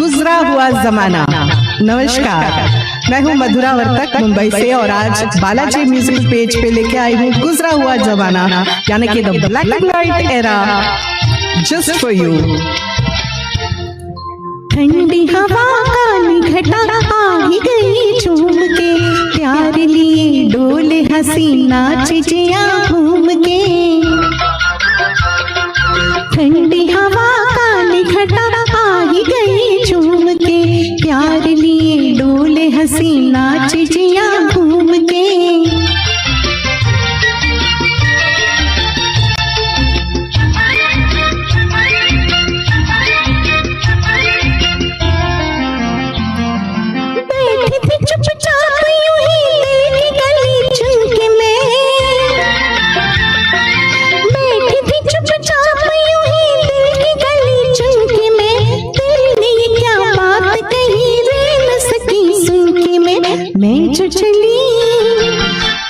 गुजरा हुआ जमाना। नमस्कार, मैं हूँ मधुरा वर्तक मुंबई से और आज बालाजी म्यूजिक पेज पे लेके आई हूँ गुजरा हुआ जमाना, यानी कि the black and white era just for you. ठंडी हवा काली घटा आ ही गई झूम के, प्यार लिए डोले हसीना चिजिया घूम के। ठंडी हवा काली घटा आ ही गई झूम के, प्यार लिए डोले हसीना चिजिया घूम के।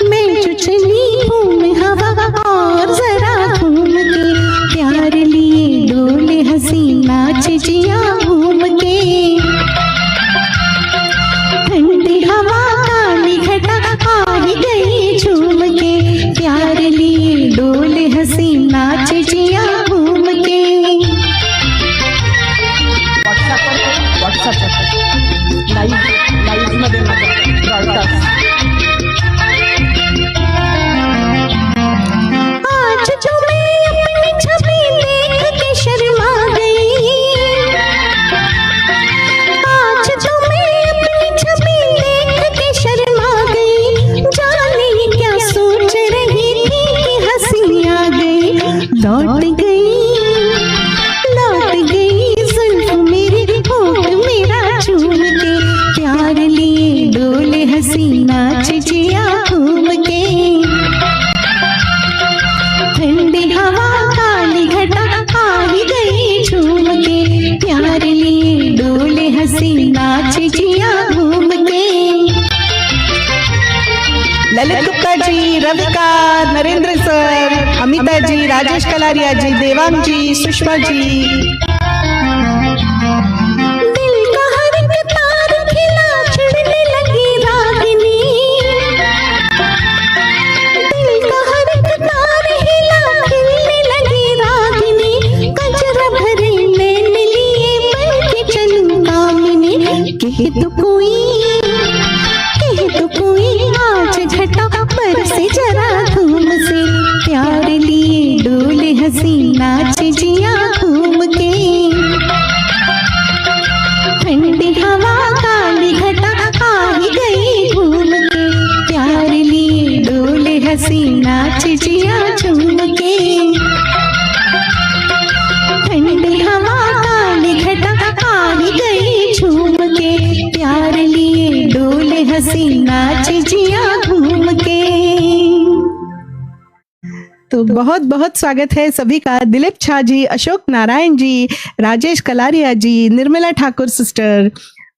मैं जो चली घूम हवा और जरा घूम के, प्यार लिए डोले हसीना चिजिया घूम के। ठंडी हवा काली घटा आ ही गई झूम के, प्यार लिए डोले हसीना चिजिया घूम के। लाईव्ह मध्ये आज जो मैं अपनी छवि देख के शर्मा गई, आज जो मैं अपनी छवि देख के शर्मा गई, जाने क्या सोच रही थी कि हंसी आ गई। लौट गई जुल्फ मेरी होठ मेरा झूम के, प्यार लिए डोले हसीना चिजिया घूम के। ठंडी हवा काली घटा आ ही गई झूम के, प्यार लिए डोले हसीना चिजिया घूम के। ललित गुप्ता जी, रविका, नरेंद्र सर, अमिता जी, राजेश कलारिया जी, देवांग जी, सुषमा जी। कहे तो कोई आज घटा पर से जरा धूम से, प्यार लिए डोले हसीना चिजिया घूम के। ठंडी हवा काली घटा आ ही गई घूम के, प्यार लिए डोले हसीना चिजिया झूम के। ठंडी हवा काली घटा आ ही गई झूम के, प्यार लिए डोले हसीना चिजिया घूम के। तो बहुत बहुत स्वागत है सभी का। दिलीप झा जी, अशोक नारायण जी, राजेश कलारिया जी, निर्मला ठाकुर सिस्टर,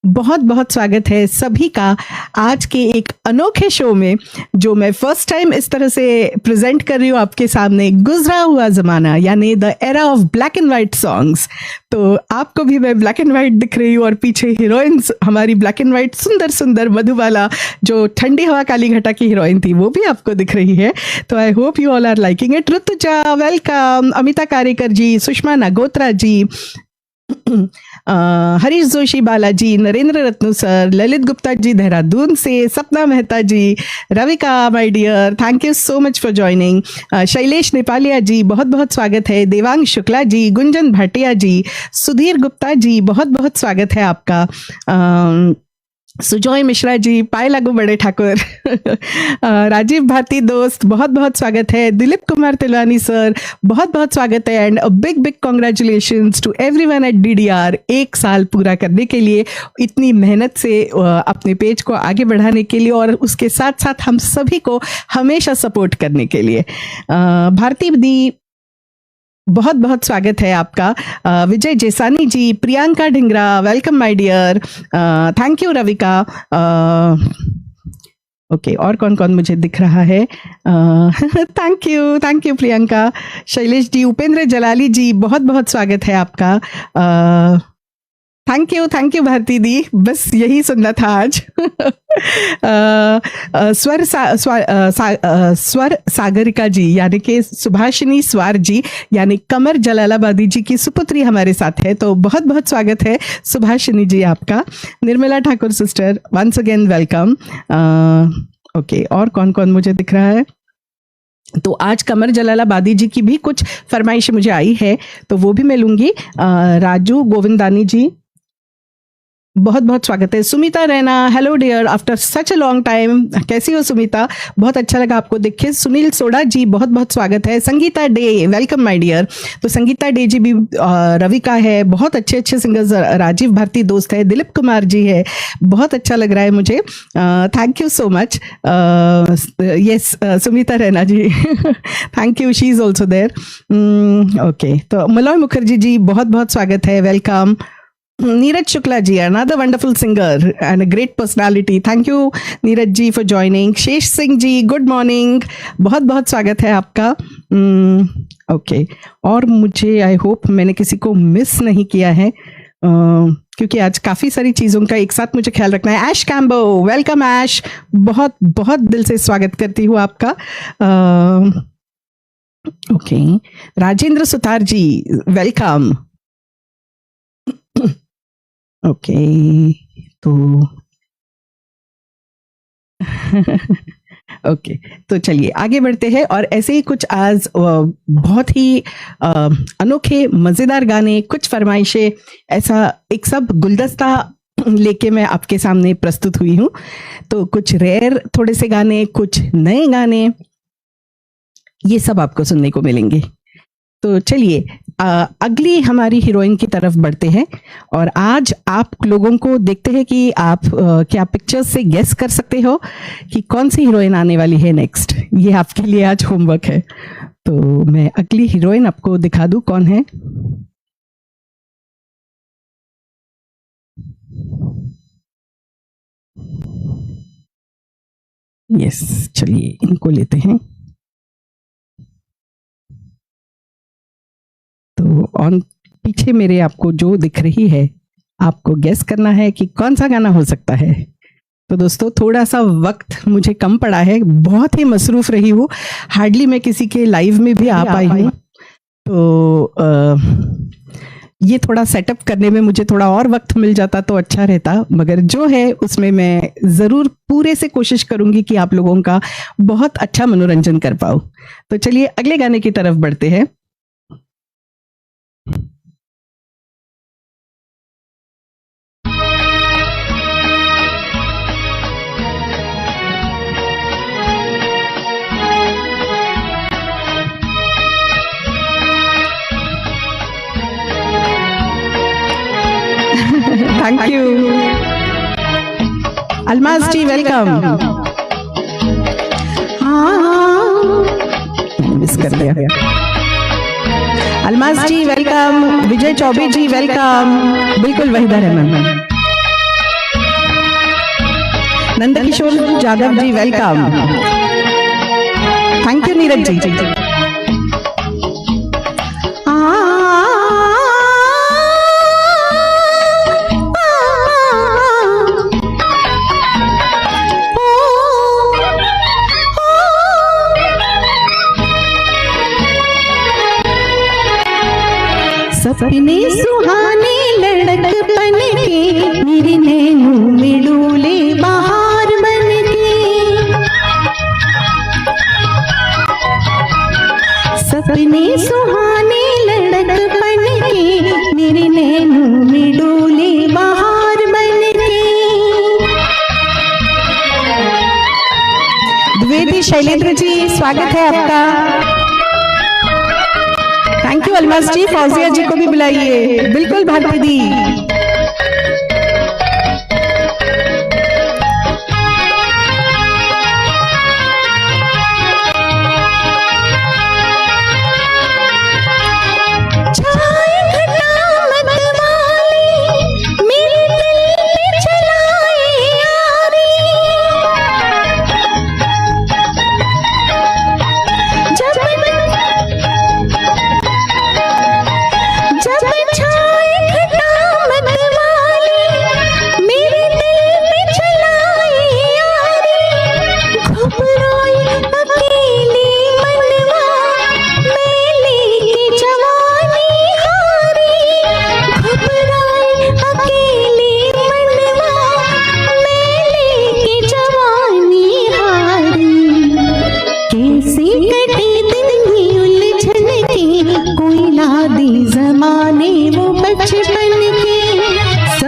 बहुत बहुत स्वागत है सभी का आज के एक अनोखे शो में, जो मैं फर्स्ट टाइम इस तरह से प्रेजेंट कर रही हूँ आपके सामने। गुजरा हुआ जमाना, यानी the era of black and white songs. तो आपको भी मैं ब्लैक एंड व्हाइट दिख रही हूँ और पीछे हीरोइंस हमारी ब्लैक एंड व्हाइट सुंदर सुंदर, मधुबाला जो ठंडी हवा काली घटा की हीरोइन थी वो भी आपको दिख रही है। तो I hope you all are liking it. Rutuja welcome, Amita Karekar ji, Sushma Nagotra ji, Harish Joshi Balaji, Narendra Ratnu sir, Lalit Gupta ji Dehradun से, Sapna Mehta ji, Ravika my dear, thank you so much for joining. Shailesh Nepalia ji, बहुत बहुत स्वागत है। देवांग शुक्ला जी, गुंजन भाटिया जी, सुधीर गुप्ता जी, बहुत बहुत स्वागत है आपका। सुजॉय मिश्रा जी, पाए लागू बड़े ठाकुर, राजीव भारती दोस्त, बहुत बहुत स्वागत है। दिलीप कुमार तिलवानी सर, बहुत बहुत स्वागत है। And a big big congratulations to everyone at DDR, 1 साल पूरा करने के लिए, इतनी मेहनत से अपने पेज को आगे बढ़ाने के लिए और उसके साथ साथ हम सभी को हमेशा सपोर्ट करने के लिए। भारती दी, बहुत बहुत स्वागत है आपका। Vijay Jesani ji, Priyanka Dhingra, welcome my dear, thank you Ravika. Okay, और कौन कौन मुझे दिख रहा है? Thank you Priyanka. शैलेश जी, उपेंद्र जलाली जी, बहुत बहुत स्वागत है आपका। थैंक यू भारती दी, बस यही सुनना था आज। स्वर सागरिका जी यानी कि सुभाषिनी स्वार जी यानी कमर जलालाबादी जी की सुपुत्री हमारे साथ है, तो बहुत बहुत स्वागत है सुभाषिनी जी आपका। Nirmala Thakur sister once again welcome. Okay, और कौन कौन मुझे दिख रहा है? तो आज कमर जलालाबादी जी की भी कुछ फरमाइश मुझे आई है, तो वो भी मैं लूंगी। राजू गोविंदानी जी बहुत बहुत स्वागत है। Sumita Raina, hello dear, after such a long time, कैसी हो सुमिता? बहुत अच्छा लगा आपको देख के। सुनील सोडा जी बहुत बहुत स्वागत है। Sangita De, welcome my dear. तो संगीता डे जी भी रवि का है, बहुत अच्छे अच्छे सिंगर्स, राजीव भारती दोस्त है, दिलीप कुमार जी है, बहुत अच्छा लग रहा है मुझे। Thank you so much. Yes Sumita Raina ji thank you, she is also there. Okay, तो मलॉय मुखर्जी जी बहुत बहुत स्वागत है, welcome. Neeraj Shukla ji, another wonderful singer and a great personality. Thank you Neeraj ji for joining. शेष सिंह जी गुड मॉर्निंग, बहुत बहुत स्वागत है आपका। ओके, और मुझे आई होप मैंने किसी को मिस नहीं किया है, क्योंकि आज काफ़ी सारी चीज़ों का एक साथ मुझे ख्याल रखना है। ऐश कैम्बो, वेलकम ऐश, बहुत बहुत दिल से स्वागत करती हूँ आपका। ओके, राजेंद्र सुतार जी वेलकम। ओके, तो ओके, तो चलिए आगे बढ़ते हैं। और ऐसे ही कुछ आज बहुत ही अनोखे मज़ेदार गाने, कुछ फरमाइशें, ऐसा एक सब गुलदस्ता लेके मैं आपके सामने प्रस्तुत हुई हूँ। तो कुछ रेयर थोड़े से गाने, कुछ नए गाने, ये सब आपको सुनने को मिलेंगे। तो चलिए अगली हमारी हीरोइन की तरफ बढ़ते हैं, और आज आप लोगों को देखते हैं कि आप क्या पिक्चर्स से गेस कर सकते हो कि कौन सी हीरोइन आने वाली है नेक्स्ट। ये आपके लिए आज होमवर्क है। तो मैं अगली हीरोइन आपको दिखा दूं कौन है। यस, चलिए इनको लेते हैं। तो ऑन पीछे मेरे आपको जो दिख रही है, आपको गेस करना है कि कौन सा गाना हो सकता है। तो दोस्तों थोड़ा सा वक्त मुझे कम पड़ा है, बहुत ही मसरूफ रही हूँ, हार्डली मैं किसी के लाइव में भी आ पाई हूँ। तो ये थोड़ा सेटअप करने में मुझे थोड़ा और वक्त मिल जाता तो अच्छा रहता, मगर जो है उसमें मैं ज़रूर पूरे से कोशिश करूंगी कि आप लोगों का बहुत अच्छा मनोरंजन कर पाऊँ। तो चलिए अगले गाने की तरफ बढ़ते हैं। Thank you Almaz ji, welcome. Miss कर दिया। अलमाज जी वेलकम, विजय चौबे जी वेलकम, बिल्कुल Waheeda Rehman, Nandkishore Jadhav ji welcome, thank you Neeraj ji. सपने सुहाने लड़कपन के, मेरे नैनों में डोले बहार बन के। सपने सुहाने लड़कपन के, मेरे नैनों में डोले बहार बन के। द्विवेदी शैलेंद्र जी स्वागत है आपका। थैंक यू अलमास जी। फौजिया जी को भी बुलाइए, बिल्कुल भारती दी। जब छाए घटा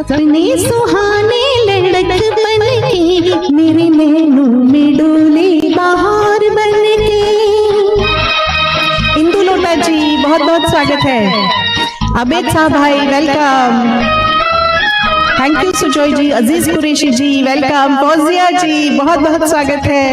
सपने सुहाने लड़कपन के मेरे नैनों में डोले बहार बन के। इंदु लोटा जी बहुत बहुत स्वागत है। अबेद साहब भाई welcome. Thank you Sujoy ji. Aziz Qureshi ji welcome. Fauzia ji बहुत बहुत स्वागत है।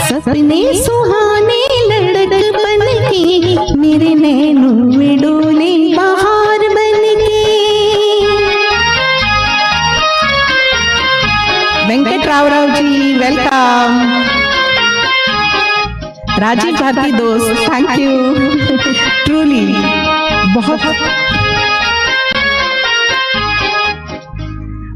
सपने सुहाने लड़कपन के मेरे नैनों में डोले बहार बन के। वेंकट राव जी वेलकम। राजीव भारती दोस्त थैंक यू। ट्रूली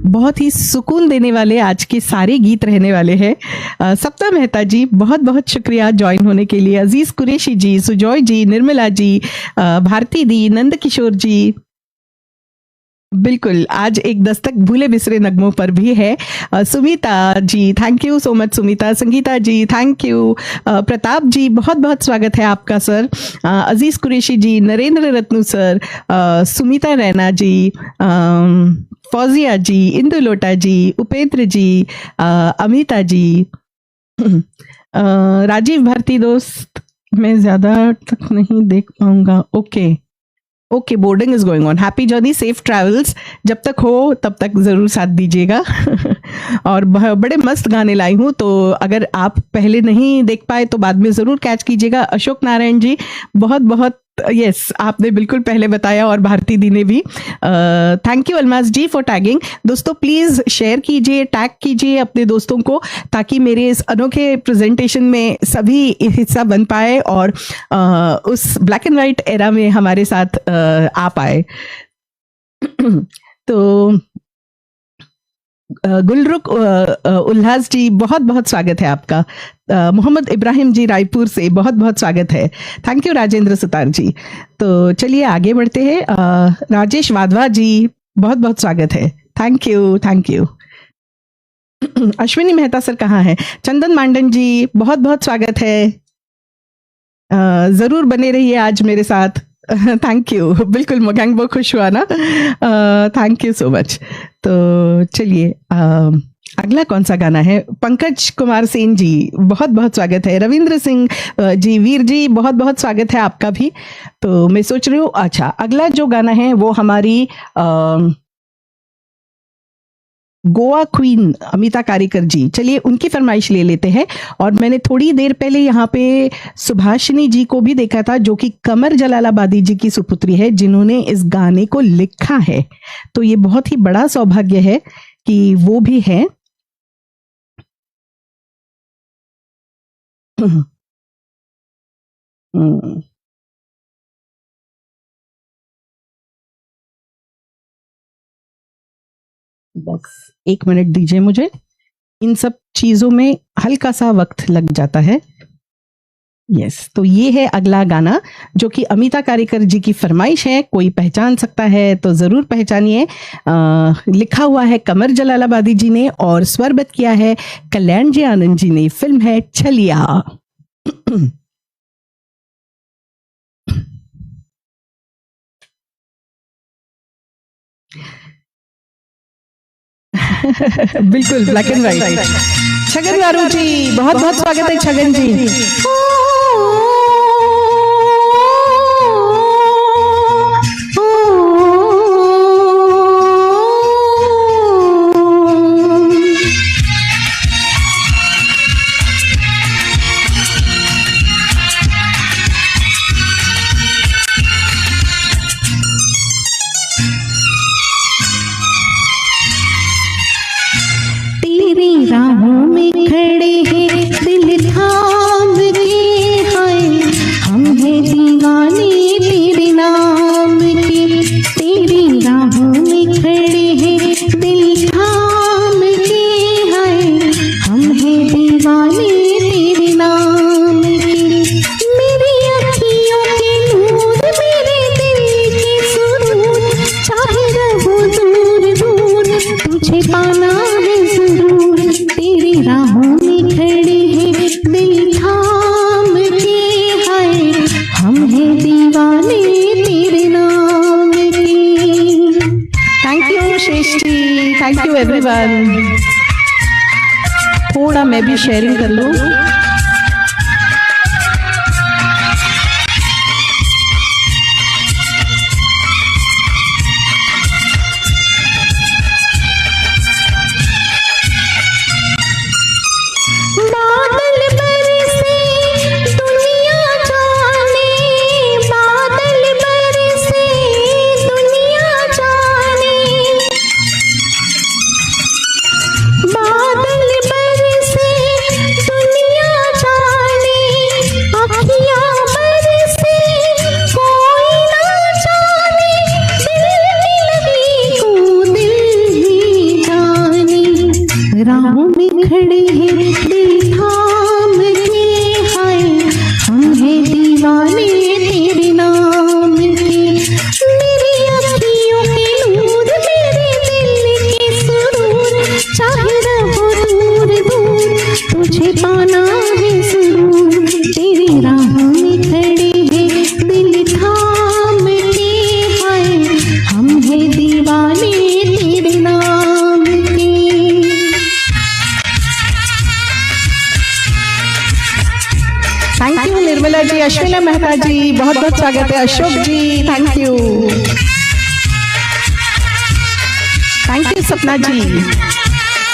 बहुत ही सुकून देने वाले आज के सारे गीत रहने वाले हैं। सप्ता मेहता जी बहुत बहुत शुक्रिया ज्वाइन होने के लिए। अजीज कुरैशी जी, सुजॉय जी, निर्मला जी, भारती दी, नंद किशोर जी, बिल्कुल आज एक दस्तक भूले बिसरे नगमों पर भी है। Sumita ji thank you so much. Sumita, Sangeeta ji thank you. Pratap ji बहुत बहुत स्वागत है आपका सर। अजीज कुरैशी जी, नरेंद्र रत्नू सर, सुमिता रैना जी, फौजिया जी, इंदु लोटा जी, उपेंद्र जी, अमिता जी, राजीव भारती दोस्त मैं ज्यादा तक नहीं देख पाऊंगा। Okay boarding is going on. Happy journey, safe travels. जब तक हो तब तक जरूर साथ दीजिएगा। और बड़े मस्त गाने लाई हूँ, तो अगर आप पहले नहीं देख पाए तो बाद में जरूर कैच कीजिएगा। अशोक नारायण जी बहुत बहुत यस आपने बिल्कुल पहले बताया, और भारती दी ने भी। Thank you Almas ji for tagging. दोस्तों प्लीज शेयर कीजिए, टैग कीजिए अपने दोस्तों को, ताकि मेरे इस अनोखे प्रेजेंटेशन में सभी हिस्सा बन पाए और उस ब्लैक एंड व्हाइट एरा में हमारे साथ आ पाए। तो गुलरुख उल्लास जी बहुत बहुत स्वागत है आपका। मोहम्मद इब्राहिम जी रायपुर से बहुत बहुत स्वागत है। थैंक यू राजेंद्र सुतार जी। तो चलिए आगे बढ़ते हैं। राजेश वाधवा जी बहुत बहुत स्वागत है। Thank you. Ashwini Mehta sir कहाँ है? चंदन मांडन जी बहुत बहुत स्वागत है। जरूर बने रहिए आज मेरे साथ। Thank you. बिल्कुल मोगैंग बहुत खुश हुआ ना। Thank you so much. तो चलिए अगला कौन सा गाना है? पंकज कुमार सेन जी बहुत बहुत स्वागत है। रविंद्र सिंह जी, वीर जी बहुत बहुत स्वागत है आपका भी। तो मैं सोच रही हूँ अच्छा अगला जो गाना है वो हमारी गोवा क्वीन अमिता कारिकर जी, चलिए उनकी फरमाइश ले लेते हैं। और मैंने थोड़ी देर पहले यहाँ पे सुभाषिनी जी को भी देखा था, जो कि कमर जलालाबादी जी की सुपुत्री है, जिन्होंने इस गाने को लिखा है। तो ये बहुत ही बड़ा सौभाग्य है कि वो भी है। बस 1 मिनट दीजिए मुझे, इन सब चीजों में हल्का सा वक्त लग जाता है। यस तो ये है अगला गाना जो कि अमिता कारिकर जी की फरमाइश है। कोई पहचान सकता है तो जरूर पहचानिए। लिखा हुआ है कमर जलालाबादी जी ने और स्वरबद्ध किया है कल्याण जी आनंद जी ने। फिल्म है छलिया। बिल्कुल ब्लैक एंड व्हाइट। छगन गारू जी बहुत बहुत स्वागत है। छगन जी तुझे पाना है जरूर, तेरी राहों में खड़े हैं दिल थाम के, हाय हम हैं दीवाने तेरे नाम के। Thank you Shreshthi, thank you everyone. थोड़ा मैं भी शेयरिंग कर लूं। बादल बरसे दुनिया जाने, बादल बरसे दुनिया जाने, बादल बरसे दुनिया जाने, अखियाँ बरसे कोई ना जाने, दिल में लगी को दिल ही जाने, राहों में खड़े हैं दिल थाम के, हाय हम हैं दीवाने तेरे नाम के। मेरी अखियों के नूर, मेरे दिल के सुरूर, चाहे रहो दूर दूर, तुझे पाना है जरूर, तेरी राहों में खड़े हैं दिल थाम के, हाय हम हैं दीवाने तेरे नाम के। थैंक यू निर्मला जी, अश्विनी मेहता जी, बहुत बहुत स्वागत है। Ashok ji thank you, thank you Sapna ji.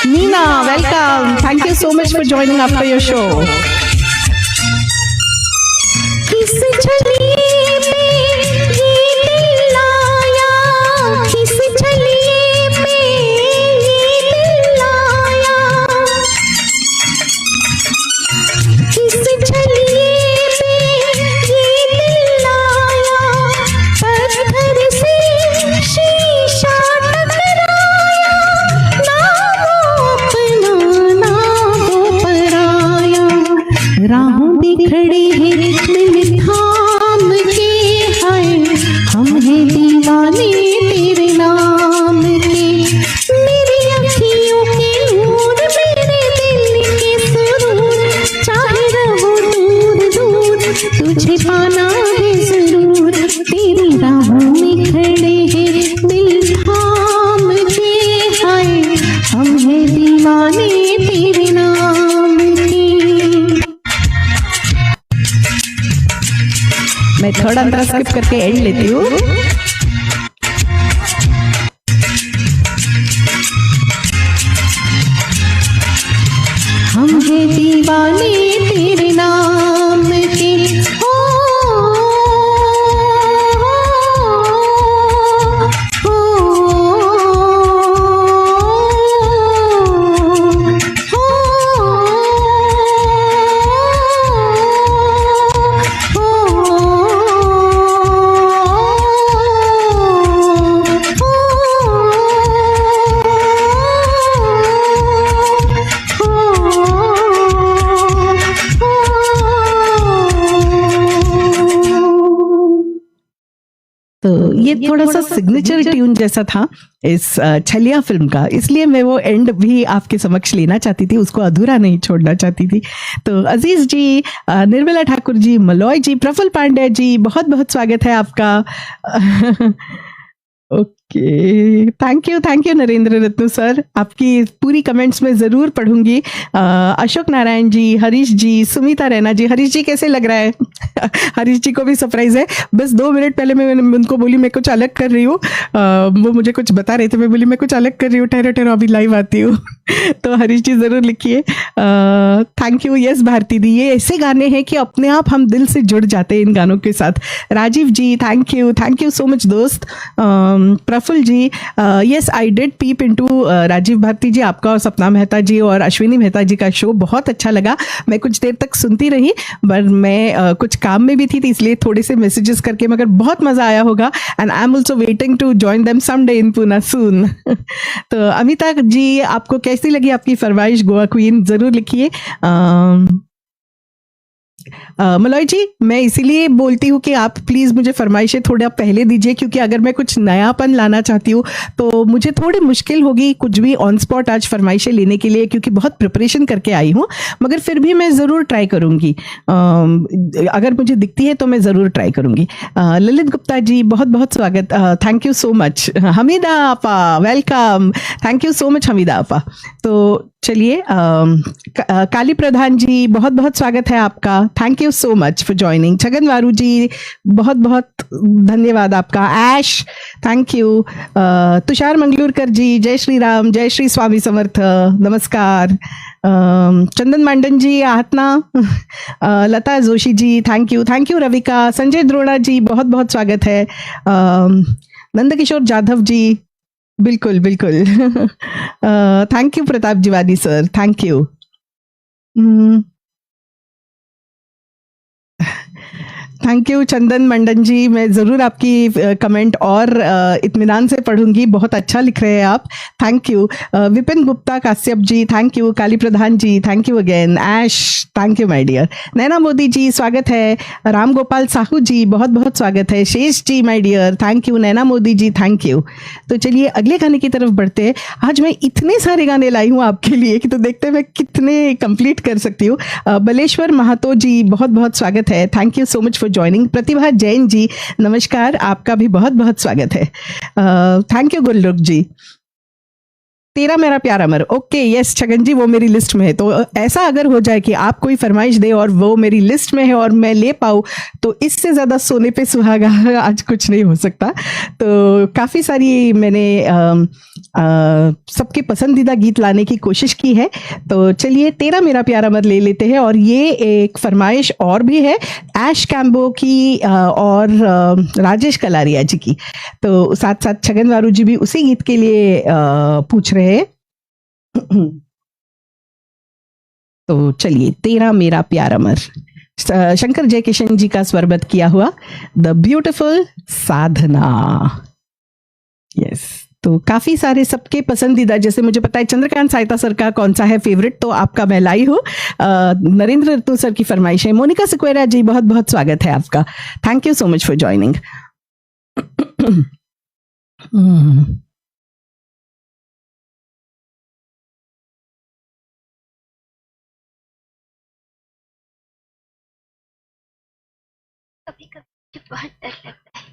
Neena welcome, thank you so much for joining after your show. किस छलिए पे ये दिल आया, किस छलिए पे ये दिल आया, किस छलिए पे ये दिल आया, पत्थर से शीशा टकराया, ना वो अपना ना वो पराया, राहों में खड़े हैं दिल थाम के, हाय हम हैं दीवाने तेरे नाम के। मेरी अखियों के नूर, मेरे दिल के सुरूर, चाहे रहो दूर दूर, तुझे पाना है जरूर, तेरी राहों में खड़े हैं दिल थाम के, हाय हम हैं दीवाने तेरे नाम के। मैं थोड़ा अंतरा स्किप करके एंड लेती हूँ। हम हैं दीवाने तेरे नाम के, हो तो ये थोड़ा सा सिग्नेचर ट्यून जैसा था इस छलिया फिल्म का, इसलिए मैं वो एंड भी आपके समक्ष लेना चाहती थी, उसको अधूरा नहीं छोड़ना चाहती थी। तो अजीज जी, निर्मला ठाकुर जी, मलॉय जी, प्रफुल्ल पांडे जी, बहुत बहुत स्वागत है आपका। Okay, thank you Narendra Ratnu sir, आपकी पूरी कमेंट्स में ज़रूर पढ़ूंगी। अशोक नारायण जी, हरीश जी, सुमिता रैना जी। हरीश जी कैसे लग रहा है? हरीश जी को भी सरप्राइज है। बस 2 मिनट पहले मैं उनको बोली मैं कुछ अलग कर रही हूँ, वो मुझे कुछ बता रहे थे, मैं बोली मैं कुछ अलग कर रही हूँ, ठहरो ठहरो अभी लाइव आती हूँ। तो हरीश जी ज़रूर लिखिए। Thank you. यस भारती दी, ये ऐसे गाने हैं कि अपने आप हम दिल से जुड़ जाते हैं इन गानों के साथ। Rajeev ji thank you so much दोस्त। Praful ji, yes I did peep into Rajeev Bharti ji, आपका और सपना मेहता जी और अश्विनी मेहता जी का शो बहुत अच्छा लगा। मैं कुछ देर तक सुनती रही, पर मैं कुछ काम में भी थी, तो इसलिए थोड़े से मैसेजेस करके, मगर बहुत मज़ा आया होगा। And I am also waiting to join them someday in Poona soon. तो अमिता जी, आपको कैसी लगी आपकी फरमाइश गोवा क्वीन, ज़रूर लिखिए। मलॉय जी, मैं इसीलिए बोलती हूँ कि आप प्लीज़ मुझे फरमाइशें थोड़ा पहले दीजिए, क्योंकि अगर मैं कुछ नयापन लाना चाहती हूँ तो मुझे थोड़ी मुश्किल होगी कुछ भी ऑन स्पॉट आज फरमाइशें लेने के लिए, क्योंकि बहुत प्रिपरेशन करके आई हूँ। मगर फिर भी मैं ज़रूर ट्राई करूँगी, अगर मुझे दिखती है तो मैं ज़रूर ट्राई करूँगी। ललित गुप्ता जी, बहुत बहुत स्वागत, thank you so much. Hamida आपा, welcome, thank you so much Hamida आपा। तो चलिए, काली प्रधान जी, बहुत बहुत स्वागत है आपका, thank you so much for joining. Chhagan Waru जी, बहुत बहुत धन्यवाद आपका। ऐश, थैंक यू। तुषार मंगलूरकर जी, जय श्री राम, जय श्री स्वामी समर्थ, नमस्कार। चंदन मांडन जी, आहात ना? Lata Joshi ji, thank you Ravika. संजय द्रोड़ा जी, बहुत बहुत स्वागत है। नंदकिशोर जाधव जी, बिल्कुल बिल्कुल। Thank you Pratap Jiwani sir, thank you. Thank you Chandan Mandan ji, मैं ज़रूर आपकी कमेंट और इत्मीनान से पढ़ूंगी, बहुत अच्छा लिख रहे हैं आप, thank you. Vipin Gupta Kashyap ji, thank you. Kali Pradhan ji, thank you again. Aish, thank you my dear. Naina Modi ji, स्वागत है। राम गोपाल साहू जी, बहुत बहुत स्वागत है। Shesh ji my dear, thank you. Naina Modi ji, thank you. तो चलिए अगले गाने की तरफ बढ़ते हैं। आज मैं इतने सारे गाने लाई हूँ आपके लिए कि तो देखते हैं मैं कितने कंप्लीट कर सकती हूँ। बलेश्वर महातो जी, बहुत बहुत स्वागत है, thank you so much for joining. Pratibha Jain ji, नमस्कार, आपका भी बहुत बहुत स्वागत है। Thank you Gulrukh ji. तेरा मेरा प्यार अमर, ओके, यस छगन जी, वो मेरी लिस्ट में है। तो ऐसा अगर हो जाए कि आप कोई फरमाइश दे और वो मेरी लिस्ट में है और मैं ले पाऊँ, तो इससे ज़्यादा सोने पे सुहागा आज कुछ नहीं हो सकता। तो काफ़ी सारी मैंने सबके पसंदीदा गीत लाने की कोशिश की है। तो चलिए तेरा मेरा प्यार अमर ले लेते हैं। और ये एक फरमाइश और भी है, ऐश कैम्बो की और राजेश कलारिया जी की। तो साथ साथ छगन वारू जी भी उसी गीत के लिए पूछ रहे हैं। तो चलिए, तेरा मेरा प्यार अमर, शंकर जयकिशन जी का स्वरबद्ध किया हुआ द ब्यूटिफुल साधना। यस, तो काफी सारे सबके पसंदीदा, जैसे मुझे पता है चंद्रकांत साहिता सर का कौन सा है फेवरेट, तो आपका मैं लाई हूँ। नरेंद्र रत्नू सर की फरमाइश है। मोनिका सिक्वेरा जी, बहुत बहुत स्वागत है आपका, thank you so much for joining. कभी कभी बहुत डर लगता है।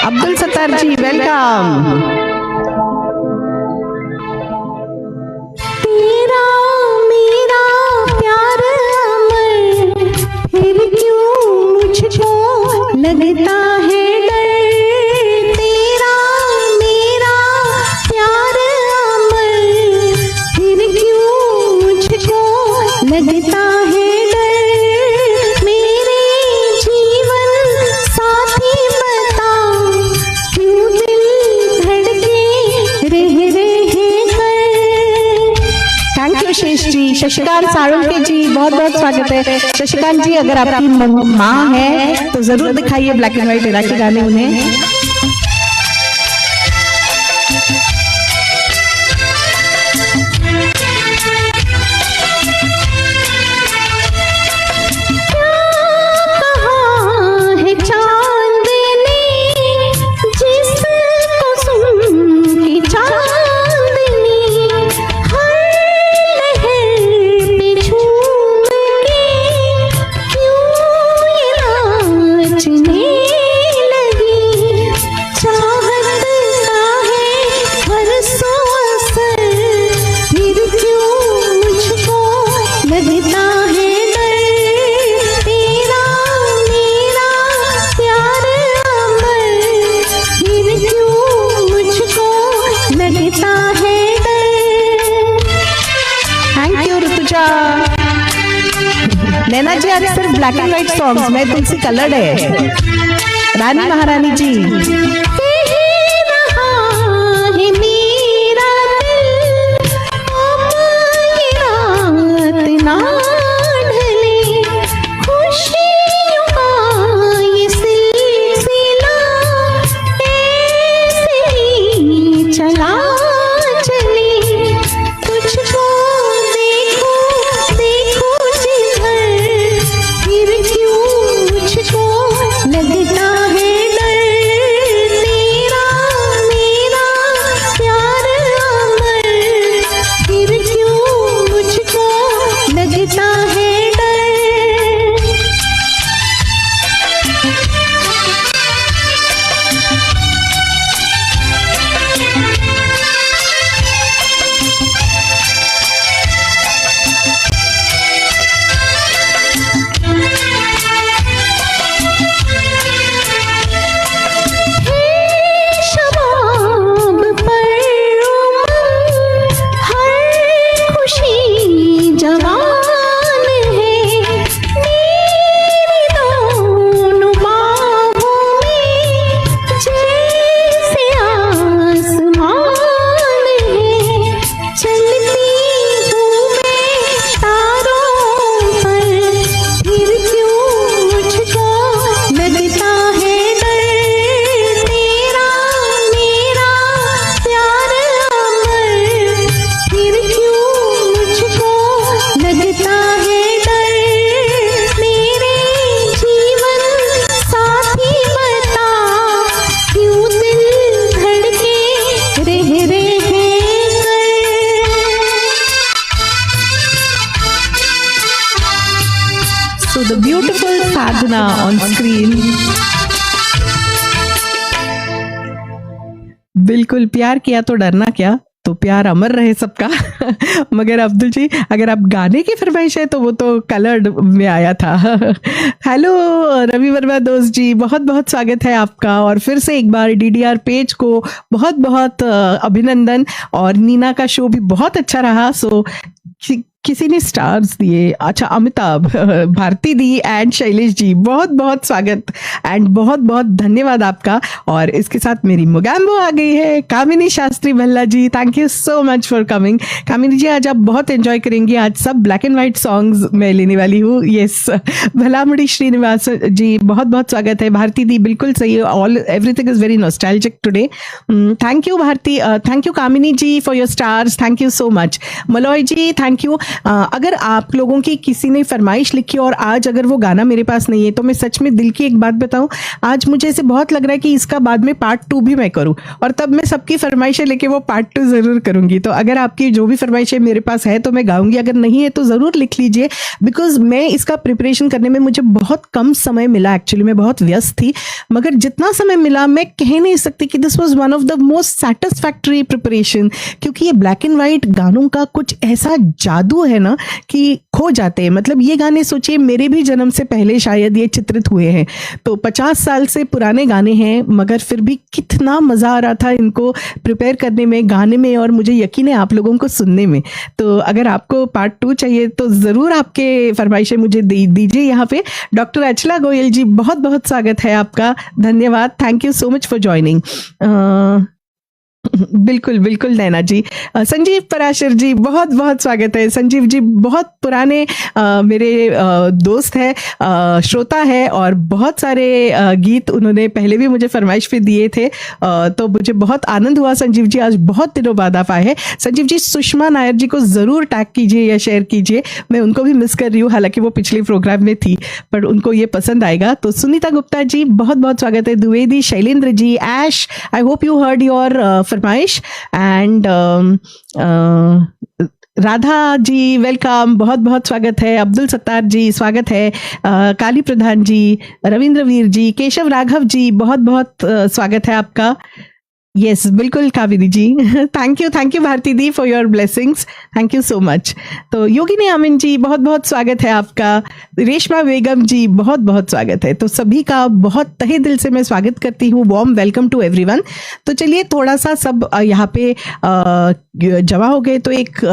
अब्दुल सत्तार जी, वेलकम। तेरा मेरा प्यार अमर, फिर क्यों मुझको लगता है डर। तेरा मेरा प्यार अमर, फिर क्यों मुझको लगता है डर। मेरे जीवन साथी बता, क्यों दिल धड़के रह कर। थैंक यू शेष जी। शशिकांत साळुंके जी, बहुत बहुत स्वागत है। शशिकांत जी, अगर आपकी माँ है तो जरूर दिखाइए ब्लैक एंड व्हाइट इरा के गाने उन्हें। नैना जी, आज सिर्फ ब्लैक एंड व्हाइट सॉन्ग्स, मैं तुलसी कलर्ड है। रानी महारानी जी, Tina on screen. बिल्कुल, प्यार किया तो डरना क्या, तो प्यार अमर रहे सबका। मगर अब्दुल जी, अगर आप गाने की फरमाइश है तो वो तो कलर्ड में आया था। हेलो रवि वर्मा दोस्त जी, बहुत बहुत स्वागत है आपका, और फिर से एक बार डीडीआर पेज को बहुत बहुत अभिनंदन। और नीना का शो भी बहुत अच्छा रहा। सो किसी ने स्टार्स दिए, अच्छा अमिताभ, भारती दी एंड शैलेश जी, बहुत बहुत स्वागत एंड बहुत बहुत धन्यवाद आपका। और इसके साथ मेरी मुगाम्बो आ गई है, Kamini Shastri Bhalla ji, thank you so much for coming. Kamini ji, आज आप बहुत एंजॉय करेंगे, आज सब ब्लैक एंड व्हाइट सॉन्ग्स मैं लेने वाली हूँ। यस, भलामुड़ी श्रीनिवास जी, बहुत बहुत स्वागत है। भारती दी, बिल्कुल सही, all everything is very nostalgic today. Thank you Bharti, thank you Kamini ji for your stars, thank you so much. Malay ji, thank you. अगर आप लोगों की किसी ने फरमाइश लिखी और आज अगर वो गाना मेरे पास नहीं है, तो मैं सच में दिल की एक बात बताऊं, आज मुझे ऐसे बहुत लग रहा है कि इसका बाद में पार्ट 2 भी मैं करूं, और तब मैं सबकी फरमाइशें लेके वो पार्ट 2 जरूर करूंगी। तो अगर आपकी जो भी फरमाइशें मेरे पास है तो मैं गाऊंगी, अगर नहीं है तो जरूर लिख लीजिए, बिकॉज मैं इसका प्रिपरेशन करने में मुझे बहुत कम समय मिला। एक्चुअली मैं बहुत व्यस्त थी, मगर जितना समय मिला मैं कह नहीं सकती कि this was one of the most satisfactory preparation, क्योंकि ये ब्लैक एंड व्हाइट गानों का कुछ ऐसा जादू है ना कि खो जाते हैं। मतलब ये गाने सोचिए मेरे भी जन्म से पहले शायद ये चित्रित हुए हैं, तो 50 साल से पुराने गाने हैं, मगर फिर भी कितना मजा आ रहा था इनको प्रिपेयर करने में, गाने में, और मुझे यकीन है आप लोगों को सुनने में। तो अगर आपको पार्ट 2 चाहिए तो जरूर आपके फरमाइशें मुझे दीजिए यहाँ पे। डॉक्टर अचला गोयल जी, बहुत बहुत स्वागत है आपका, धन्यवाद, thank you so much for joining. बिल्कुल बिल्कुल नैना जी। संजीव पराशर जी, बहुत बहुत स्वागत है। संजीव जी बहुत पुराने मेरे दोस्त हैं, श्रोता है, और बहुत सारे गीत उन्होंने पहले भी मुझे फरमाइश पे दिए थे, तो मुझे बहुत आनंद हुआ। संजीव जी, आज बहुत दिनों बाद आप आए हैं। संजीव जी, सुषमा नायर जी को ज़रूर टैग कीजिए या शेयर कीजिए, मैं उनको भी मिस कर रही हूँ, हालांकि वो पिछले प्रोग्राम में थी, पर उनको ये पसंद आएगा। तो सुनीता गुप्ता जी, बहुत बहुत स्वागत है। Dwivedi, Shailendra ji, Aish, I hope you heard your फरमाइश, एंड राधा जी वेलकम, बहुत बहुत स्वागत है। अब्दुल सत्तार जी स्वागत है। काली प्रधान जी, रविंद्र वीर जी, केशव राघव जी, बहुत बहुत स्वागत है आपका। यस, बिल्कुल Kaveri ji, thank you Bharti di for your blessings, thank you so much. तो योगिनी अमीन जी, बहुत बहुत स्वागत है आपका। रेशमा बेगम जी, बहुत बहुत स्वागत है। तो सभी का बहुत तहे दिल से मैं स्वागत करती हूँ, वार्म वेलकम टू एवरीवन। तो चलिए थोड़ा सा सब यहाँ पे जमा हो गए, तो एक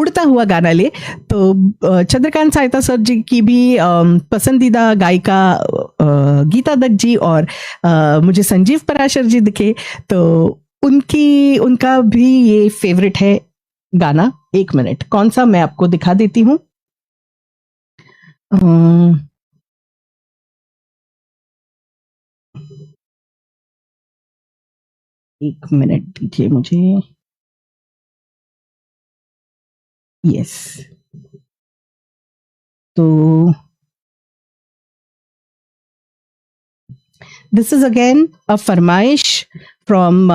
उड़ता हुआ गाना ले। तो चंद्रकांत साहिता सर जी की भी पसंदीदा गायिका गीता दत्त जी, और मुझे संजीव पराशर जी दिखे, तो उनका भी ये फेवरेट है गाना। 1 मिनट, कौन सा मैं आपको दिखा देती हूँ। एक मिनट दीजिए मुझे। यस, तो दिस इज अगेन अ फरमाइश फ्रॉम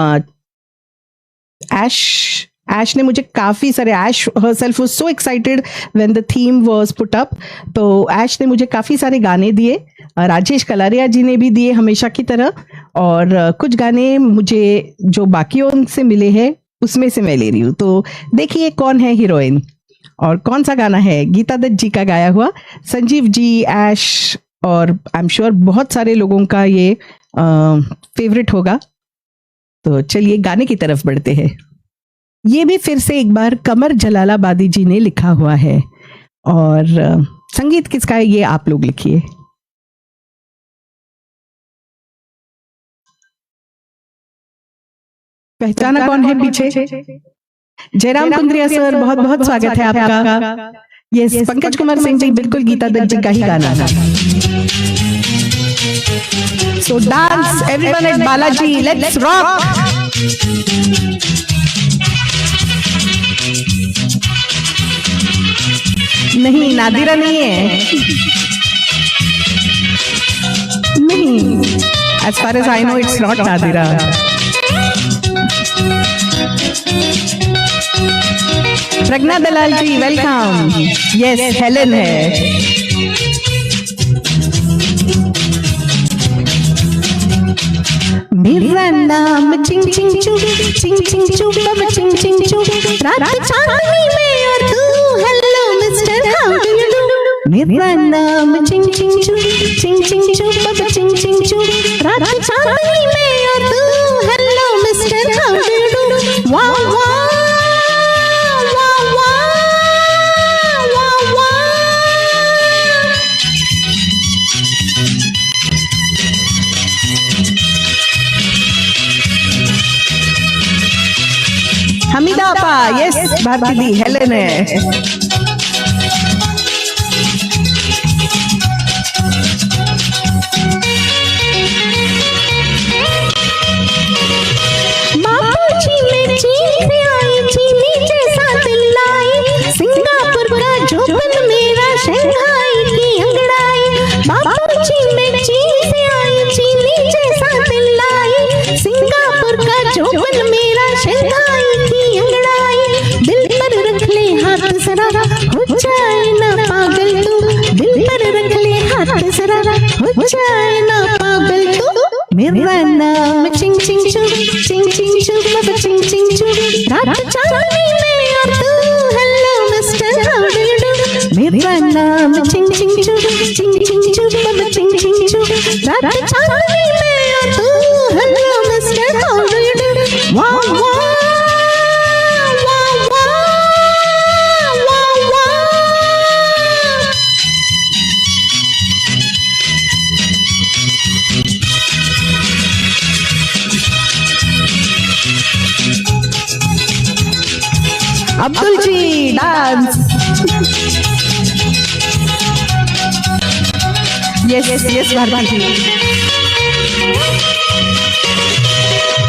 ऐश ने मुझे काफी सारे, Aish herself was so excited when the theme was put up, तो ऐश ने मुझे काफी सारे गाने दिए, राजेश कलारिया जी ने भी दिए हमेशा की तरह, और कुछ गाने मुझे जो बाकियों से मिले हैं उसमें से मैं ले रही हूँ। तो देखिए कौन है हीरोइन और कौन सा गाना है। गीता दत्त जी का गाया हुआ, संजीव जी, ऐश, और आई एम श्योर बहुत सारे लोगों का ये फेवरेट होगा। तो चलिए गाने की तरफ बढ़ते हैं। ये भी फिर से एक बार कमर जलालाबादी जी ने लिखा हुआ है, और संगीत किसका है ये आप लोग लिखिए। पहचाना कौन है पीछे? जयराम कुंद्रिया सर, बहुत बहुत स्वागत है आपका। यस, पंकज कुमार सिंह जी, बिल्कुल गीता दत्त जी का ही गाना था। सो dance everyone eight Balaji, let's rock. नहीं, नादिरा नहीं है, नहीं, as far as I know it's not Nadira. Pragya Dalal ji welcome. Yes, Helen है। मेरा नाम चिंग चिंग चू चिंग चिंग चू बाबा चिंग चिंग चू रात चांदनी में और तू hello mister how do you do मेरा नाम चिंग चिंग चू चिंग चिंग चू बाबा चिंग चिंग चू रात चांदनी में और तू hello mister how do you do वाह वाह वाह वाह वाह वाह हमीदा आपा, यस भारती दी, हेलेन है। बाबूजी में चीन से आई चीनी जैसा दिल लाई सिंगापुर का जोबन मेरा शंघाई की अंगड़ाई बाबूजी में चीन से आई चीनी जैसा दिल लाई सिंगापुर का जोबन मेरा शंघाई की अंगड़ाई दिल पर रख ले हाथ जरा हो जाए ना पागल तू दिल पर रख ले हाथ जरा हो जाए ना पागल तू मेरा नाम चिंग चिंग चू चिंग चिंग चू बाबा चिंग चिंग चू रात चांदनी में और तू hello mister how do you do मेरा नाम चिंग चिंग चू चिंग चिंग चू बाबा चिंग चिंग चू रात चांदनी में और तू hello mister how do you do वाह वाह वाह वाह वाह वाह Abdul ji dance, yes yes yes Bharti ji.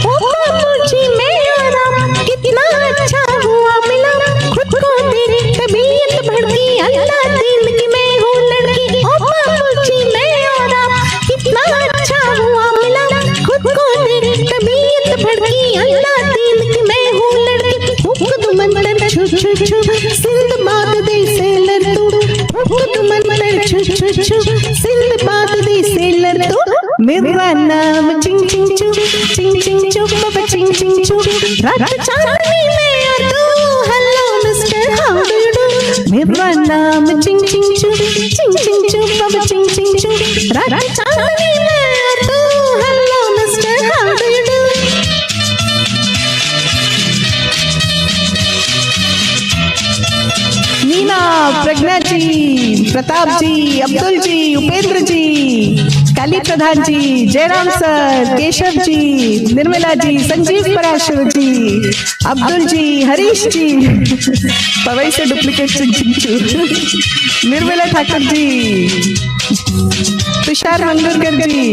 ओ बाबूजी मेरा कितना अच्छा हुआ मिला खुद को तेरी तबीयत भड़की अल्लाह दिल की मैं हूँ लड़की ओ बाबूजी मेरा कितना अच्छा हुआ मिला खुद को तेरी तबीयत भड़की अल्लाह दिल की मैं हूँ लड़की खुद मंतर छू छू छू सिंदबाद दे सेलर तू खुद मंतर छू छू छू सिंदबाद दे सेलर तू मेरा नाम चिंग चिंग चू चिंग चिंग चू बाबा चिंग चिंग चू रात चांदनी में और तू hello mister how do you do मेरा नाम चिंग चिंग चू चिंग चिंग चू बाबा चिंग चिंग चू रात चांदनी में और तू hello mister how do you do Meena, Pragya ji, Pratap ji, Abdul ji, Upendra ji, Kali Pradhan ji, Jairam sir, Keshav ji, Nirmala ji, Sanjeev Parashar ji, Abdul ji, Harish ji, Powai से duplicate Nirmala Thakur ji, Tushar Mangalkar ji,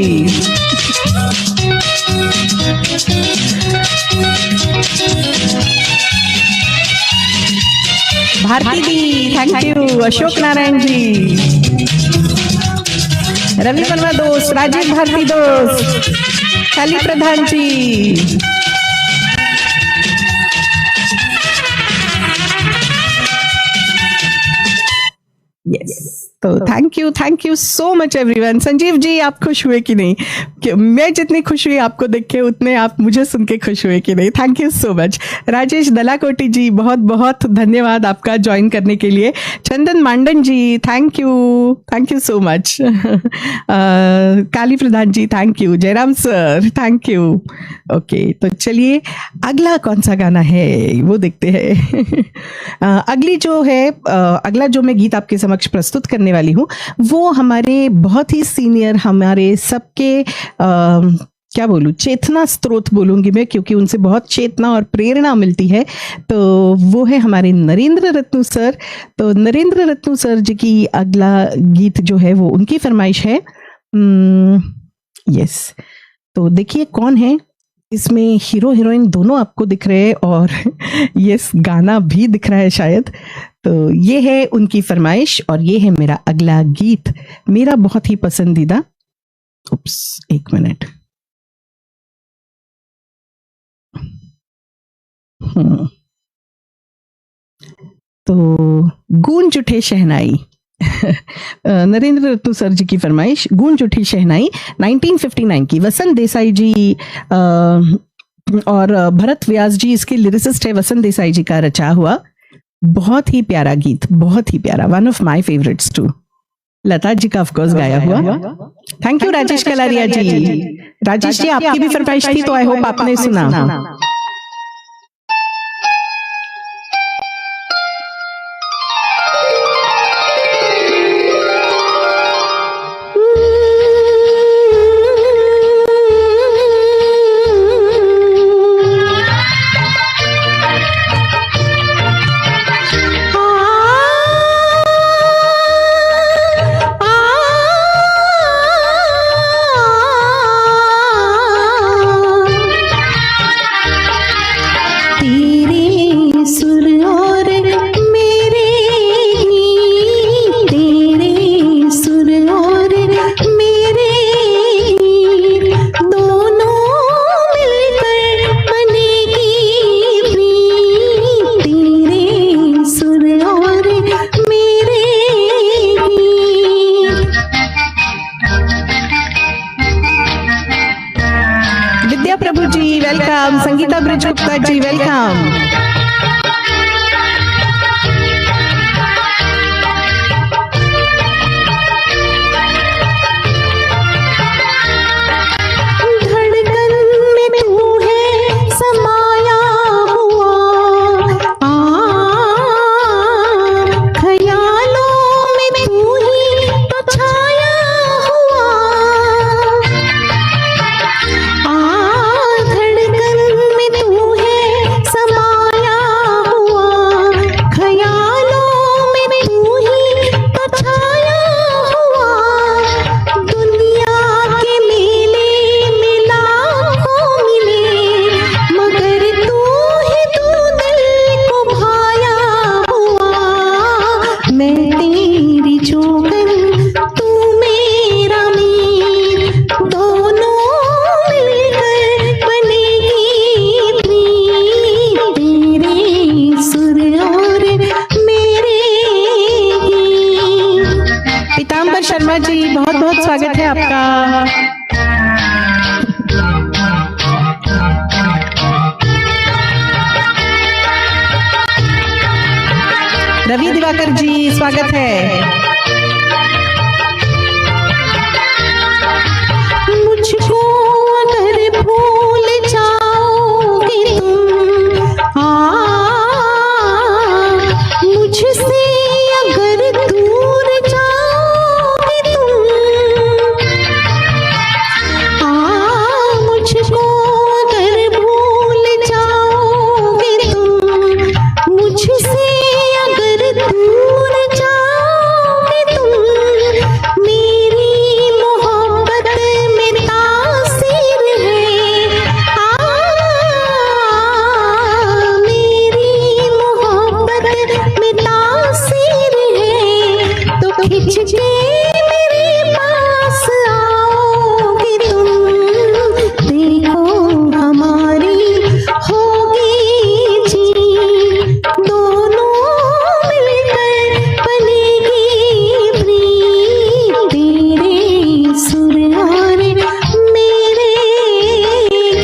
Bharti the, thank you, Ashok Narayan ji, Ravi Verma दोस्त, राजीव भारती दोस्त, काली प्रधान जी, यस। तो thank you so much everyone. Sanjeev ji, आप खुश हुए कि नहीं? कि मैं जितनी खुश हुई आपको देख के, उतने आप मुझे सुन के खुश हुए कि नहीं? Thank you so much. Rajesh Dalakoti ji, बहुत बहुत धन्यवाद आपका ज्वाइन करने के लिए। Chandan Mandan ji, thank you so much. Kali Pradhan ji, thank you. Jairam sir, thank you. Okay, तो चलिए अगला कौन सा गाना है वो देखते हैं। अगला जो मैं गीत आपके समक्ष प्रस्तुत करने वाली हूँ वो हमारे बहुत ही सीनियर, हमारे सबके क्या बोलूं, चेतना स्रोत बोलूंगी मैं, क्योंकि उनसे बहुत चेतना और प्रेरणा मिलती है। तो वो है हमारे नरेंद्र रत्नू सर। तो नरेंद्र रत्नू सर जी की अगला गीत जो है वो उनकी फरमाइश है। यस, तो देखिए कौन है इसमें। हीरो हीरोइन दोनों आपको दिख रहे हैं और यस, गाना भी दिख रहा है शायद। तो ये है उनकी फरमाइश और ये है मेरा अगला गीत, मेरा बहुत ही पसंदीदा। एक मिनट। तो गूंज उठे शहनाई, नरेंद्र रत्तू सर जी की फरमाइश, गूंज उठी शहनाई 1959 की, वसंत देसाई जी और भरत व्यास जी इसके लिरिसिस्ट है, वसंत देसाई जी का रचा हुआ बहुत ही प्यारा गीत, बहुत ही प्यारा, one of my favourites too. Lata ji का ऑफकोर्स गाया हुआ। Thank you Rajesh Kalaria ji. राजेश जी आपकी भी फरमाइश थी तो आई होप आपने सुना। Prabhu ji welcome, Sangeeta Brij Gupta ji welcome. शर्मा जी बहुत बहुत स्वागत है आपका। रवि दिवाकर जी स्वागत है। मुझको अगर भूल जाओगे तुम, मुझसे अगर दूर जाओगे तुम, मुझको अगर भूल जाओगे तुम, मुझसे अगर दूर जाओगे तुम, मेरी मोहब्बत में तासीर है, मेरी मोहब्बत में तासीर है, तो खिंच के मेरे पास आओगे तुम, देखो हमारी होगी जी, दोनों मिलकर बनेगी प्रीत, तेरे सुर और मेरे गीत।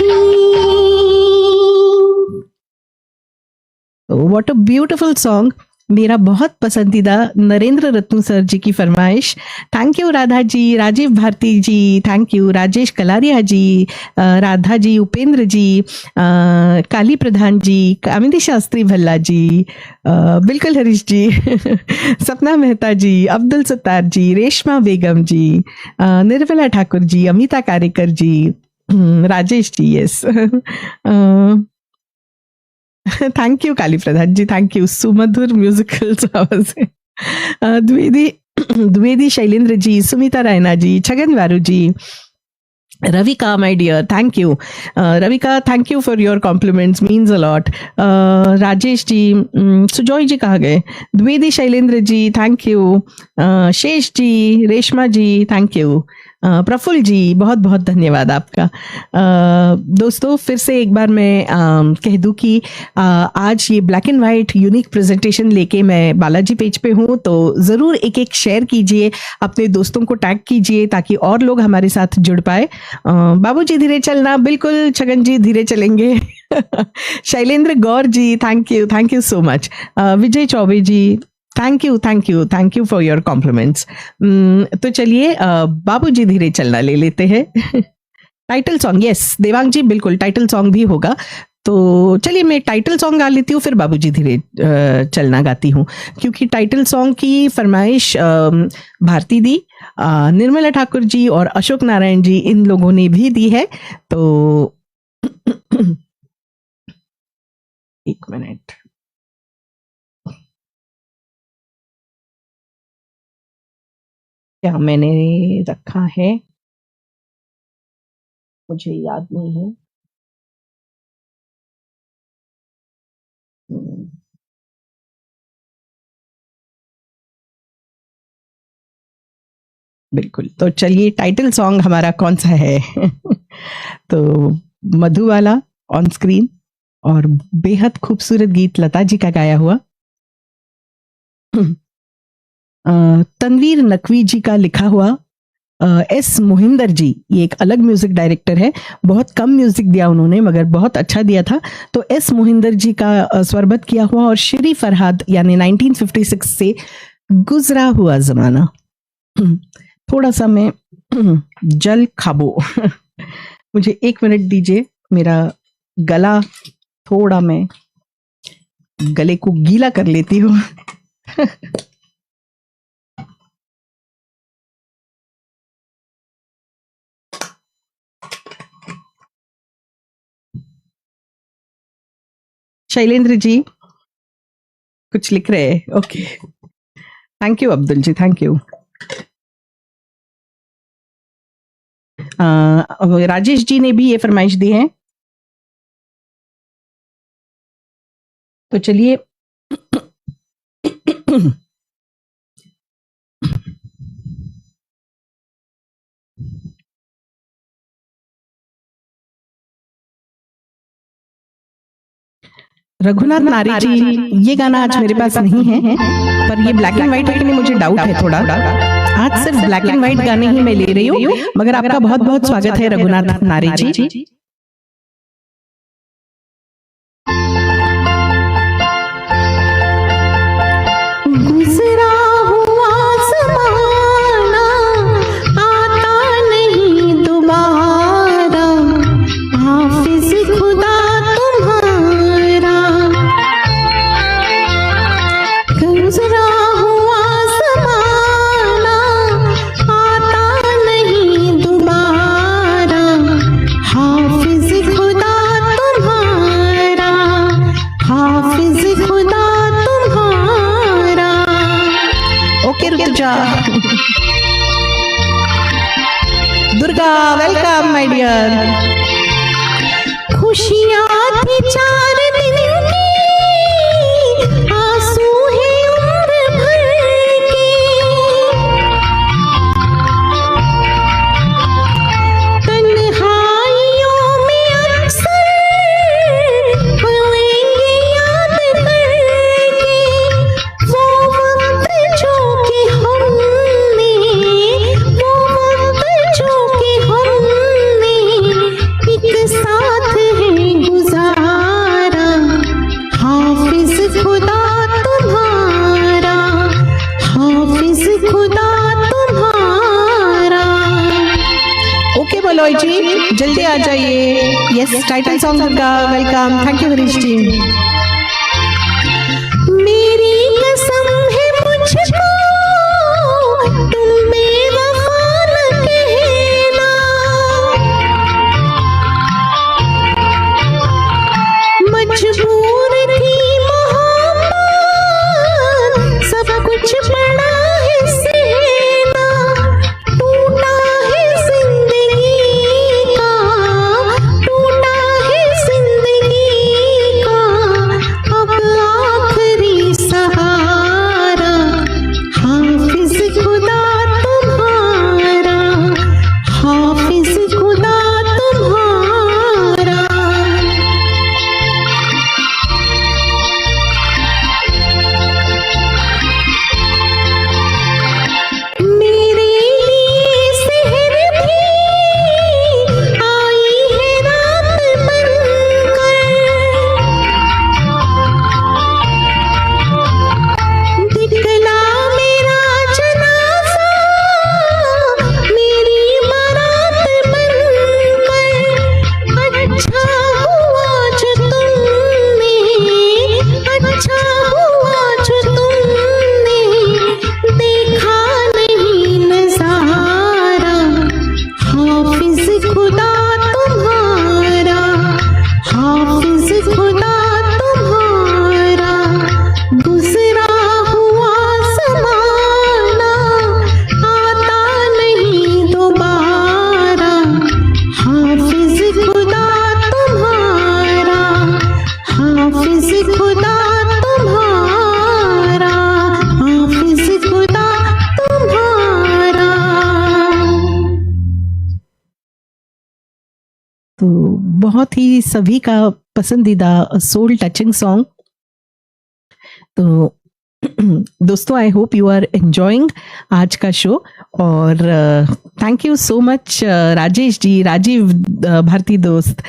व्हाट अ ब्यूटीफुल सॉन्ग, मेरा बहुत पसंदीदा नरेंद्र रत्नू सर जी की फरमाइश। Thank you Radha ji, Rajeev Bharti ji, thank you Rajesh Kalaria ji, Radha ji, Upendra ji, Kali Pradhan ji, Kamini Shastri Bhalla ji, बिल्कुल Harish ji, Sapna Mehta ji, Abdul Sattar ji, Reshma Begum ji, Nirmala Thakur ji, Amita Karekar ji, Rajesh ji, yes, thank you Kali Pradhan ji, thank you, सुमधुर म्यूजिकल आवाज है। द्विवेदी शैलेंद्र जी, Sumita Raina ji, Chhagan Waru ji, Ravika my dear, thank you Ravika, thank you for your compliments, means a lot. Rajesh ji, Sujoy ji कहाँ गए? Dwivedi Shailendra ji, thank you. Shesh ji, Reshma ji, thank you. Praful ji बहुत बहुत धन्यवाद आपका। दोस्तों फिर से एक बार मैं कह दूं कि आज ये black and white unique presentation लेके मैं बालाजी पेज पे हूँ, तो ज़रूर एक एक शेयर कीजिए, अपने दोस्तों को टैग कीजिए ताकि और लोग हमारे साथ जुड़ पाए। बाबूजी धीरे चलना, बिल्कुल छगन जी धीरे चलेंगे। Shailendra Gaur ji thank you so much. Vijay Choubey ji thank you for your compliments. तो चलिए बाबूजी धीरे चलना ले लेते हैं। Title song, yes Devang ji बिल्कुल टाइटल सॉन्ग भी होगा, तो चलिए मैं टाइटल सॉन्ग गा लेती हूँ, फिर बाबूजी धीरे चलना गाती हूँ, क्योंकि टाइटल सॉन्ग की फरमाइश भारती दी, निर्मला ठाकुर जी और अशोक नारायण जी इन लोगों ने भी दी है। तो एक मिनट, क्या मैंने रखा है मुझे याद नहीं है। बिल्कुल, तो चलिए टाइटल सॉन्ग हमारा कौन सा है? तो मधुबाला ऑन स्क्रीन और बेहद खूबसूरत गीत लता जी का गाया हुआ, तनवीर नकवी जी का लिखा हुआ, एस मोहिंदर जी ये एक अलग म्यूजिक डायरेक्टर है, बहुत कम म्यूजिक दिया उन्होंने मगर बहुत अच्छा दिया था, तो एस मोहिंदर जी का स्वरबद्ध किया हुआ, और श्री फरहाद यानी 1956 से गुजरा हुआ जमाना। थोड़ा सा मैं जल खाबो मुझे 1 मिनट दीजिए, मेरा गला थोड़ा मैं गले को गीला कर लेती हूँ। शैलेंद्र जी कुछ लिख रहे हैं, okay thank you Abdul ji, thank you. Rajesh ji ने भी ये फरमाइश दी है, तो चलिए रघुनाथ नारी जी, ये गाना आज मेरे पास नहीं है, पर ये ब्लैक एंड व्हाइट है कि नहीं मुझे डाउट है थोड़ा। आज सिर्फ ब्लैक एंड व्हाइट गाने ही मैं ले रही हूँ, मगर आपका बहुत बहुत स्वागत है रघुनाथ नारी जी। गुजरा हुआ ज़माना आता नहीं दोबारा, हाफिज खुदा तुम्हारा। गुजरा हुआ ज़माना आता नहीं दोबारा, हाफिज खुदा तुम्हारा, हाफिज खुदा तुम्हारा। Okay Rutuja, Durga welcome my dear. खुशियाँ थी 4 दिन की, आंसू है उम्र भर के। तन्हाइयों में अक्सर आएंगे याद करके, वो वक्त जो कि हमने, वो वक्त जो कि हमने एक साथ है गुजारा, हाफिज खुदा तुम्हारा, हाफिज खुदा तुम्हारा। ओके बोलोई जी जल्दी आ जाइए। Yes title song Durga welcome, thank you Harish ji. मेरी कसम है मुझको तुम बेवफा न कहना, मजबूर थी मोहब्बत सब कुछ पड़ा है सहना, टूटा है जिंदगी का, टूटा है जिंदगी का खुदा तुम्हारा गुजरा हुआ ज़माना आता नहीं दोबारा। हाफिज खुदा तुम्हारा, हाफिज खुदा तुम्हारा, हाफिज खुदा तुम्हारा। तो बहुत ही सभी का पसंदीदा सोल टचिंग सॉन्ग। तो दोस्तों, I hope you are enjoying आज का शो, और thank you so much Rajesh ji, Rajeev Bharti दोस्त,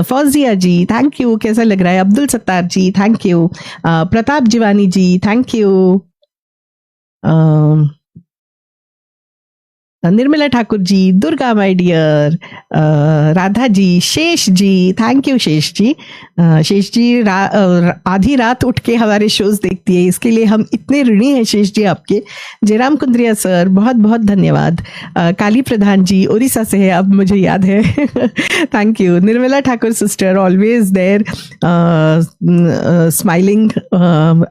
फौजिया जी थैंक यू, कैसा लग रहा है? Abdul Sattar ji thank you, Pratap Jiwani ji thank you, Nirmala Thakur ji, Durga my dear, Radha ji, Shesh ji thank you Shesh जी। शेष जी आधी रात उठ के हमारे शोज देखती है, इसके लिए हम इतने ऋणी हैं शेष जी आपके। जयराम कुंद्रिया सर बहुत बहुत धन्यवाद। काली प्रधान जी उड़ीसा से है, अब मुझे याद है thank you. Nirmala Thakur sister always there smiling.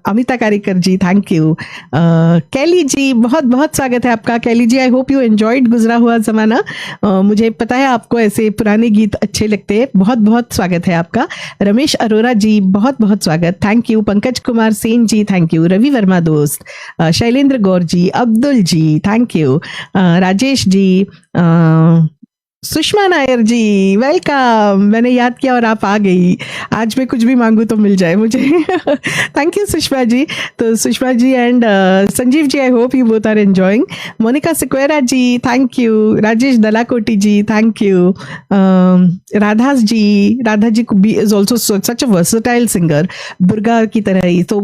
Amita Karikar ji thank you. Kelly ji बहुत बहुत स्वागत है आपका। Kelly ji, I hope you enjoyed गुजरा हुआ जमाना। मुझे पता है आपको ऐसे पुराने गीत अच्छे लगते हैं, बहुत बहुत स्वागत है आपका। रमेश अरोरा जी बहुत बहुत स्वागत, thank you. Pankaj Kumar Sen ji thank you. Ravi Verma दोस्त, Shailendra Gaur ji, Abdul ji thank you, Rajesh ji, Sushma Nair ji welcome. मैंने याद किया और आप आ गई। आज मैं कुछ भी मांगू तो मिल जाए मुझे थैंक यू सुषमा जी। तो Sushma ji and Sanjeev ji, I hope you both are enjoying. Monica Sequeira ji thank you. Rajesh Dalakoti ji thank you. Radha ji is also such a versatile singer, Durga की तरह ही। तो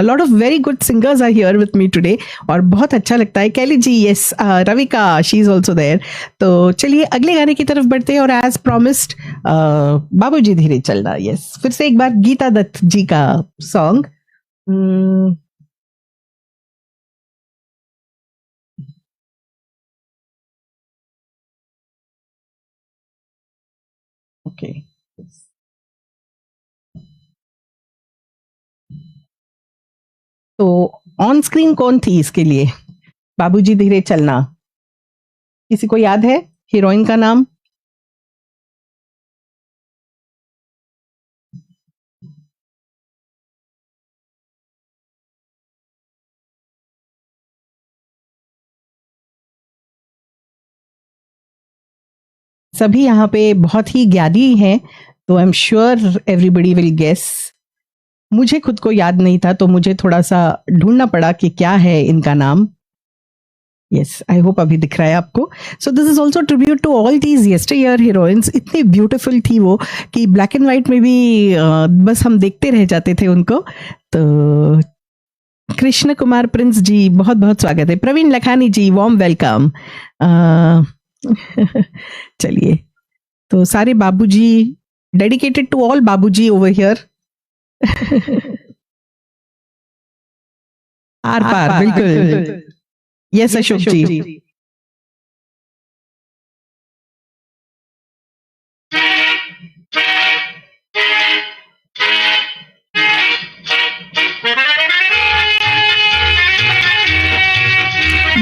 lot of very good singers are here with me today और बहुत अच्छा लगता है। Kelly ji yes, Ravika she is also there. तो चलिए अगले गाने की तरफ बढ़ते हैं, और एज प्रॉमिस्ड बाबूजी धीरे चलना। यस, फिर से एक बार गीता दत्त जी का सॉन्ग। ओके, तो ऑन स्क्रीन कौन थी इसके लिए? बाबूजी धीरे चलना, किसी को याद है हीरोइन का नाम? सभी यहाँ पे बहुत ही ज्ञानी हैं, तो I am sure everybody will guess. मुझे खुद को याद नहीं था, तो मुझे थोड़ा सा ढूंढना पड़ा कि क्या है इनका नाम। यस, आई होप अभी दिख रहा है आपको। So this is also tribute to all these yesteryear heroines. इतनी ब्यूटीफुल थी वो कि ब्लैक एंड व्हाइट में भी बस हम देखते रह जाते थे उनको। तो कृष्ण कुमार प्रिंस जी बहुत बहुत स्वागत है। प्रवीण लखानी जी वार्म वेलकम। चलिए, तो सारे बाबूजी, डेडिकेटेड टू ऑल बाबूजी ओवर हियर। आर पार बिल्कुल। यस अशोक जी।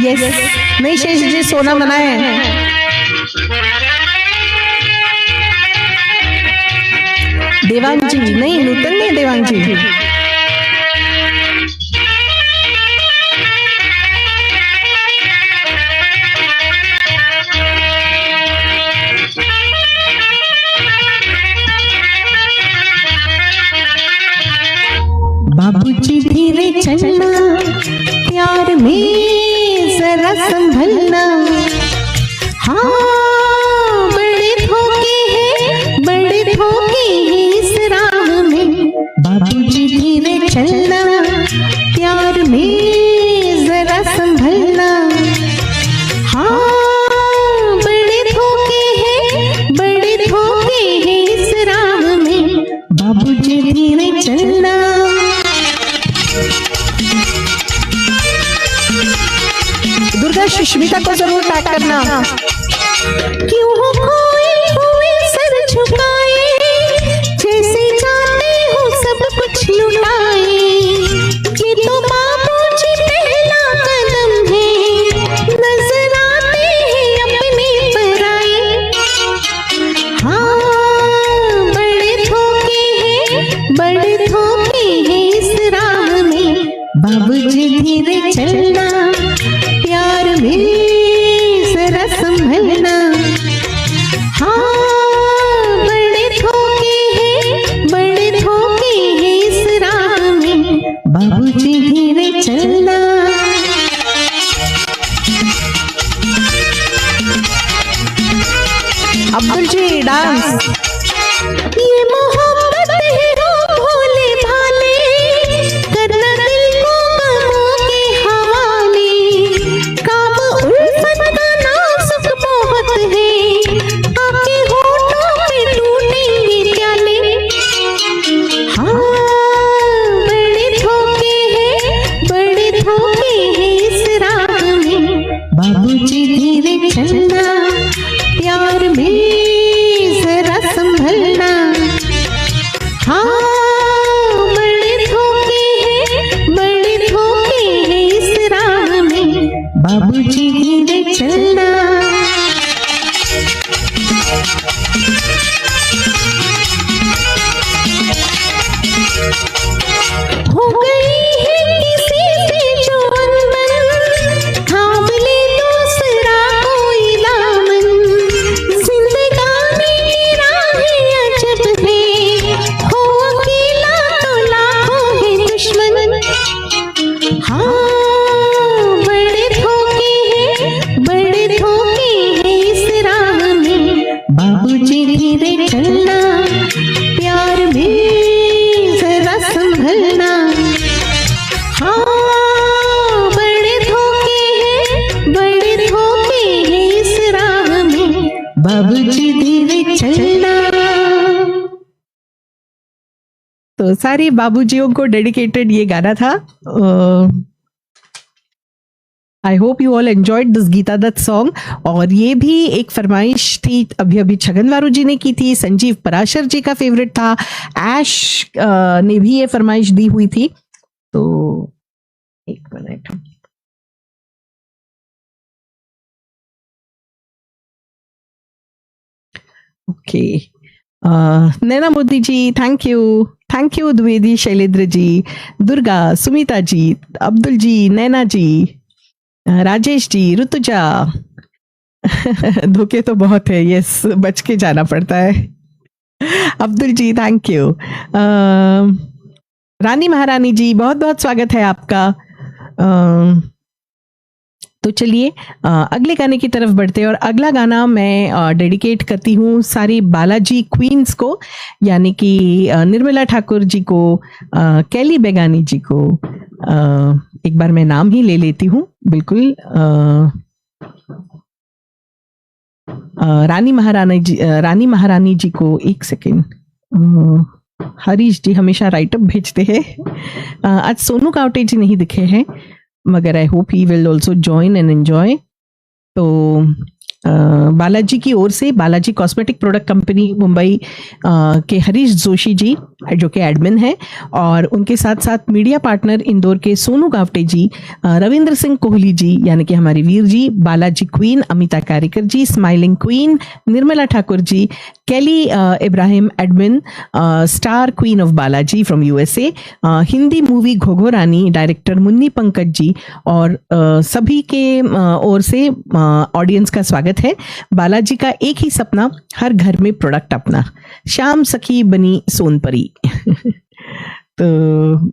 यस, नहीं शेष जी सोना मनाए। देवांग जी नहीं, नूतन नहीं, देवांग जी। बाबूजी धीरे चलना, प्यार में जरा संभलना। हाँ, बड़े धोखे हैं, बड़े धोखे हैं इस राह में। बाबूजी धीरे चलना, प्यार में जरा संभलना। हाँ, बड़े धोखे हैं, बड़े धोखे हैं इस राह में। बाबूजी धीरे चलना। दुर्गा सुष्मिता को जरूर टैग करना। क्यों खोए हुए सर झुकाए, जैसे जाते बड़े धोखे हैं इस राह में, बाबूजी धीरे चलना, प्यार में जरा संभलना। हाँ, बड़े धोखे हैं इस राह में, बाबूजी धीरे चलना। अब्दुल जी डांस। ये मोहब्बत है रो भोले भाले, करना दिल को गमों के हवाले। काम उल्फत का नाजुक बहुत है, आपके होठों पे टूटेंगे प्याले। हाँ, बड़े धोखे हैं इस राह में, बाबूजी धीरे चलना, प्यार में जरा संभलना। हाँ, बड़े धोखे हैं इस राह में, बाबूजी धीरे चलना। हो गई है किसी से जो अनबन, थाम ले दूसरा कोई दामन। जिंदगानी की राहें अजब है, हो अकेला तो लाखों है दुश्मन। हाँ, बड़े धोखे हैं इस राह में, बाबूजी धीरे चलना, प्यार में जरा संभलना। हाँ, बड़े धोखे हैं इस राह में, बाबूजी धीरे चलना। तो सारे बाबूजियों को डेडिकेटेड ये गाना था। I hope you all enjoyed this Geeta Dutt song. और ये भी एक फरमाइश थी, अभी अभी छगन वारू जी ने की थी, संजीव पराशर जी का फेवरेट था, ऐश ने भी ये फरमाइश दी हुई थी। तो एक minute, okay. Naina Modi ji, thank you Dwivedi Shailendra ji, Durga, Sumita ji, Abdul ji, Naina ji, Rajesh ji, Rituja. धोखे तो बहुत है, यस, बच के जाना पड़ता है। Abdul ji thank you. रानी महारानी जी, बहुत बहुत स्वागत है आपका। तो चलिए अगले गाने की तरफ बढ़ते हैं। और अगला गाना मैं डेडिकेट करती हूँ सारी बालाजी क्वींस को, यानी कि निर्मला ठाकुर जी को, कैली बेगानी जी को। एक बार मैं नाम ही ले लेती हूँ, बिल्कुल। रानी महारानी जी को, एक सेकेंड। हरीश जी हमेशा राइटअप भेजते हैं। आज सोनू कावटे जी नहीं दिखे हैं, मगर I hope he will also join and enjoy. तो बालाजी की ओर से, Balaji cosmetic product company Mumbai के हरीश जोशी जी जो कि एडमिन है, और उनके साथ साथ मीडिया पार्टनर इंदौर के सोनू गावटे जी, रविंद्र सिंह कोहली जी यानी कि हमारी Veer ji, Balaji queen Amita Karikar ji, smiling queen Nirmala Thakur ji, Kelly Ibrahim admin, star queen of Balaji from USA, Hindi movie Ghogho Rani director Munni Pankaj ji, और सभी के ओर से ऑडियंस का स्वागत है। बालाजी का एक ही सपना, हर घर में प्रोडक्ट अपना, शाम सखी बनी सोनपरी। तो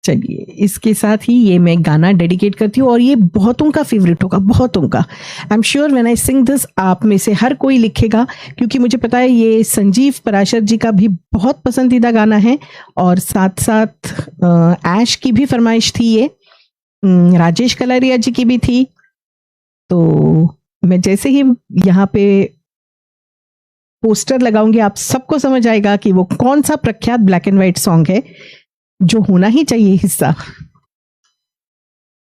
चलिए इसके साथ ही ये मैं गाना डेडिकेट करती हूँ, और ये बहुतों का फेवरेट होगा, बहुतों का। आई am sure when I Singh this आप में से हर कोई लिखेगा, क्योंकि मुझे पता है ये संजीव पराशर जी का भी बहुत पसंदीदा गाना है, और साथ साथ ऐश की भी फरमाइश थी, ये राजेश कलारिया जी की भी थी। तो मैं जैसे ही यहाँ पे पोस्टर लगाऊंगी आप सबको समझ आएगा कि वो कौन सा प्रख्यात ब्लैक एंड व्हाइट सॉन्ग है जो होना ही चाहिए हिस्सा।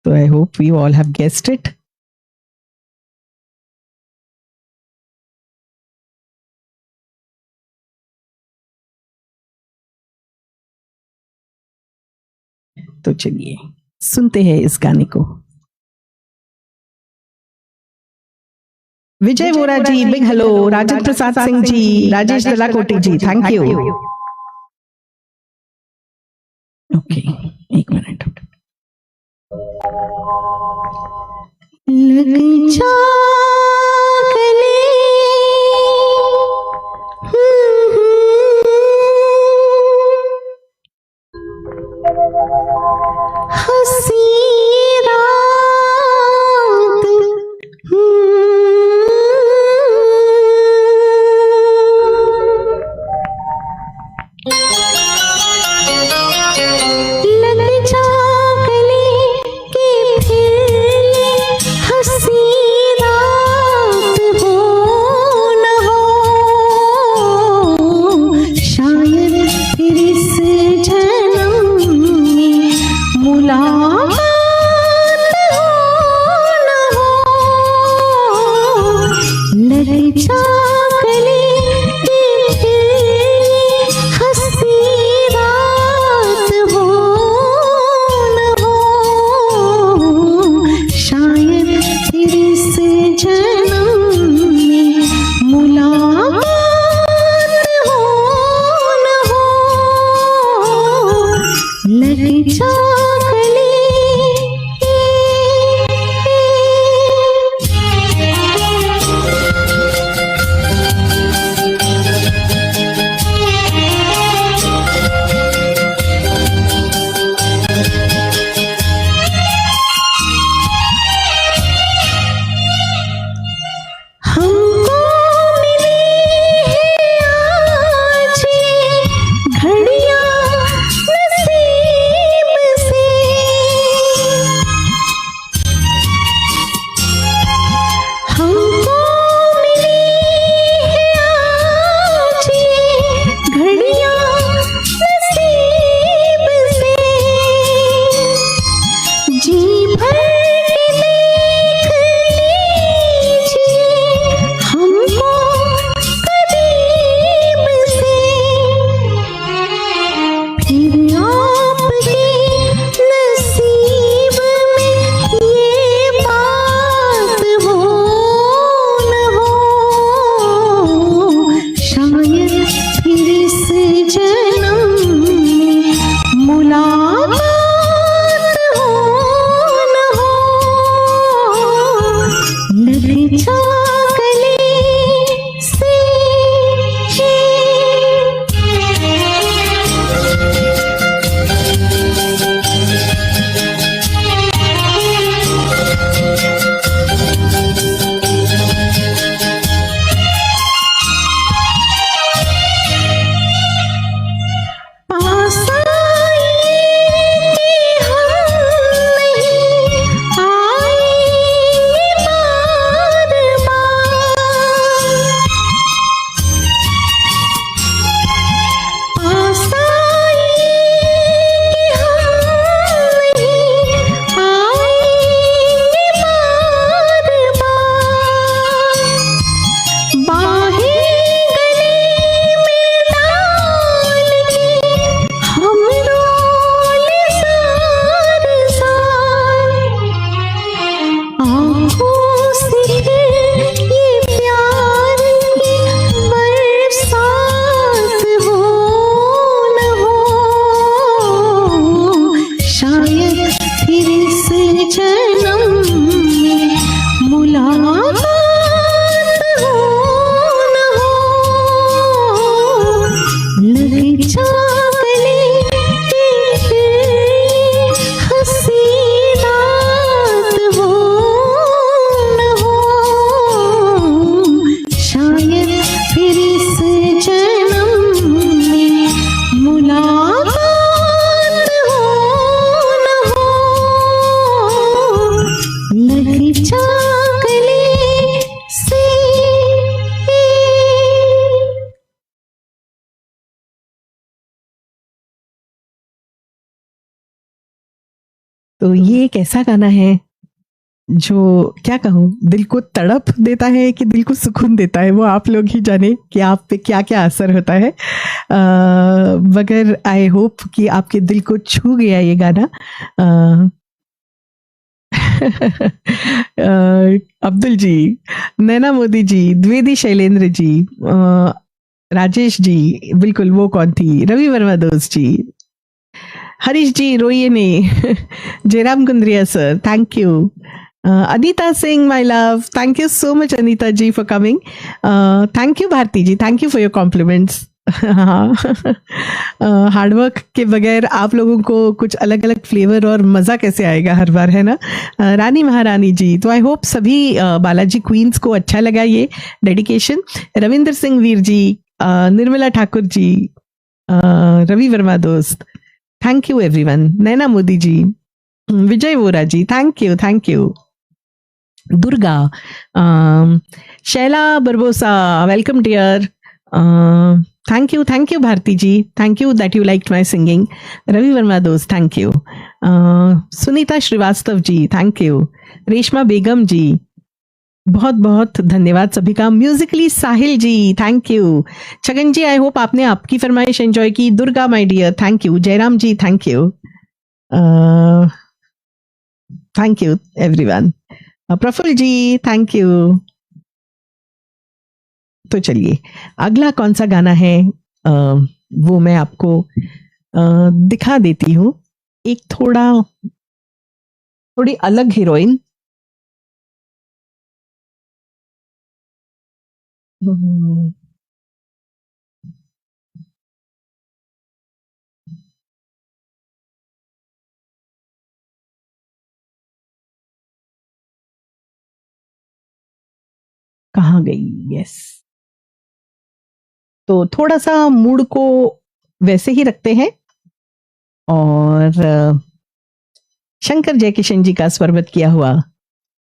तो I hope we all have guessed it. तो चलिए सुनते हैं इस गाने को। Vijay Vora ji, big hello. Rajan Prasad Singh ji, Rajesh Dalakoti ji, thank you. Okay, एक मिनट। लग जा गले, हंसी रात, लग जा गले कि फिर हंसी रात हो न हो, शायद फिर इस जन्म में मुलाकात हो न हो। लग जा गले कि फिर हंसी रात हो न हो, शायद फिर इस जन्म में मुलाकात हो न हो। लग जा गले। हमको मिली है आज ये घड़ियां नसीब से, हमको मिली है आज ये घड़ियां नसीब से। जी भर के देख लीजिए हमको करीब से, फिर आपके नसीब में ये बात हो न हो, शायद फिर इस जन्म में मुलाकात हो न हो। लग जा गले से। पास आइए कि हम नहीं आएंगे बार बार, पास आइए कि हम नहीं आएंगे बार बार, बाहें गले में डाल के हम रोले सार सार, आँखों से फिर ये प्यार की बरसात हो न हो, शायद फिर इस जन्म में मुलाकात हो न हो। लग जा गले कि फिर हंसी रात हो न हो, शायद फिर इस जन्म में मुलाकात हो न हो। लग जा गले से। तो ये एक ऐसा गाना है जो क्या कहूँ, दिल को तड़प देता है कि दिल को सुकून देता है, वो आप लोग ही जाने कि आप पे क्या क्या असर होता है। मगर आई होप कि आपके दिल को छू गया ये गाना। अब्दुल जी, नैना मोदी जी, द्विवेदी शैलेंद्र जी, राजेश जी, बिल्कुल वो कौन थी, रवि वर्मा दोस्त जी, हरीश जी रोइए नहीं. Jairam Kundriya sir, thank you. Anita Singh, my love, thank you so much Anita ji for coming. Thank you Bharti ji, thank you for your compliments. Hard work के बगैर आप लोगों को कुछ अलग अलग फ्लेवर और मज़ा कैसे आएगा हर बार, है ना. रानी महारानी जी, तो आई होप सभी बालाजी क्वींस को अच्छा लगा ये डेडिकेशन. रविंद्र सिंह वीर जी, निर्मला ठाकुर जी, रवि वर्मा दोस्त, thank you everyone. Naina Modi ji, Vijay Vora ji, thank you. Durga, Shaila Barbosa, welcome dear. Thank you Bharti ji, thank you that you liked my singing. Ravi Verma दोस्त, thank you. Sunita Srivastava ji, thank you. Reshma Begum ji, बहुत बहुत धन्यवाद सभी का. Musically Sahil ji, thank you. Chhagan ji, I hope आपने आपकी फरमाइश एंजॉय की. Durga my dear, thank you. Jairam ji, thank you. Thank you everyone. Praful ji, thank you. तो चलिए अगला कौन सा गाना है वो मैं आपको दिखा देती हूँ. एक थोड़ी अलग हीरोइन. कहाँ गई? यस. तो थोड़ा सा मूड को वैसे ही रखते हैं और शंकर जयकिशन जी का स्वरबद्ध किया हुआ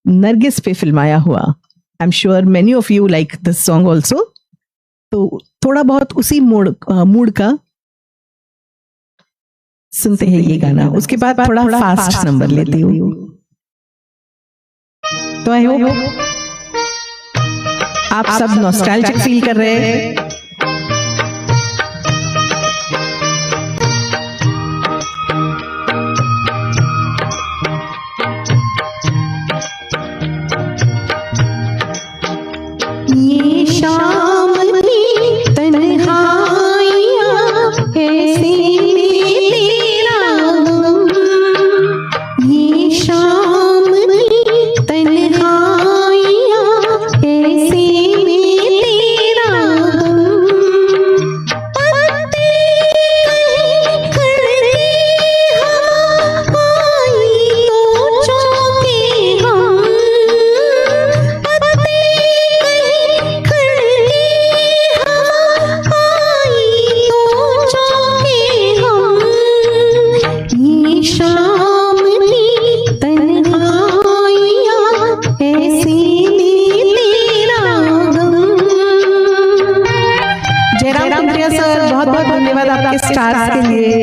नरगिस पे फिल्माया हुआ. आई am sure many of you like this song also. तो थोड़ा बहुत उसी मूड का सुनते हैं ये गाना. उसके बाद थोड़ा फास्ट नंबर लेती हूँ. तो आई होप आप सब नॉस्टैल्जिक फील कर रहे हैं. ये शाम की तन्हाइयाँ ऐसे में तेरा गम. ये शाम की तन्हाइयाँ ऐसे में तेरा गम. पत्ते कहीं खड़े हवा आई तो चौंके हम. पत्ते कहीं खड़े हवा आई तो चौंके हम. ये शाम की तन्हाइयाँ ऐसे में तेरा गम. जयराम प्रिया सर, बहुत बहुत धन्यवाद आपके स्टार्स के लिए.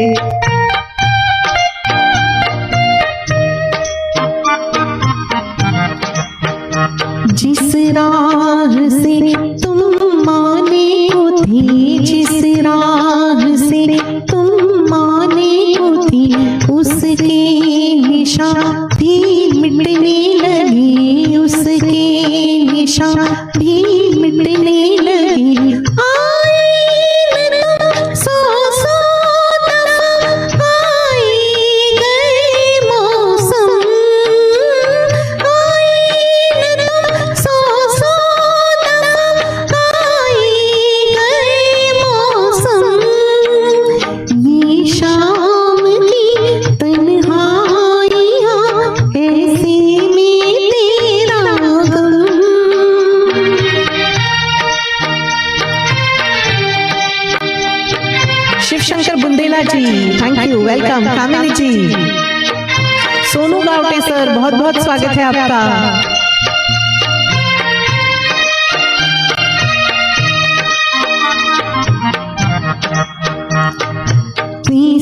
जिस राह से तुम माने को थी, जिस राह से तुम माने को थी, उसके निशान भी मिटने लगे, उसके निशान भी मिटने लगे. आए न तुम सौ दफा, आए गए मौसम. आए न तुम सौ दफा, आए गए मौसम. ये शाम की तन्हाइयाँ ऐसे में तेरा गम. Shiv Shankar Bundela ji, thank you. Welcome. Kamini ji, Sonu Gawte sir, बहुत बहुत स्वागत है आपका.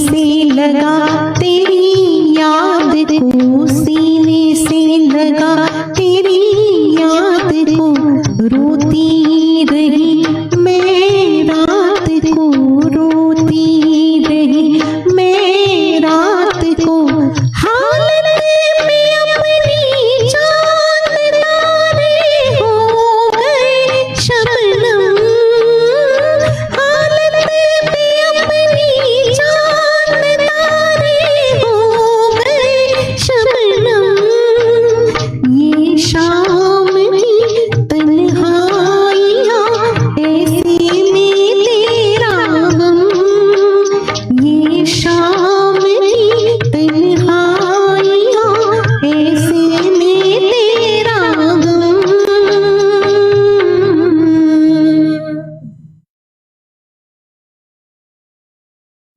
से लगा तेरी याद को, सीने से लगा तेरी याद को, रोती रही मैं रात को, रोती रही मैं रात को. हालत में अपनी चांद तारे हो गए शबनम. हालत में अपनी चांद तारे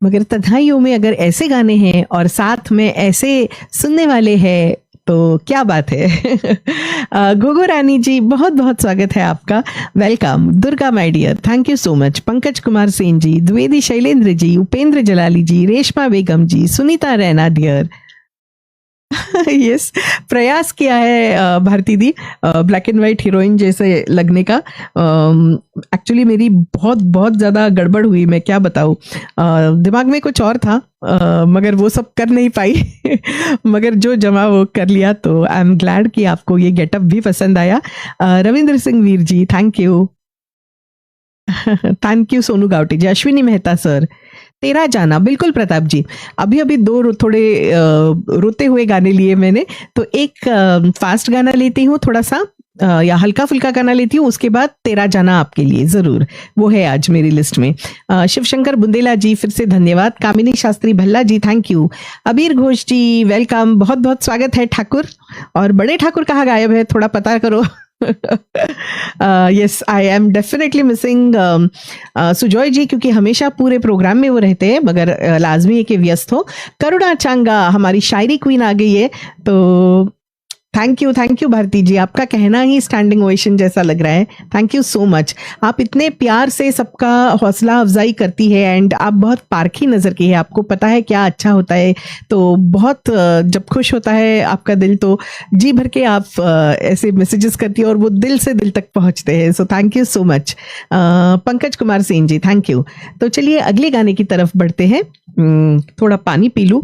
मगर तन्हाइयों में अगर ऐसे गाने हैं और साथ में ऐसे सुनने वाले हैं तो क्या बात है। गोगो रानी जी बहुत बहुत स्वागत है आपका, welcome. Durga my dear, thank you so much. Pankaj Kumar Sen ji, Dwivedi Shailendra ji, Upendra Jalali ji, Reshma Begum ji, Sunita Raina dear. Yes, प्रयास किया है भारती दी ब्लैक एंड व्हाइट हीरोइन जैसे लगने का। एक्चुअली मेरी बहुत बहुत ज़्यादा गड़बड़ हुई, मैं क्या बताऊँ। दिमाग में कुछ और था, मगर वो सब कर नहीं पाई। मगर जो जमा वो कर लिया, तो आई एम ग्लैड कि आपको ये गेटअप भी पसंद आया। Ravindra Singh Veer ji, thank you. Thank you Sonu Gawti ji. Ashwini Mehta sir, तेरा जाना, बिल्कुल प्रताप जी। अभी अभी दो थोड़े रोते हुए गाने लिए मैंने, तो एक फास्ट गाना लेती हूँ थोड़ा सा, या हल्का फुल्का गाना लेती हूँ, उसके बाद तेरा जाना आपके लिए जरूर, वो है आज मेरी लिस्ट में। शिवशंकर बुंदेला जी फिर से धन्यवाद। कामिनी शास्त्री भल्ला जी, थैंक यू। अबीर घोष जी, वेलकम, बहुत बहुत स्वागत है। ठाकुर, और बड़े ठाकुर कहाँ गायब है, थोड़ा पता करो। Yes, I am definitely missing Sujoy ji, क्योंकि हमेशा पूरे प्रोग्राम में वो रहते हैं, मगर लाजमी है कि व्यस्त हो। करुणा चांगा, हमारी शायरी क्वीन आ गई है, तो थैंक यू भारती जी, आपका कहना ही स्टैंडिंग ओवेशन जैसा लग रहा है। Thank you so much. आप इतने प्यार से सबका हौसला अफजाई करती है, एंड आप बहुत पारखी नज़र की है, आपको पता है क्या अच्छा होता है, तो बहुत जब खुश होता है आपका दिल, तो जी भर के आप ऐसे मैसेजेस करती है और वो दिल से दिल तक पहुंचते हैं। So thank you so much. Pankaj Kumar Singh ji, thank you. तो चलिए अगले गाने की तरफ बढ़ते हैं। थोड़ा पानी पी लूं।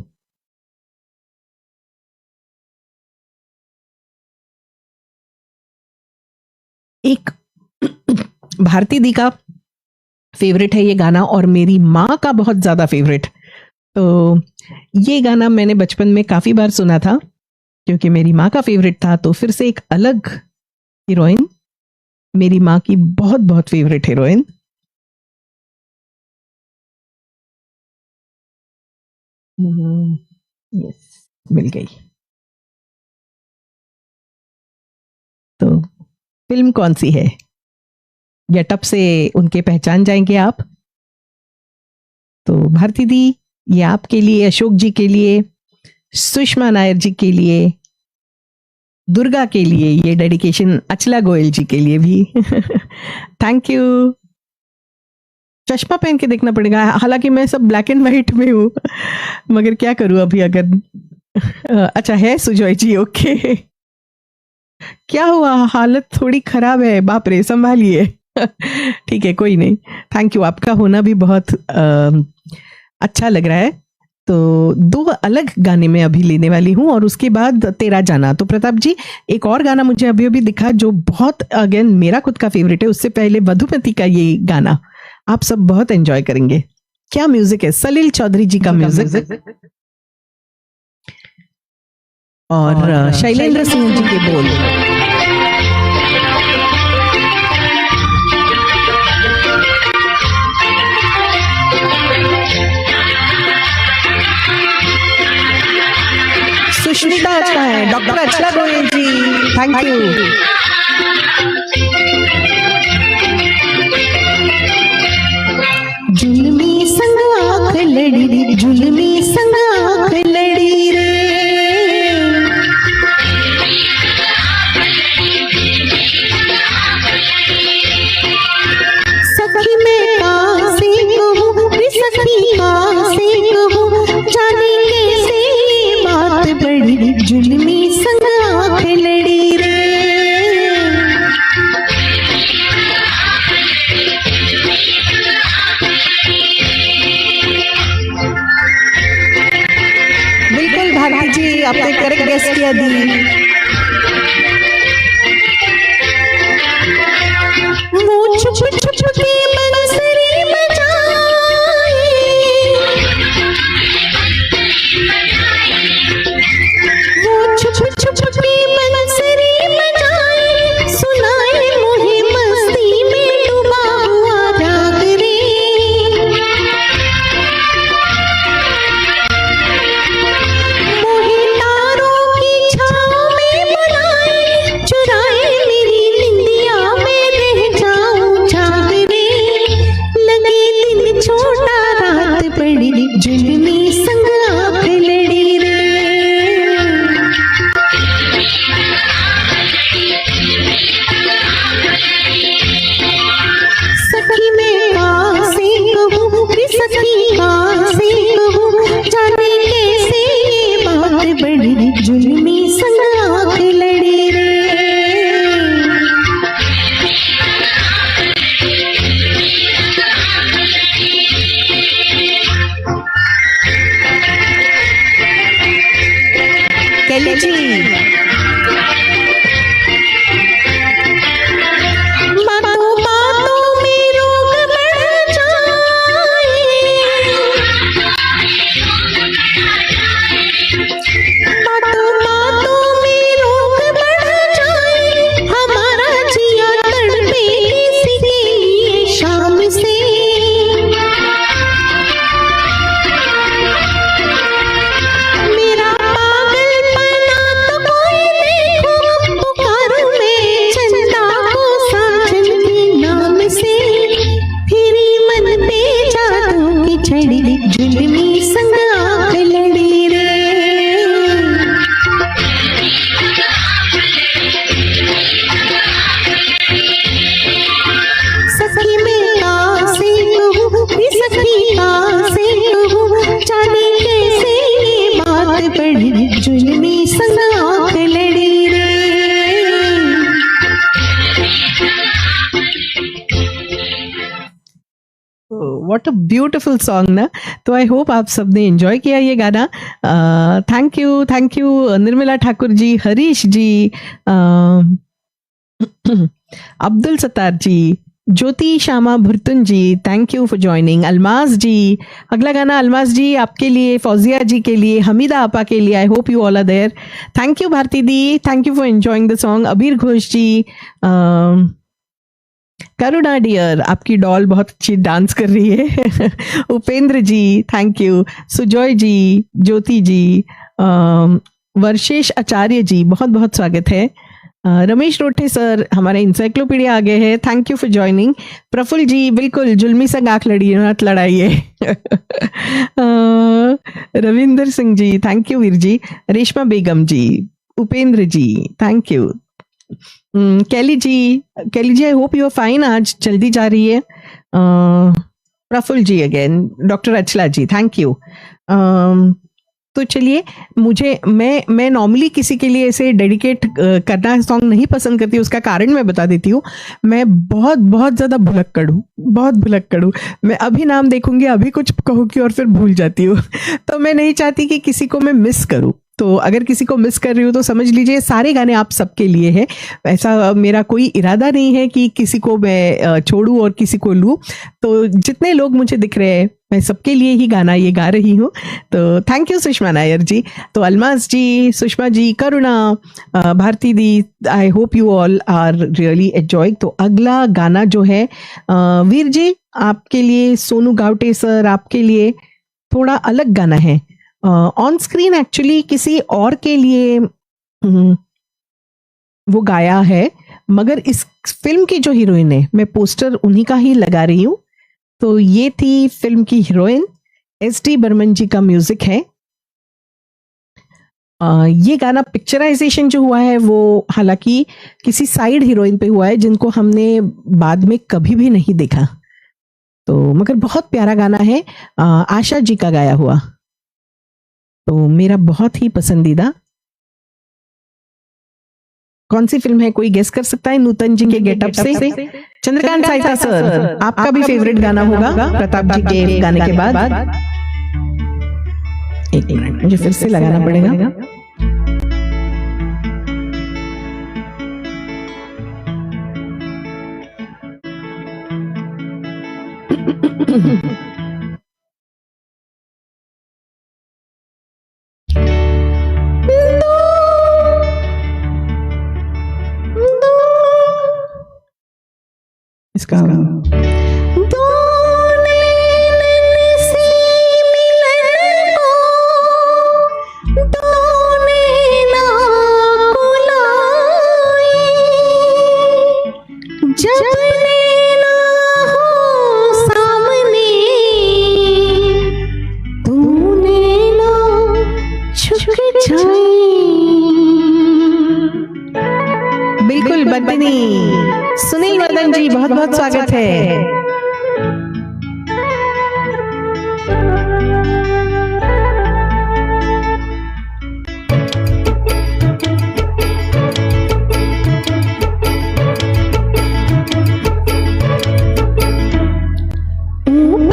एक भारती दी का फेवरेट है ये गाना, और मेरी माँ का बहुत ज्यादा फेवरेट। तो ये गाना मैंने बचपन में काफी बार सुना था, क्योंकि मेरी माँ का फेवरेट था। तो फिर से एक अलग हीरोइन, मेरी माँ की बहुत बहुत फेवरेट हीरोइन। यस, मिल गई। तो फिल्म कौन सी है, गेटअप से उनके पहचान जाएंगे आप। तो भारती दी, ये आपके लिए, अशोक जी के लिए, सुषमा नायर जी के लिए, दुर्गा के लिए, ये डेडिकेशन अचला गोयल जी के लिए भी। Thank you. चश्मा पहन के देखना पड़ेगा, हालांकि मैं सब ब्लैक एंड व्हाइट में हूँ, मगर क्या करूँ अभी। अगर अच्छा है सुजॉय जी, ओके। क्या हुआ, हालत थोड़ी खराब है, बाप रे, संभालिए। ठीक है, कोई नहीं। थैंक यू, आपका होना भी बहुत अच्छा लग रहा है। तो दो अलग गाने में अभी लेने वाली हूँ, और उसके बाद तेरा जाना। तो प्रताप जी, एक और गाना मुझे अभी अभी दिखा जो बहुत, अगेन मेरा खुद का फेवरेट है। उससे पहले मधुमती का ये गाना आप सब बहुत एंजॉय करेंगे। क्या म्यूजिक है, सलील चौधरी जी का म्यूजिक, और शैलेंद्र सिंह जी के बोल। सुष्मिता अच्छा है, doctor Achala Goyal ji, thank you. जुल्मी संग आँख लड़ी, जुल्मी संग आँख लड़ी रे, सखी मैं कहाँ से कहूँ, सखी कहाँ से कहूँ, जाने कैसे बात बड़ी, जुल्मी संग आँख लड़ी रे। बिल्कुल भारती जी, आपने करेक्ट गेस किया दी। वो छुप छुप के बंसरी बजाए, वो छुप छुप के बंसरी बजाए, सुनाए मुझे मस्ती में डूबा हुआ राग रे, मुझे तारों की छाँव जुल्मी संग आंख लड़ी रे। सखी मैं कासे कहूँ रे सखी कासे कहूँ, जाने कैसे ये बात बढ़ी, जुल्मी संग आंख लड़ी रे। कैली जी बातों बातों में रोग बढ़ जाए, बातों बातों में रोग बढ़ जाए, हमारा जिया तड़पे किसी के लिए शाम से। मेरा पागलपना तो कोई देखो, पुकारूं मैं चंदा को साजन के नाम से, फिरी मन पे जादू की छड़ी, जुल्मी संग आंख लड़ी रे। सखी मैं कासे कहूँ रे सखी कासे कहूँ, जाने कैसे ये बात बढ़ी, जुल्मी संग आंख लड़ी रे। व्हाट अ ब्यूटीफुल सॉन्ग ना। तो आई होप आप सबने एंजॉय किया ये गाना। Thank you Nirmala Thakur ji, Harish ji, Abdul Sattar ji, Jyoti Shyama Bhurtun ji, thank you for joining. Almaz ji, अगला गाना अलमाज जी आपके लिए, फौजिया जी के लिए, हमीदा आपा के लिए। I hope you all are there. Thank you Bharti the, thank you for enjoying the song. Abir Ghosh ji, Karuna dear, आपकी डॉल बहुत अच्छी डांस कर रही है। Upendra ji, thank you. सुजॉय जी, ज्योति जी, वर्षेश आचार्य जी, बहुत बहुत स्वागत है। रमेश रोठे सर, हमारे इंसाइक्लोपीडिया आ गए हैं, thank you for joining. Prafull ji, बिल्कुल जुल्मी संग आंख लड़ी मत लड़ाइए। Ravinder Singh ji, thank you Veer ji. Reshma Begum ji, Upendra ji, thank you. Kelly ji, I hope you are fine. आज जल्दी जा रही है। Prafull ji again, doctor Achala ji, thank you. तो चलिए, मैं नॉर्मली किसी के लिए ऐसे डेडिकेट करना सॉन्ग नहीं पसंद करती, उसका कारण मैं बता देती हूँ। मैं बहुत बहुत ज़्यादा भुलक्कड़ हूँ। मैं अभी नाम देखूंगी, अभी कुछ कहूँगी और फिर भूल जाती हूँ। तो मैं नहीं चाहती कि किसी को मैं मिस करूँ। तो अगर किसी को मिस कर रही हूँ तो समझ लीजिए सारे गाने आप सबके लिए हैं। ऐसा मेरा कोई इरादा नहीं है कि किसी को मैं छोड़ूं और किसी को लूं। तो जितने लोग मुझे दिख रहे हैं, मैं सबके लिए ही गाना ये गा रही हूँ। तो थैंक यू सुषमा नायर जी। तो अलमास जी, सुषमा जी, करुणा, भारती दी, I hope you all are really enjoying. तो अगला गाना जो है वीर जी आपके लिए, सोनू गावटे सर आपके लिए थोड़ा अलग गाना है। ऑन स्क्रीन एक्चुअली किसी और के लिए वो गाया है, मगर इस फिल्म की जो हीरोइन है, मैं पोस्टर उन्हीं का ही लगा रही हूँ। तो ये थी फिल्म की हीरोइन, एस.डी. बर्मन जी का म्यूजिक है। ये गाना पिक्चराइजेशन जो हुआ है वो हालांकि किसी साइड हीरोइन पे हुआ है जिनको हमने बाद में कभी भी नहीं देखा। तो मगर बहुत प्यारा गाना है, आशा जी का गाया हुआ। तो मेरा बहुत ही पसंदीदा। कौन सी फिल्म है, कोई गेस कर सकता है? नूतन जी के गेटअप से चंद्रकांत साहिता सर, आपका भी फेवरेट गाना होगा प्रताप जी के गाने के बाद। एक मिनट, मुझे फिर से लगाना पड़ेगा। इसका बर्दिनी। सुनील मदन जी बहुत बहुत स्वागत है।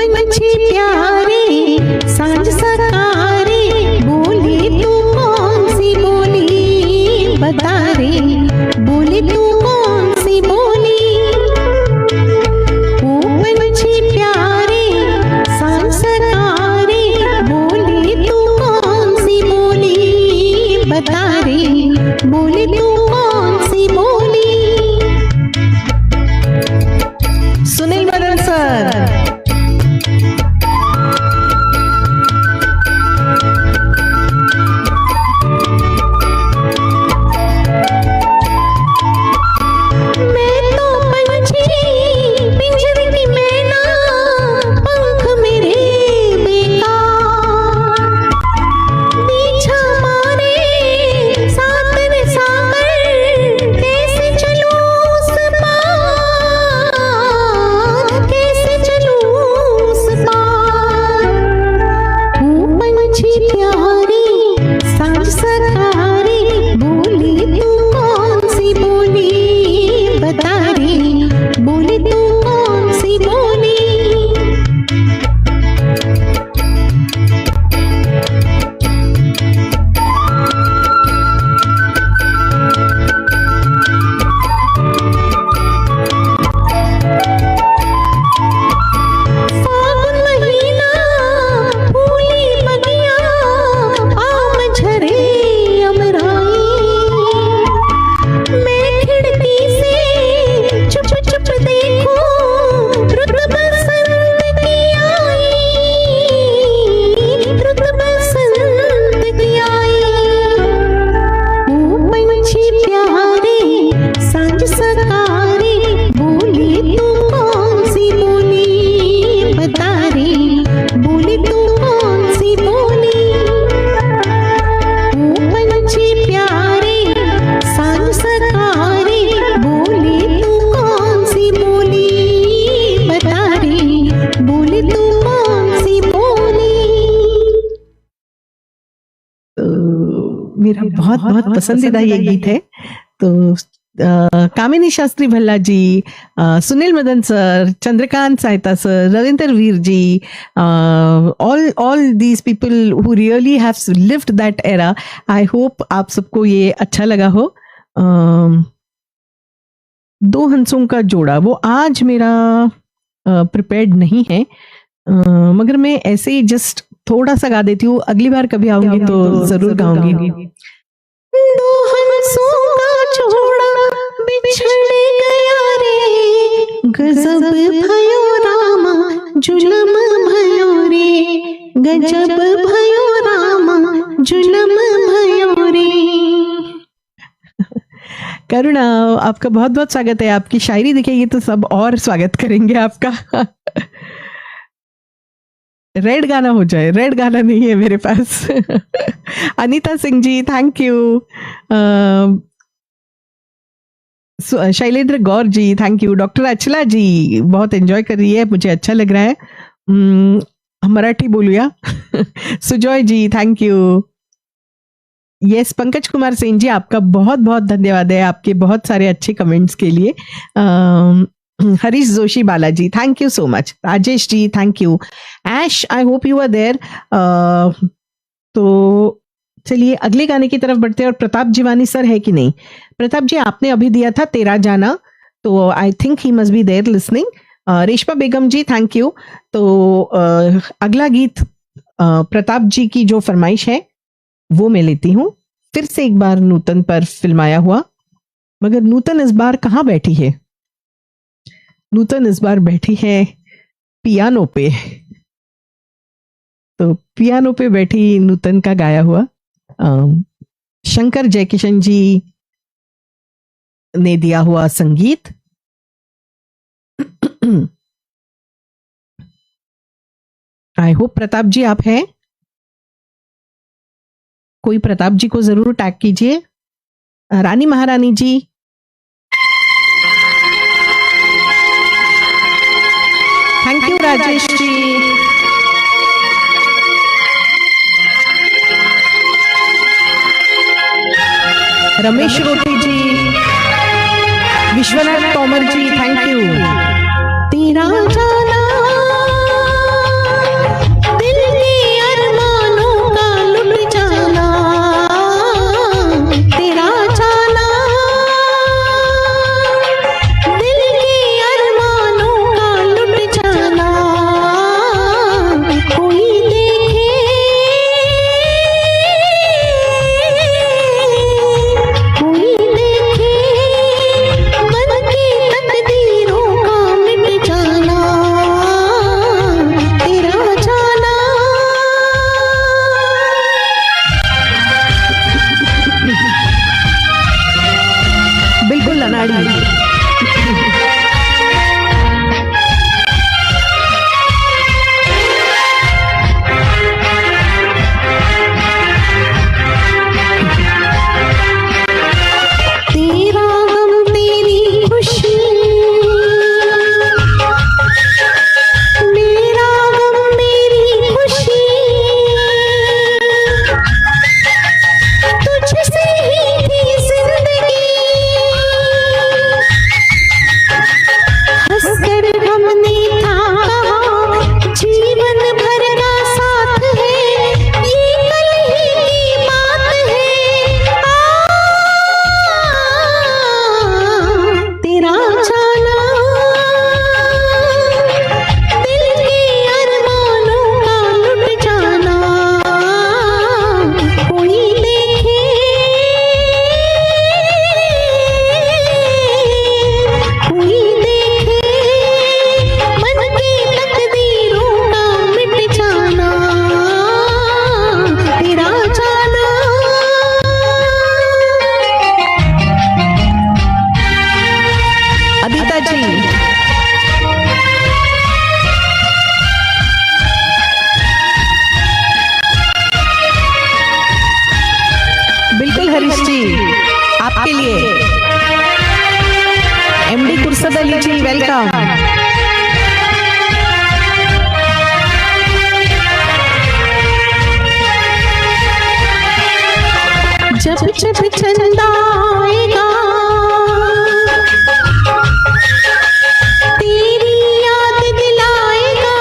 पंछी प्यारे सांझ सकारे, बोली तू कौन सी बोली बता रे, बोली तू कौन सी बोली। ओ पंछी प्यारे सांझ सकारे, बोली तू कौन सी बोली बता रे, बोली तू कौन सी बोली। सुनील मदन सर। मेरा बहुत बहुत पसंदीदा ये गीत है। तो Kamini Shastri Bhalla ji, Sunil Madan sir, Chandrakant Sahita sir, Ravinder Veer ji, all these people who really have lived that era. I hope आप सबको ये अच्छा लगा हो। दो हंसों का जोड़ा वो आज मेरा प्रिपेयर्ड नहीं है, मगर मैं ऐसे ही जस्ट थोड़ा सा गा देती हूँ। अगली बार कभी आऊंगी तो जरूर गाऊंगी। दो हंसों का जोड़ा बिछड़ गया रे, गजब भयो रामा जुलम भयो रे, गजब भयो रामा जुलम भयो रे। करुणा, आपका बहुत बहुत स्वागत है। आपकी शायरी दिखेगी तो सब और स्वागत करेंगे आपका। रेड गाना हो जाए, रेड गाना नहीं है मेरे पास। Anita Singh ji thank you. Shailendra Gaur ji thank you. Doctor Achala ji बहुत एंजॉय कर रही है, मुझे अच्छा लग रहा है। हम मराठी बोलूया। Sujoy ji thank you. Yes, Pankaj Kumar Singh ji आपका बहुत बहुत धन्यवाद है आपके बहुत सारे अच्छे कमेंट्स के लिए। Harish Joshi Balaji thank you so much. Rajesh ji thank you. Aish I hope you are there. तो चलिए अगले गाने की तरफ बढ़ते हैं। और प्रताप जीवानी सर है कि नहीं? प्रताप जी आपने अभी दिया था तेरा जाना, तो I think he must be there listening. Reshma Begum ji thank you. तो अगला गीत प्रताप जी की जो फरमाइश है वो मैं लेती हूँ। फिर से एक बार नूतन पर फिल्माया हुआ, मगर नूतन इस बार कहाँ बैठी है? नूतन इस बार बैठी है पियानो पे। तो पियानो पे बैठी नूतन का गाया हुआ शंकर जयकिशन जी ने दिया हुआ संगीत। आई होप प्रताप जी आप हैं। कोई प्रताप जी को जरूर टैग कीजिए। रानी महारानी जी राजेश जी। रमेश रोटी जी, विश्वनाथ तोमर जी, थैंक यू। तेरा जाना दिल के अरमानों का लुट जाना, तेरा जाना दिल के अरमानों का लुट जाना, कोई देखे कोई देखे मन की तकदीरों का मिट जाना, तेरा जाना। बिल्कुल अनाड़ी। तेरा गम तेरी खुशी, मेरा गम मेरी खुशी, तुझसे ही थी जिंदगी, हंसकर हमने था जीवन भर का साथ है, ये कल ही की बात है। तेरा जाना दिल के अरमानों का लुट जाना, कोई देखे कोई देखे मन की तकदीरों का मिट जाना, तेरा जाना। अदिता जी, बिल्कुल हरीश जी, आपके लिए। एमडी कुरसद अली जी, वेलकम। जब जब चंदा आएगा तेरी याद दिलाएगा,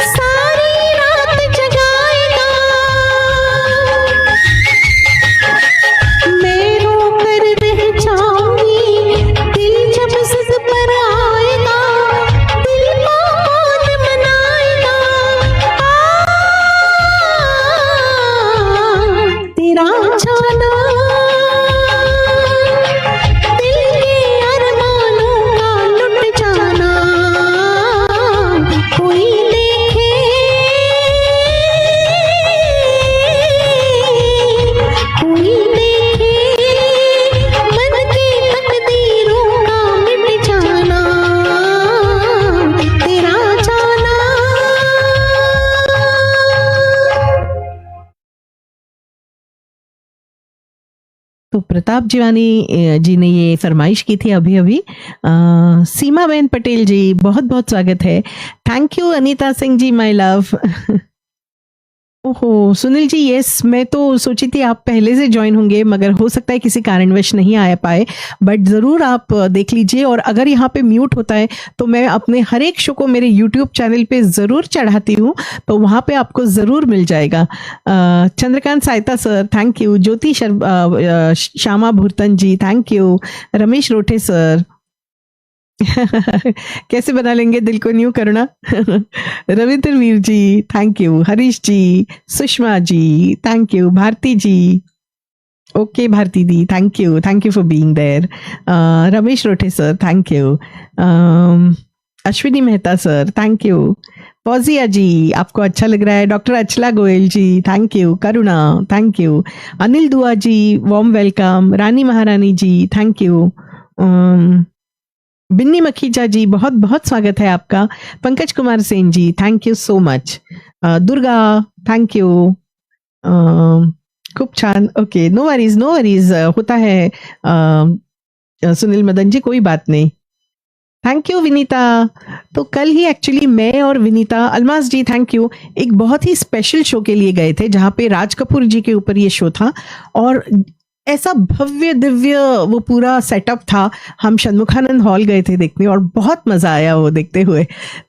सारी रात जगाएगा, मैं रोकर रह जाऊंगी दिल जब जिद पर आएगा, दिल को कौन मनाएगा। तेरा जाना दिल के अरमानों का लुट जाना, कोई देखे कोई देखे मन की तकदीरों का मिट जाना, तेरा जाना। तो प्रताप जीवानी जी ने ये फरमाइश की थी अभी अभी। सीमा बहन पटेल जी, बहुत बहुत स्वागत है। Thank you Anita Singh ji, my love. ओहो सुनील जी, यस, मैं तो सोची थी आप पहले से ज्वाइन होंगे, मगर हो सकता है किसी कारणवश नहीं आ पाए, बट ज़रूर आप देख लीजिए। और अगर यहाँ पे म्यूट होता है तो मैं अपने हर एक शो को मेरे यूट्यूब चैनल पे ज़रूर चढ़ाती हूँ, तो वहाँ पे आपको ज़रूर मिल जाएगा। Chandrakant Sahita sir, thank you. Jyoti Shyama Bhurtan ji, thank you. Ramesh Rothe sir, कैसे बना लेंगे दिल को न्यू करना। Ravindra Veer ji, thank you. Harish ji, Sushma ji, thank you. Bharti ji, okay Bharti the, thank you for being there. Ramesh Rothe sir, thank you. Ashwini Mehta sir, thank you. Fauzia ji, आपको अच्छा लग रहा है। Doctor Achala Goyal ji, thank you. Karuna, thank you. Anil Dua ji, warm welcome. Rani Maharani ji, thank you. Binni Makhija ji, बहुत बहुत स्वागत है आपका। Pankaj Kumar Sen ji, thank you so much. Durga, thank you. खूब छान, ओके, नो वरीज होता है। सुनील मदन जी, कोई बात नहीं, थैंक यू विनीता। तो कल ही एक्चुअली मैं और विनीता, अलमास जी थैंक यू, एक बहुत ही स्पेशल शो के लिए गए थे जहाँ पे राज कपूर जी के ऊपर ये शो था और ऐसा भव्य दिव्य वो पूरा सेटअप था। हम षणमुखानंद हॉल गए थे देखने और बहुत मज़ा आया वो देखते हुए।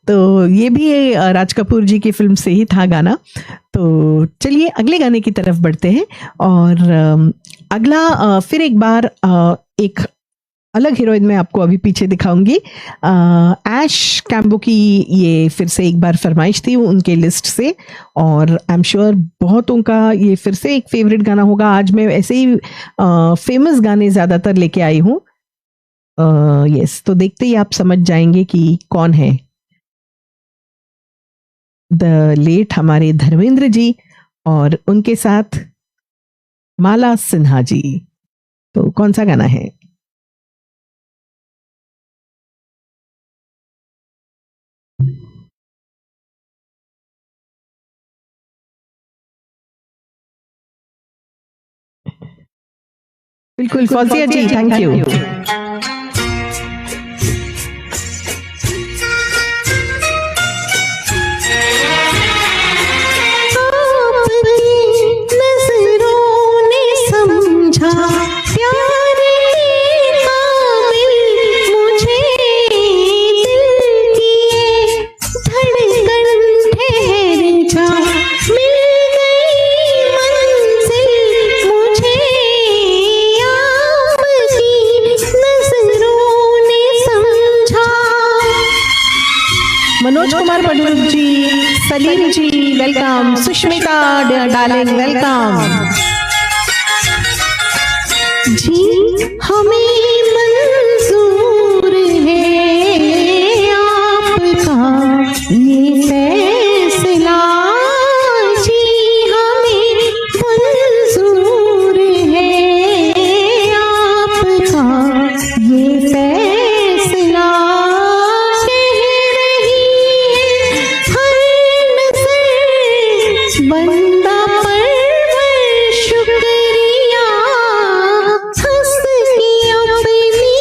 तो ये भी राज कपूर जी की फिल्म से ही था गाना। तो चलिए अगले गाने की तरफ बढ़ते हैं और अगला फिर एक बार एक अलग हीरोइन में आपको अभी पीछे दिखाऊंगी। ऐश कैम्बो की ये फिर से एक बार फरमाइश थी उनके लिस्ट से और आई एम श्योर बहुतों का ये फिर से एक फेवरेट गाना होगा। आज मैं ऐसे ही फेमस गाने ज़्यादातर लेके आई हूँ। यस, तो देखते ही आप समझ जाएंगे कि कौन है। द लेट हमारे धर्मेंद्र जी और उनके साथ माला सिन्हा जी। तो कौन सा गाना है? बिल्कुल फौजिया जी, थैंक यू। आपकी नजरों ने समझा प्यारे काबिल मुझे, दिल की ये धड़कन ठहर जा, मिल गई मंजिल मुझे, आपकी नजरों ने समझा। मनोज कुमार पटेल जी, सलीम जी वेलकम, सुष्मिता डार्लिंग वेलकम। जी हमें मंजूर है आपका ये फैसला, जी हमें मंजूर है आपका ये फैसला, कह रही है हर नजर बंदा परवर शुक्रिया, हंस की अपनी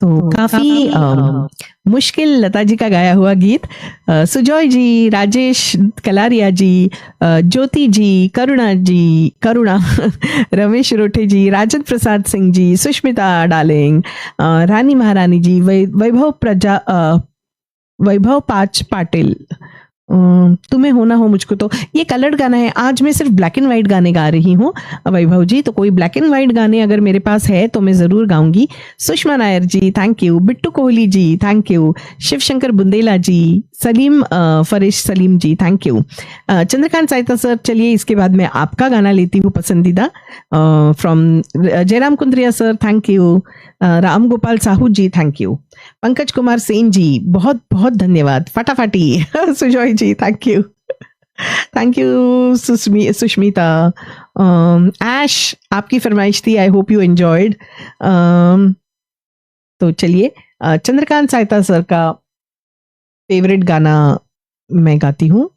तो काफी मुश्किल लता जी का गाया हुआ गीत सुजॉय जी, राजेश कलारिया जी, ज्योति जी, करुणा रमेश रोठे जी, राजन प्रसाद सिंह जी, सुष्मिता डार्लिंग, रानी महारानी जी, वैभव पाटिल, तुम्हें होना हो मुझको। तो ये कलर्ड गाना है। आज मैं सिर्फ ब्लैक एंड व्हाइट गाने गा रही हूँ वैभव जी, तो कोई ब्लैक एंड व्हाइट गाने अगर मेरे पास है तो मैं जरूर गाऊंगी। Sushma Nair ji thank you, Bittu Kohli ji thank you, Shiv Shankar Bundela ji, Salim Farish Salim ji thank you, Chandrakant Sahita sir. चलिए इसके बाद मैं आपका गाना लेती हूँ पसंदीदा from Jairam Kundriya sir thank you, Ram Gopal Sahu ji thank you, Pankaj Kumar Sen ji बहुत बहुत धन्यवाद, फटाफटी Sujoy ji thank you, thank you Sushmita, Aish आपकी फरमाइश थी, आई होप यू एंजॉयड। तो चलिए चंद्रकांत साहिता सर का फेवरेट गाना मैं गाती हूँ।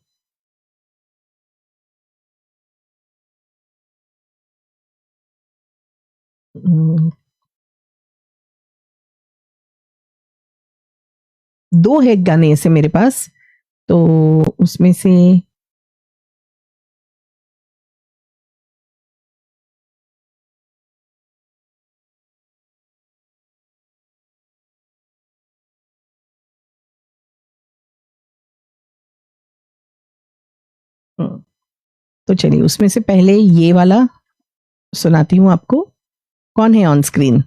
दो है गाने ऐसे मेरे पास, तो उसमें से तो चलिए उसमें से पहले ये वाला सुनाती हूँ आपको। कौन है ऑन स्क्रीन?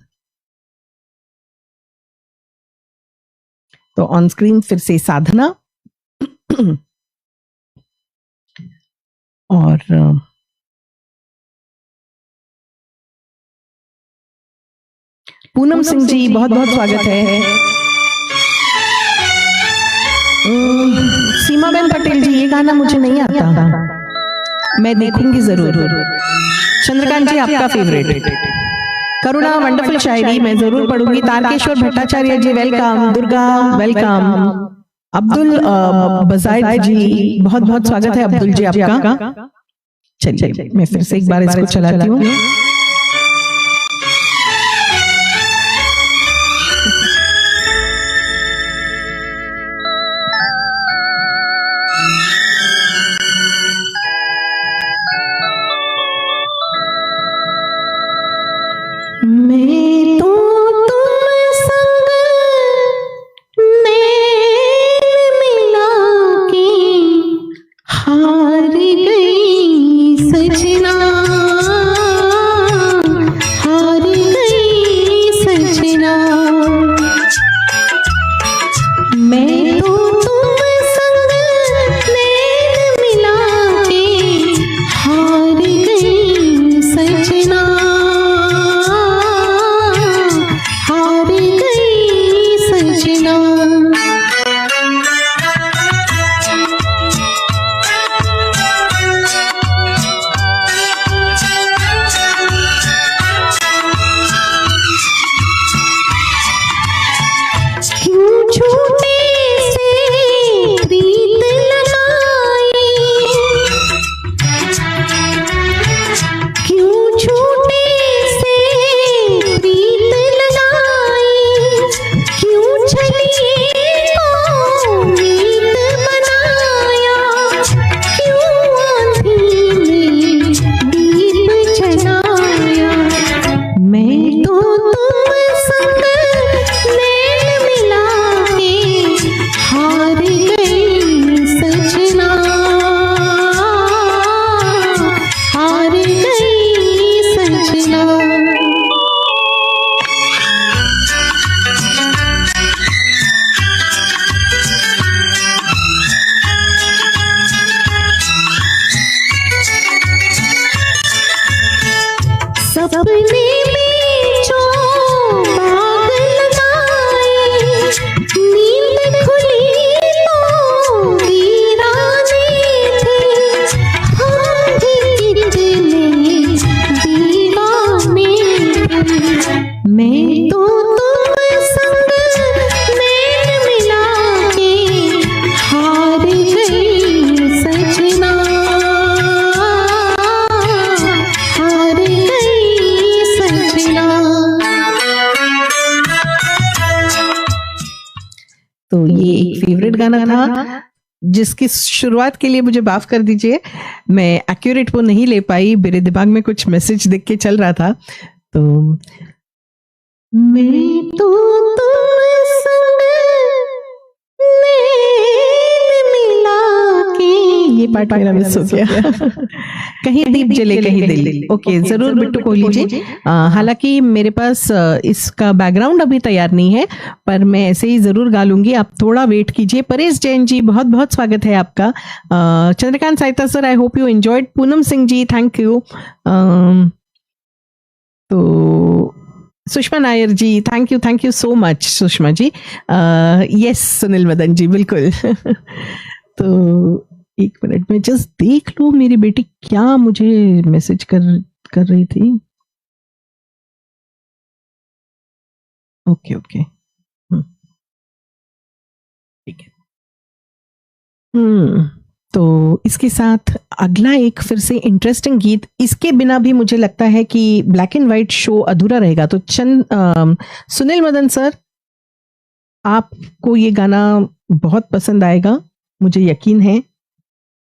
तो ऑन स्क्रीन फिर से साधना और पूनम सिंह जी बहुत बहुत स्वागत है। सीमा बेन पटेल जी ये गाना मुझे नहीं आता, मैं देखूंगी जरूर। चंद्रकांत जी आपका फेवरेट, करुणा वंडरफुल शायरी मैं जरूर पढ़ूंगी। तारकेश्वर भट्टाचार्य जी वेलकम, दुर्गा वेलकम, अब्दुल बजायद जी बहुत बहुत स्वागत है अब्दुल जी आपका। चलिए मैं फिर से एक बार इसको चलाती हूँ। मैं तो तुम संग नैन मिला के हार गई सजना, था जिसकी शुरुआत के लिए मुझे माफ कर दीजिए, मैं एक्यूरेट वो नहीं ले पाई, मेरे दिमाग में कुछ मैसेज देख के चल रहा था। तो मैं तो तुम संग नैन मिला के, ये पार्ट मेरा मिस हो गया। कहीं दीप जले कहीं दिल। ओके, जरूर बिट्टू कोहली जी। हालांकि मेरे पास इसका बैकग्राउंड अभी तैयार नहीं है, पर मैं ऐसे ही जरूर गा लूंगी, आप थोड़ा वेट कीजिए। परेश जैन जी, बहुत बहुत स्वागत है आपका। Chandrakant Sahita sir, I hope you enjoyed. Poonam Singh ji, thank you. तो Sushma Nair ji, thank you so much Sushma ji. Yes Sunil Madan ji, बिल्कुल। तो एक मिनट में जस्ट देख लो मेरी बेटी क्या मुझे मैसेज कर रही थी। ओके ठीक है। तो इसके साथ अगला एक फिर से इंटरेस्टिंग गीत, इसके बिना भी मुझे लगता है कि ब्लैक एंड व्हाइट शो अधूरा रहेगा। तो सुनील मदन सर, आपको ये गाना बहुत पसंद आएगा, मुझे यकीन है।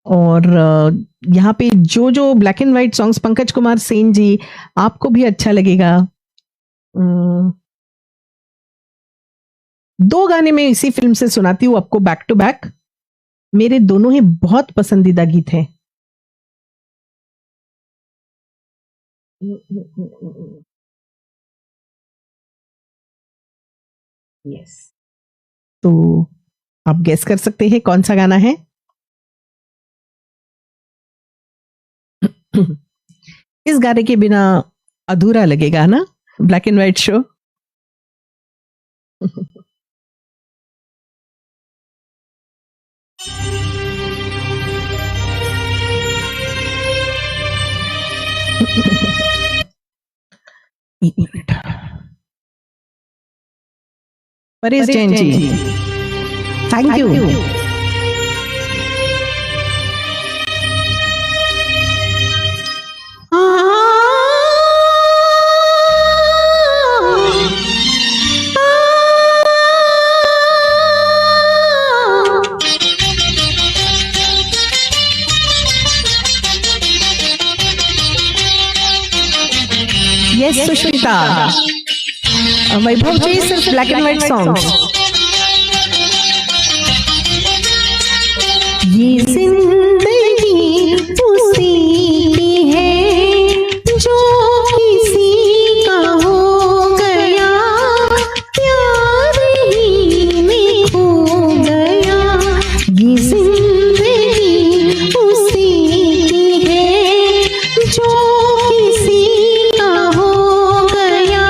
और यहाँ पे जो black and white songs, Pankaj Kumar Sen ji, आपको भी अच्छा लगेगा। 2 गाने मैं इसी फिल्म से सुनाती हूँ आपको बैक टू बैक, मेरे दोनों ही बहुत पसंदीदा गीत हैं। यस, तो आप गेस कर सकते हैं कौन सा गाना है। इस गाने के बिना अधूरा लगेगा ना ब्लैक एंड व्हाइट शो। एक minute, Paresh Jain ji, thank you. Yes Sushmita, Vaibhav ji सिर्फ ब्लैक एंड व्हाइट सॉन्ग्स। ये जिंदगी उसी की है जो किसी का हो गया, प्यार ही में खो गया। ये जिंदगी उसी की है जो किसी का हो गया,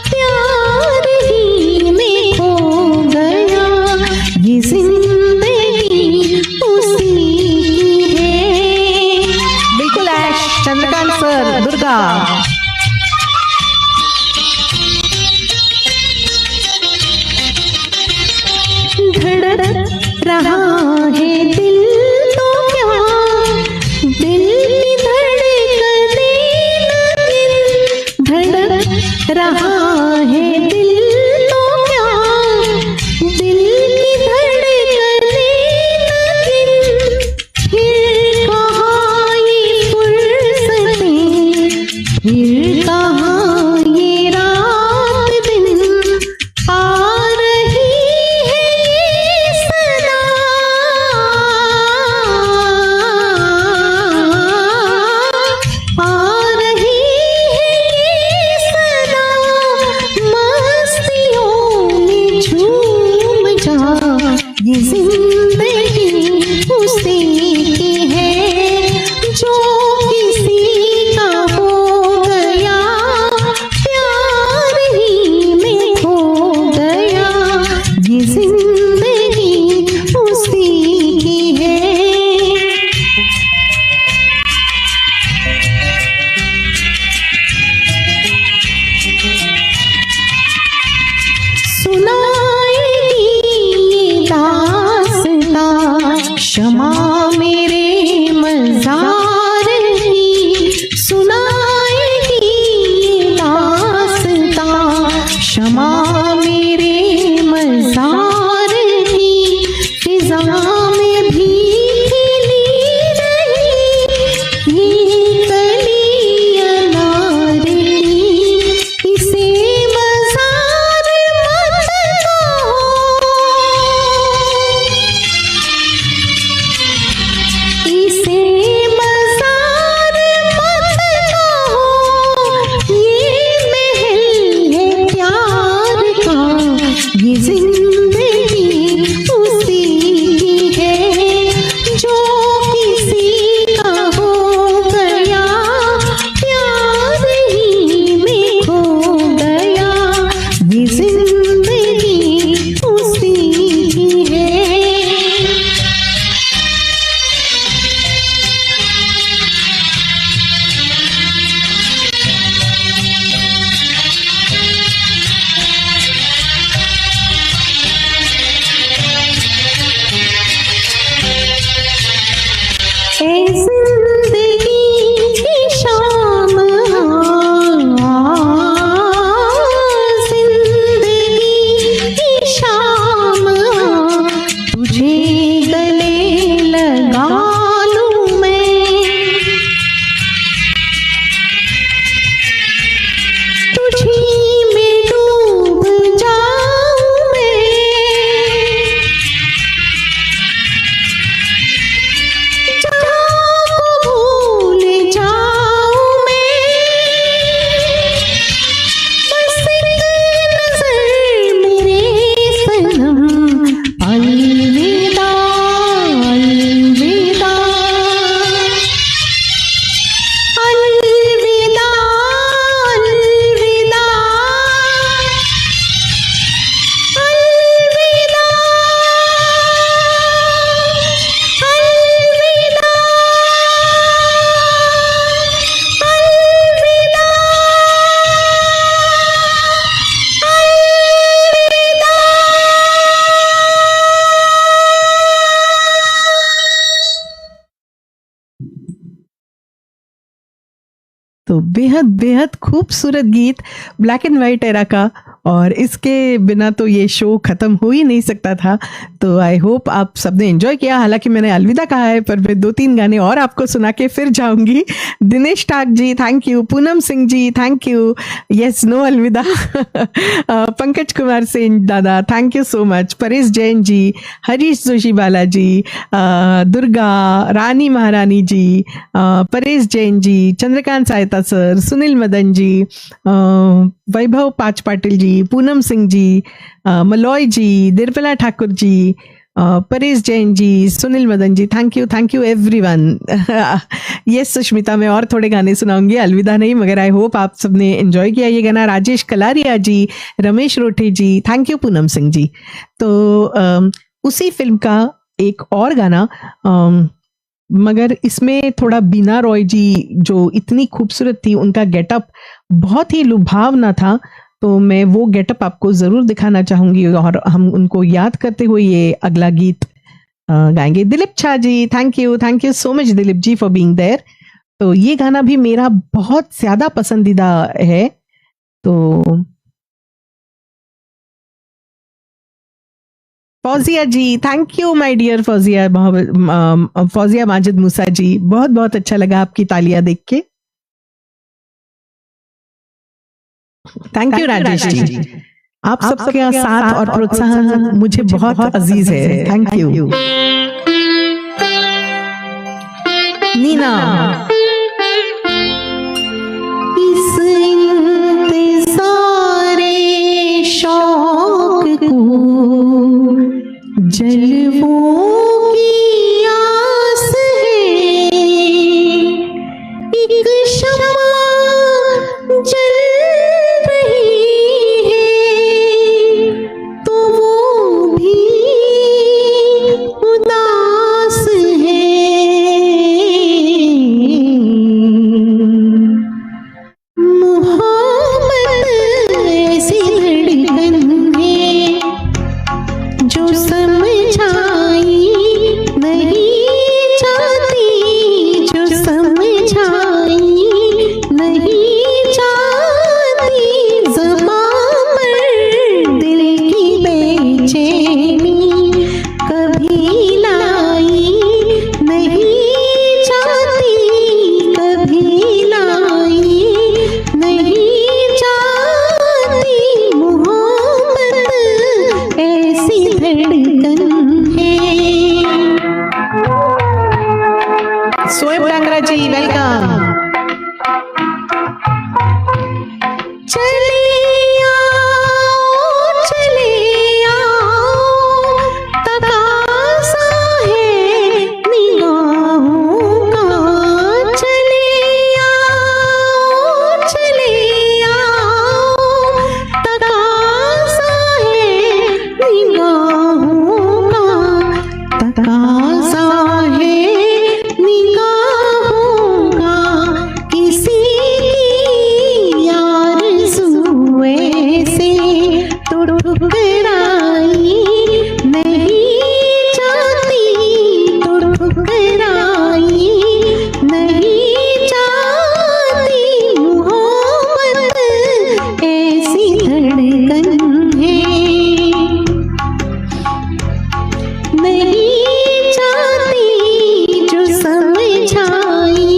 प्यार ही में खो तो बेहद बेहद खूबसूरत गीत ब्लैक एंड वाइट एरा का, और इसके बिना तो ये शो खत्म हो ही नहीं सकता था। तो आई होप आप सबने एंजॉय किया। हालांकि मैंने अलविदा कहा है, पर मैं 2-3 गाने और आपको सुना के फिर जाऊंगी। दिनेश ठाक ji thank you, Poonam Singh ji thank you, yes no अलविदा। पंकज कुमार सिंह दादा thank you so much, Paresh Jain ji, Harish Joshi Balaji, Durga Rani Maharani ji, Paresh Jain ji, Chandrakant Sayta sir, Sunil Madan ji, Vaibhav पाच Patil ji, Poonam Singh ji, Maloy ji, Nirmala Thakur ji, Paresh Jain ji, Sunil Madan ji, thank you everyone. Yes Sushmita, मैं और थोड़े गाने सुनाऊंगी, अलविदा नहीं, मगर आई होप आप सबने एंजॉय किया ये गाना। राजेश कलारिया जी, रमेश रोठे जी, थैंक यू पूनम सिंह जी। तो उसी फिल्म का एक और गाना, मगर इसमें थोड़ा बीना रॉय जी जो इतनी खूबसूरत थी, उनका गेटअप बहुत ही लुभावना था, तो मैं वो गेटअप आपको जरूर दिखाना चाहूंगी, और हम उनको याद करते हुए ये अगला गीत गाएंगे। Dilip Chha ji thank you so much Dilip ji for being there. तो ये गाना भी मेरा बहुत ज्यादा पसंदीदा है। तो Fauzia ji thank you my dear Fauzia, Fauzia Majid Musa ji, बहुत बहुत अच्छा लगा आपकी तालियां देख के। थैंक यू राजेश जी, आप सबका साथ और प्रोत्साहन मुझे बहुत अजीज है, थैंक यू। नीना इस इंतज़ारे शौक को जलवों की आस है, एक शम्मा जल रही है तो वो भी उदास है। मोहब्बत ऐसी धड़कन है जो समझाई नहीं जाती, जो समझाई नहीं जाती। ज़बां पर दिल की बेचैनी कभी लाई नहीं जाती, कभी लाई नहीं जाती। मोहब्बत ऐसी धड़कन है। सोएब डांगरा जी वेलकम। चले आओ, तकाज़ा है निगाहों का। चले आओ, तकाज़ा है निगाहों का, तकाज़ा है निगाहों का। किसी की आरज़ू ऐसे तो ठुकराई नहीं जाती, तो ठुकराई नहीं जाती। मोहब्बत ऐसी धड़कन है, नहीं जाती, जो समझाई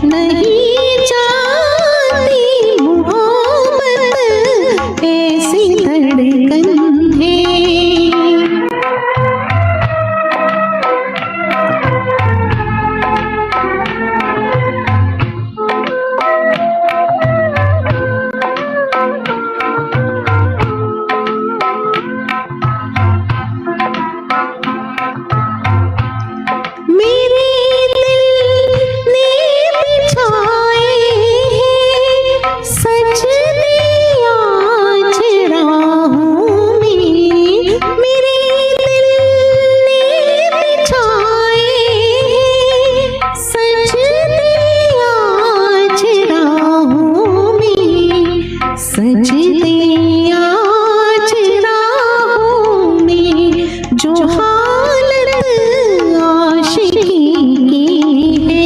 नहीं जाती। मोहब्बत ऐसी धड़कन है। मेरे दिल ने बिछाए हैं सजने आज राहों में। मेरे दिल ने बिछाए हैं सजने आज राहों में, सजने आज राहों में। जो हालत आशिकी की है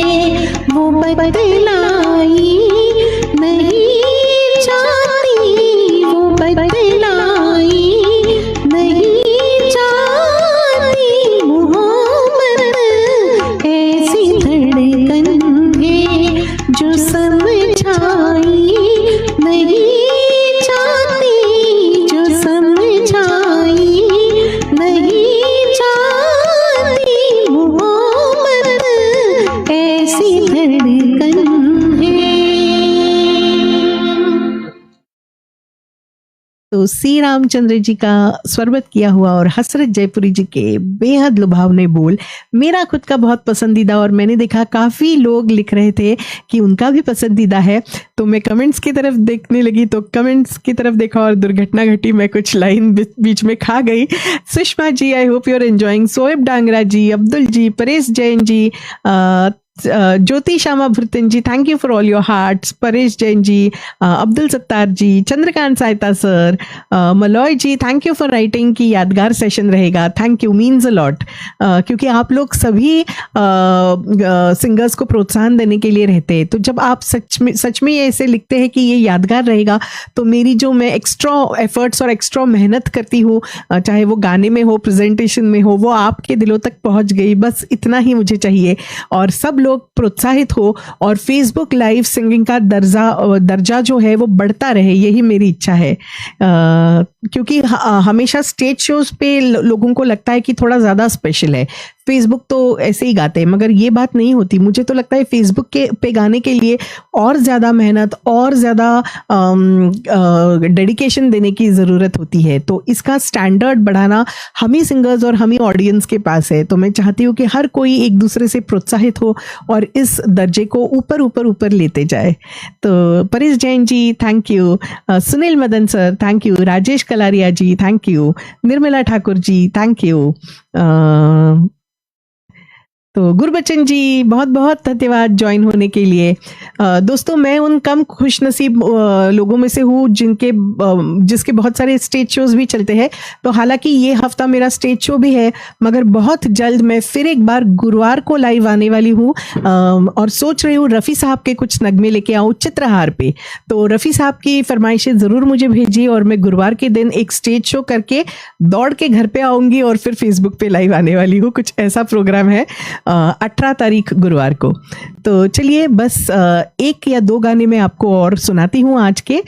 वो बदलाई सी रामचंद्र जी का स्वरबद्ध किया हुआ और हसरत जयपुरी जी के बेहद लुभावने बोल मेरा खुद का बहुत पसंदीदा, और मैंने देखा काफी लोग लिख रहे थे कि उनका भी पसंदीदा है, तो मैं कमेंट्स की तरफ देखने लगी, तो कमेंट्स की तरफ देखा और दुर्घटना घटी, मैं कुछ लाइन बीच में खा गई। Sushma ji, I hope you are enjoying, Soeb Dangra ji, Abdul ji, Paresh Jain ji, Jyoti Shyama Bhurtan ji, thank you for all your hearts, Paresh Jain ji, Abdul Sattar ji, Chandrakant Sahita sir, Malay ji, thank you for writing कि यादगार सेशन रहेगा, thank you, means a lot, क्योंकि आप लोग सभी सिंगर्स को प्रोत्साहन देने के लिए रहते हैं, तो जब आप सच में ऐसे लिखते हैं कि ये यादगार रहेगा, तो मेरी जो मैं एक्स्ट्रा एफर्ट्स और एक्स्ट्रा मेहनत करती हूँ, चाहे वो गाने में हो, प्रेजेंटेशन में हो, वो आपके दिलों तक पहुंच गई, बस इतना ही मुझे चाहिए, और सब लोग प्रोत्साहित हो और फेसबुक लाइव सिंगिंग का दर्जा जो है वो बढ़ता रहे, यही मेरी इच्छा है, क्योंकि हमेशा स्टेज शोज पे लोगों को लगता है कि थोड़ा ज़्यादा स्पेशल है, फेसबुक तो ऐसे ही गाते हैं, मगर ये बात नहीं होती। मुझे तो लगता है फेसबुक पे गाने के लिए और ज़्यादा मेहनत और ज़्यादा डेडिकेशन देने की ज़रूरत होती है, तो इसका स्टैंडर्ड बढ़ाना हम ही सिंगर्स और हम ही ऑडियंस के पास है, तो मैं चाहती हूँ कि हर कोई एक दूसरे से प्रोत्साहित हो और इस दर्जे को ऊपर ऊपर ऊपर लेते जाए। तो Paresh Jain ji thank you, Sunil Madan sir thank you, Rajesh Kalaria ji thank you, Nirmala Thakur ji thank you, तो गुरबचन जी बहुत बहुत धन्यवाद ज्वाइन होने के लिए। दोस्तों, मैं उन कम खुशनसीब लोगों में से हूँ जिसके बहुत सारे स्टेज शोज भी चलते हैं, तो हालांकि ये हफ्ता मेरा स्टेज शो भी है, मगर बहुत जल्द मैं फिर एक बार गुरुवार को लाइव आने वाली हूँ, और सोच रही हूँ रफ़ी साहब के कुछ नगमे लेके आऊँ चित्रहार पे, तो रफ़ी साहब की फरमाइशें ज़रूर मुझे भेजिए, और मैं गुरुवार के दिन एक स्टेज शो करके दौड़ के घर पे आऊँगी और फिर फेसबुक पे लाइव आने वाली हूँ, कुछ ऐसा प्रोग्राम है 18 तारीख गुरुवार को। तो चलिए बस एक या दो गाने मैं आपको और सुनाती हूँ आज के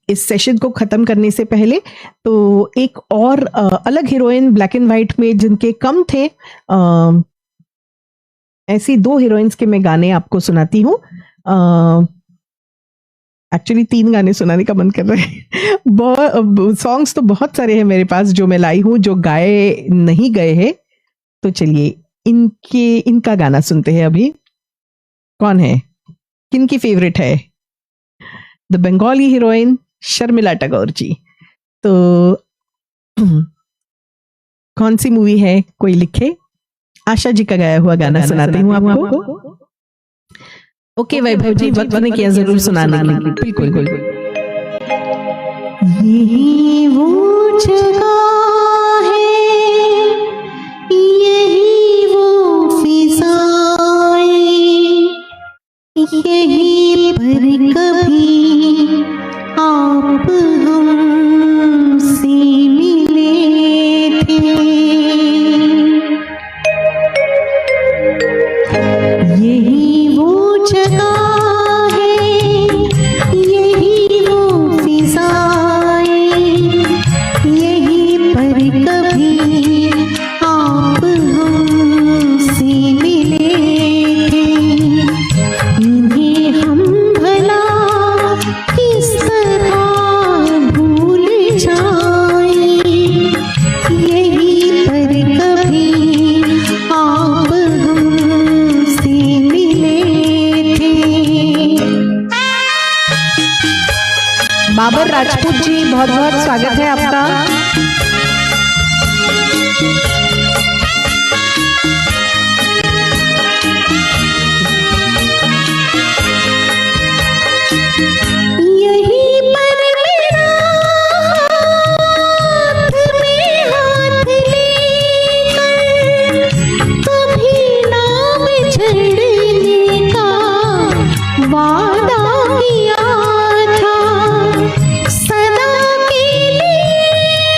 इस सेशन को ख़त्म करने से पहले। तो एक और अलग हीरोइन ब्लैक एंड वाइट में जिनके कम थे, ऐसी दो हीरोइंस के मैं गाने आपको सुनाती हूँ। एक्चुअली 3 गाने सुनाने का मन कर रहे हैं, सॉन्ग्स तो बहुत सारे हैं मेरे पास जो मैं लाई हूँ, जो गाए नहीं गए हैं, तो चलिए इनका गाना सुनते हैं। अभी कौन है, किनकी फेवरेट है? The Bengali heroine Sharmila Tagore ji. तो कौन सी मूवी है, कोई लिखे? आशा जी का गाया हुआ गाना सुनाती हूँ आपको। ओके वैभव जी, वक्त ने किया जरूर सुनाने के लिए, बिल्कुल। यही वो जगह यहीं पर कभी आप हमसे मिले थे, यही वो जगह है, यही वो फिजाएं, यहीं पर कभी आप हमसे मिले थे, इन्हें हम भला किस तरह भूल जाएं, यहीं पर कभी आप हमसे मिले थे। बाबर राजपूत जी, बहुत बहुत स्वागत है आपका। वादा किया था सदा के लिए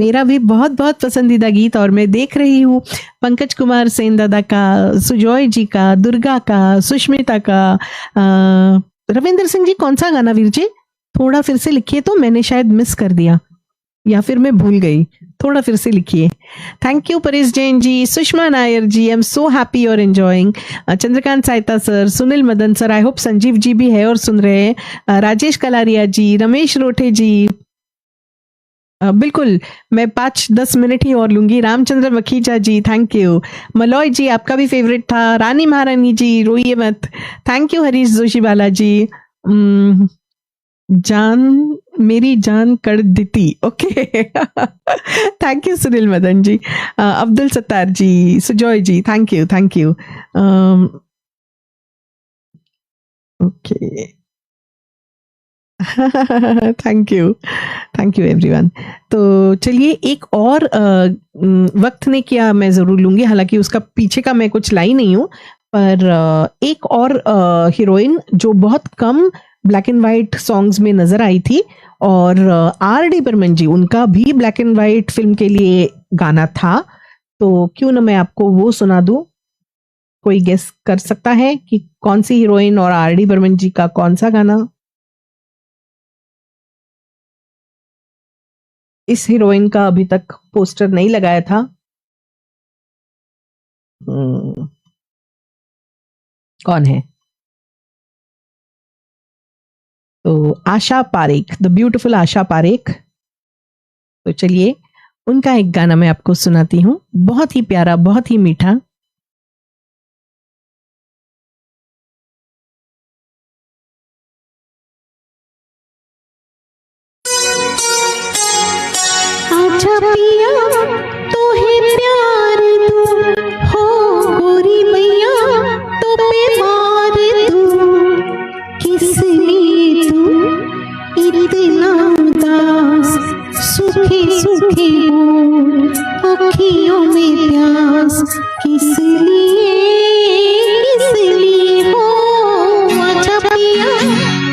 मेरा भी बहुत बहुत पसंदीदा गीत, और मैं देख रही हूँ पंकज कुमार सेन दादा का, सुजॉय जी का, दुर्गा का, सुष्मिता का। रविंद्र सिंह जी, कौन सा गाना वीर जी? थोड़ा फिर से लिखिए, तो मैंने शायद मिस कर दिया या फिर मैं भूल गई, थोड़ा फिर से लिखिए। Thank you Paresh Jain ji, Sushma Nair ji, I am so happy और enjoying. Chandrakant Sahita sir, Sunil Madan sir, I hope Sanjeev ji भी है और सुन रहे हैं। राजेश कलारिया जी, रमेश रोठे जी, बिल्कुल मैं 5-10 मिनट ही और लूंगी। रामचंद्र मखीजा जी, थैंक यू। मलॉय जी, आपका भी फेवरेट था। रानी महारानी जी, रोइए मत, थैंक यू। हरीश जोशी वाला जी, जान मेरी जान कर देती, okay thank you Sunil Madan ji. Abdul Sattar ji, Sujoy ji, thank you thank you. Okay thank you everyone. तो चलिए, एक और वक्त ने किया मैं जरूर लूंगी, हालांकि उसका पीछे का मैं कुछ लाई नहीं हूँ, पर एक और हीरोइन जो बहुत कम ब्लैक एंड वाइट सॉन्ग्स में नजर आई थी, और R.D. बर्मन जी, उनका भी ब्लैक एंड वाइट फिल्म के लिए गाना था, तो क्यों ना मैं आपको वो सुना दूं। कोई गेस कर सकता है कि कौन सी हीरोइन और R.D. बर्मन जी का कौन सा गाना? इस हीरोइन का अभी तक पोस्टर नहीं लगाया था। कौन है? तो आशा पारेख, द ब्यूटीफुल आशा पारेख। तो चलिए, उनका एक गाना मैं आपको सुनाती हूँ, बहुत ही प्यारा, बहुत ही मीठा। आजा पिया तो है प्यार तू, हो गोरी मैया तो बीमार तू, किस लिए तू इतना उदास, सूखे सूखे बोल अखियों में प्यास, किस लिए हो। आजा पिया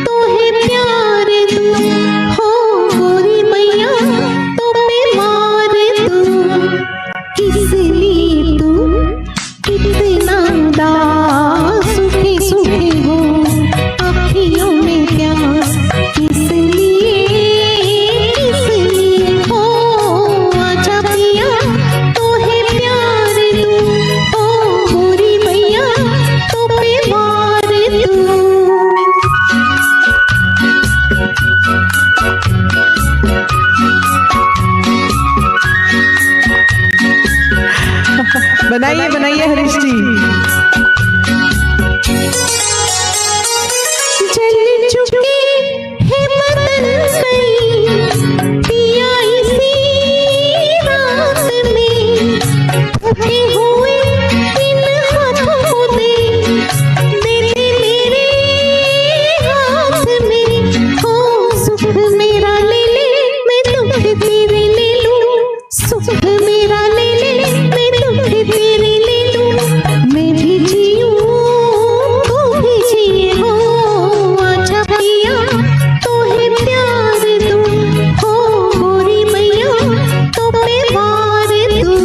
तो है प्यार तू, हो गोरी मैया तो बीमार तू, किस लिए तू इतना उदास, सूखे सूखे हो अखियों में प्यास, किस लिए हो। आजा पिया तो है प्यार तू, हो गोरी मैया तो बीमार तू। बनाइए बनाइए हरीश जी। जल चुके हैं बदन कई पिया इसी रात में, उठे हुए इन हाथों को दे मेरे हाथ में, हो सुख मेरा ले ले मैं दुख तेरे ले लूं, सुख मेरा ले ले मैं दुख तेरे ले लूं, मैं भी जीऊं तू भी जिए हो। आजा पिया तो है प्यार तू, हो गोरी मैया तो बीमार तू।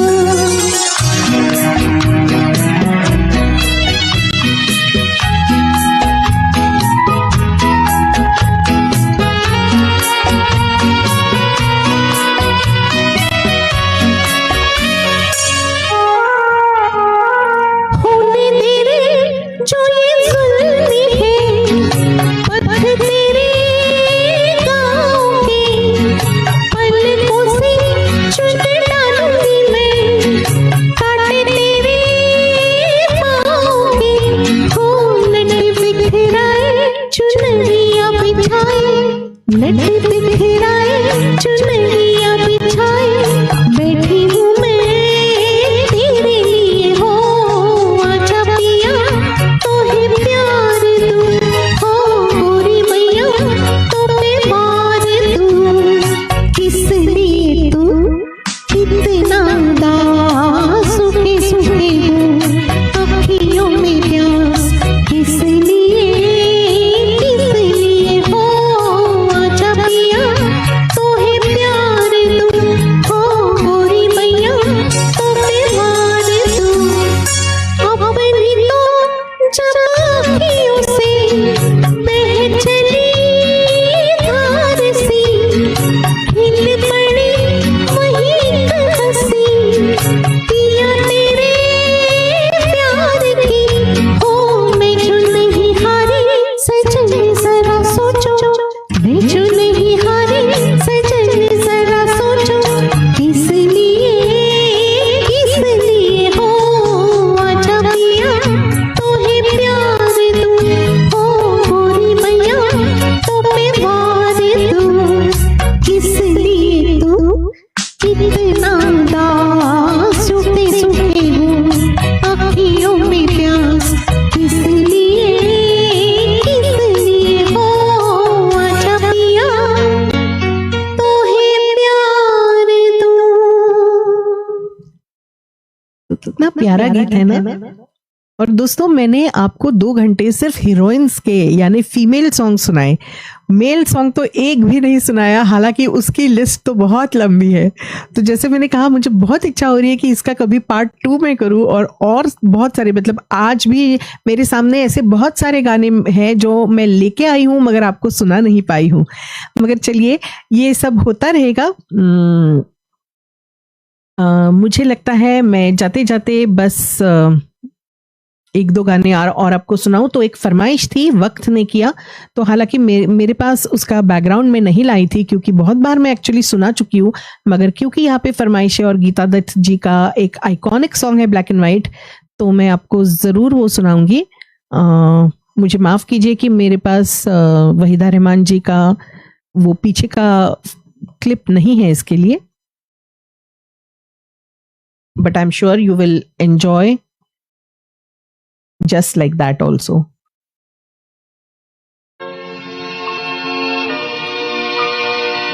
होने तेरे जो ये जुल्मी है, पथ तेरे गाँव के, पलकों से चुन डालूंगी मैं, काटे तेरे पाँव के, हो लट बिखराए चुनरिया बिछाए, लट बिखराए चुनरिया बिछाए, बैठी हूँ मैं तेरे लिए हो। आजा पिया तो है प्यार तू, हो गोरी मैया तो बीमार तू, किस लिए तू इतना उदास, सूखे सूखे हो अखियों में प्यास, किस लिए हो। आजा पिया तो है प्यार प्यारा गीत है ना। और दोस्तों मैंने आपको 2 घंटे सिर्फ हीरोइंस के यानी फीमेल सॉन्ग सुनाए, मेल सॉन्ग तो एक भी नहीं सुनाया, हालांकि उसकी लिस्ट तो बहुत लंबी है। तो जैसे मैंने कहा मुझे बहुत इच्छा हो रही है कि इसका कभी पार्ट 2 में करूं, और बहुत सारे, मतलब आज भी मेरे सामने ऐसे बहुत सारे गाने हैं जो मैं लेके आई हूं मगर आपको सुना नहीं पाई हूं। मगर चलिए ये सब होता रहेगा। मुझे लगता है मैं जाते जाते बस 1-2 गाने और आपको सुनाऊं। तो एक फरमाइश थी, वक्त ने किया, तो हालांकि मेरे पास उसका बैकग्राउंड में नहीं लाई थी क्योंकि बहुत बार मैं एक्चुअली सुना चुकी हूँ, मगर क्योंकि यहाँ पे फरमाइश है और गीता दत्त जी का एक आइकॉनिक सॉन्ग है ब्लैक एंड वाइट, तो मैं आपको ज़रूर वो सुनाऊंगी। मुझे माफ़ कीजिए कि मेरे पास वहीदा रहमान जी का वो पीछे का क्लिप नहीं है इसके लिए, but I am sure you will enjoy just like that also.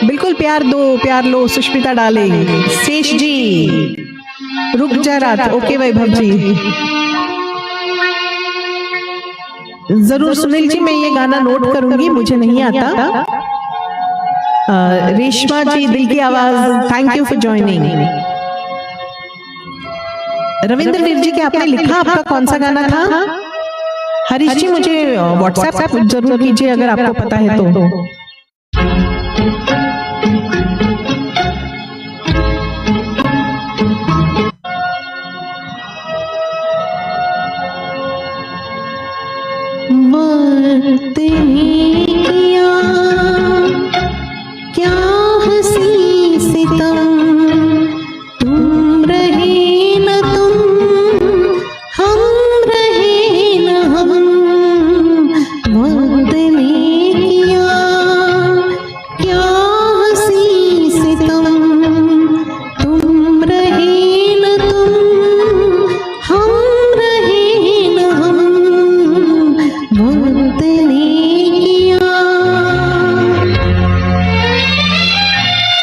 बिल्कुल प्यार दो प्यार लो सुष्मिता डार्लिंग, शेष जी रुक जा रात, ओके वैभव जी जरूर। सुनील जी मैं ये गाना नोट करूंगी, मुझे नहीं आता। रेशमा जी दिल की आवाज, thank you for joining. Ravindra Veer ji, क्या आपने लिखा आपका कौन सा गाना था? हरीश जी मुझे व्हाट्सएप जरूर कीजिए अगर आपको पता है तो। क्या हंसी सितम, तुम रहे न तुम, हम रहे न हम, वक्त ने किया क्या हंसी सितम, तुम रहे न तुम, हम रहे न हम, वक्त ने किया।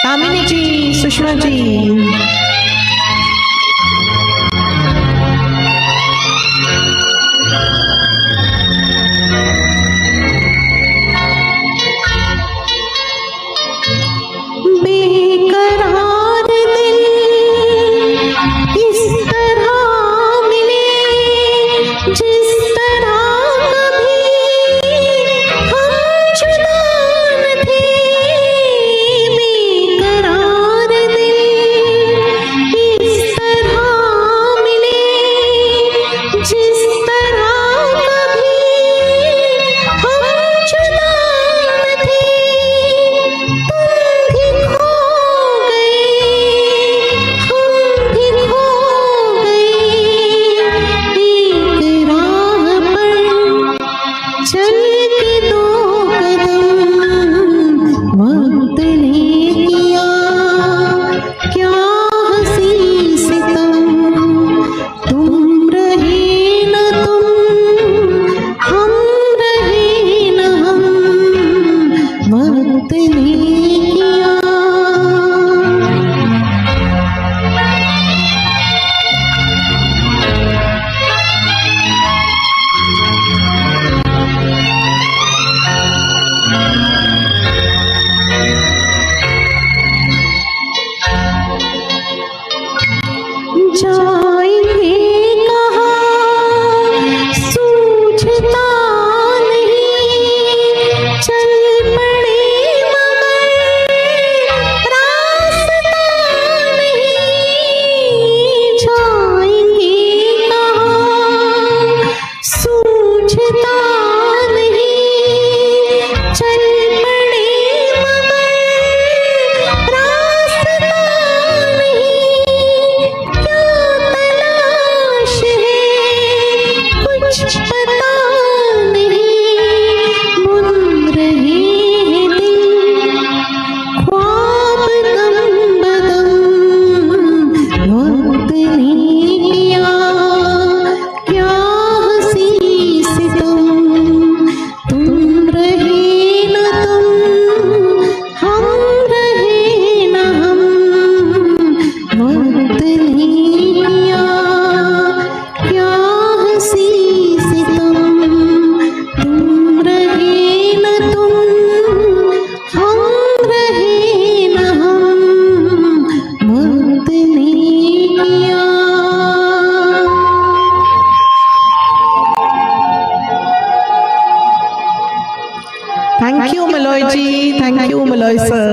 कामिनी जी, सुषमा जी, बेकरार दिल इस तरह मिले जिस तरह कभी हम जुदा न थे। बेकरार दिल Thank you, Maloy ji. Thank you, Maloy sir,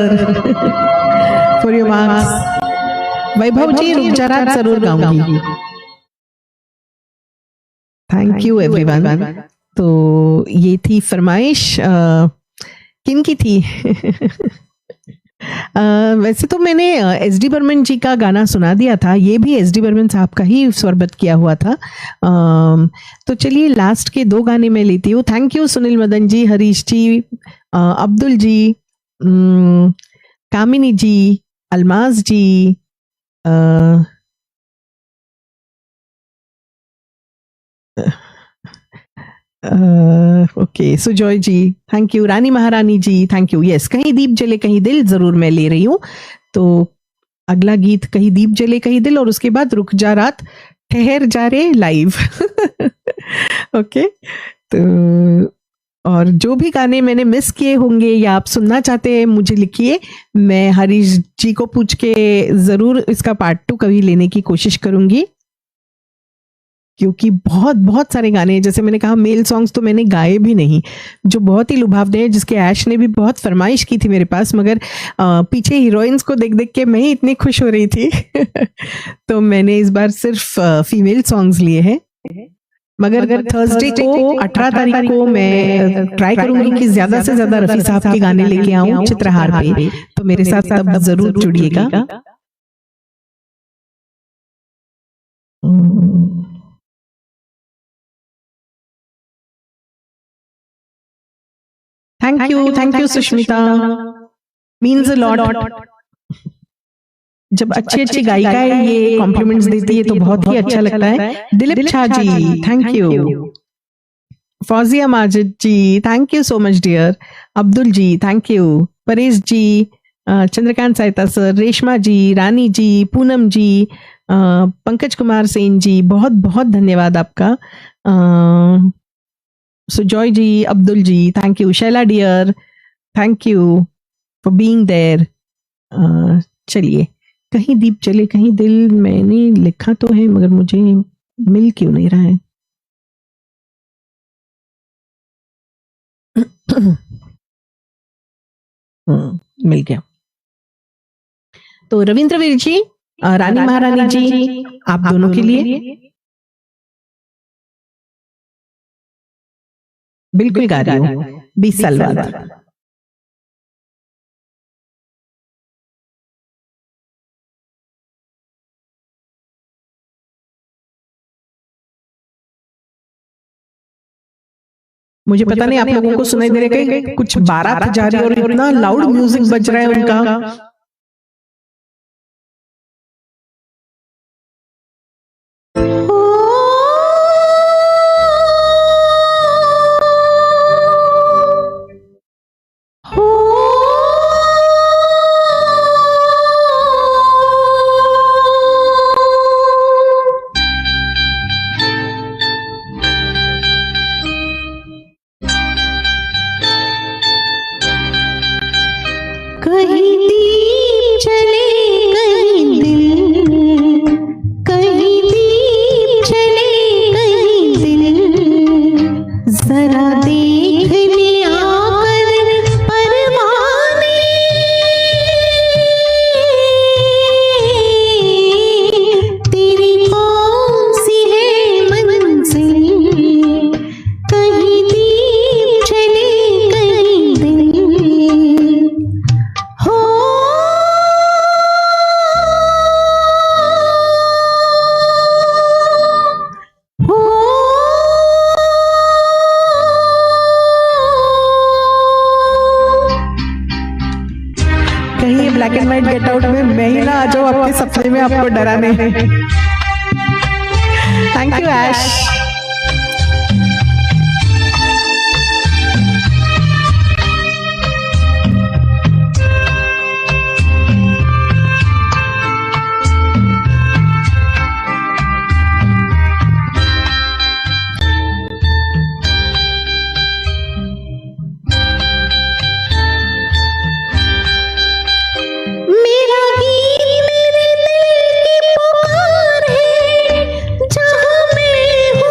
for your marks. वैभव जी रुक जा रात जरूर गाऊंगी. Thank you everyone. तो ये थी फरमाइश. किन की थी? वैसे तो मैंने एस डी बर्मन जी का गाना सुना दिया था. ये भी एस डी बर्मन साहब का ही स्वरबद्ध किया हुआ था. तो चलिए लास्ट के 2 गाने मैं लेती हूँ. Thank you Sunil Madan ji, Harish ji, Abdul ji, Kamini ji, Almaz ji, okay Sujoy ji, thank you. Rani Maharani ji, thank you. Yes, कहीं दीप जले कहीं दिल जरूर मैं ले रही हूँ. तो अगला गीत कहीं दीप जले कहीं दिल, और उसके बाद रुक जा रात ठहर जा रे लाइव. ओके. तो और जो भी गाने मैंने मिस किए होंगे या आप सुनना चाहते हैं मुझे लिखिए. मैं हरीश जी को पूछ के जरूर इसका पार्ट 2 कभी लेने की कोशिश करूंगी, क्योंकि बहुत बहुत सारे गाने हैं. जैसे मैंने कहा मेल सॉन्ग्स तो मैंने गाए भी नहीं, जो बहुत ही लुभावने हैं, जिसके ऐश ने भी बहुत फरमाइश की थी मेरे पास, मगर पीछे हीरोइंस को देख देख के मैं ही इतनी खुश हो रही थी. तो मैंने इस बार सिर्फ फीमेल सॉन्ग्स लिए हैं. मगर थर्सडे को 18 तारीख को मैं ट्राई करूंगी कि ज्यादा से ज्यादा रफी साहब के गाने लेके आऊं चित्रहार पे. तो मेरे साथ तब जरूर जुड़िएगा. Thank you Sushmita. Means a lot. जब अच्छी अच्छी गायिकाएं ये कॉम्प्लीमेंट्स देती है तो बहुत ही अच्छा लगता है. Dilip Chha ji, thank you. Fauzia Majid ji, thank you so much dear. Abdul ji, thank you. Paresh ji, Chandrakant Sahita sir, Reshma ji, Rani ji, Poonam ji, Pankaj Kumar Sen ji, बहुत बहुत धन्यवाद आपका. Sujoy ji, Abdul ji, thank you. Shaila dear, thank you for being there. चलिए, कहीं दीप जले कहीं दिल मैंने लिखा तो है, मगर मुझे मिल क्यों नहीं रहा है. मिल गया. तो रविंद्र वीर जी, रानी महारानी जी, आप दोनों के लिए बिल्कुल गा रही हूँ. 20 साल बाद. मुझे पता नहीं आप लोगों को सुनाई दे रहा है, कुछ बारात जा रही है और इतना लाउड म्यूजिक बज रहा है उनका. कहीं दीप जले कहीं दिल, कहीं दीप जले कहीं दिल, जरा देखने आकर परवाने, तेरी कौन सी है मंजिल, कहीं दीप जले कहीं दिल. हो कहीं black and white get out में मैं ही ना आ जाऊं आपके सपने में आपको डराने. थैंक यू ऐश. मेरा गीत मेरे दिल की पुकार है, जहाँ मैं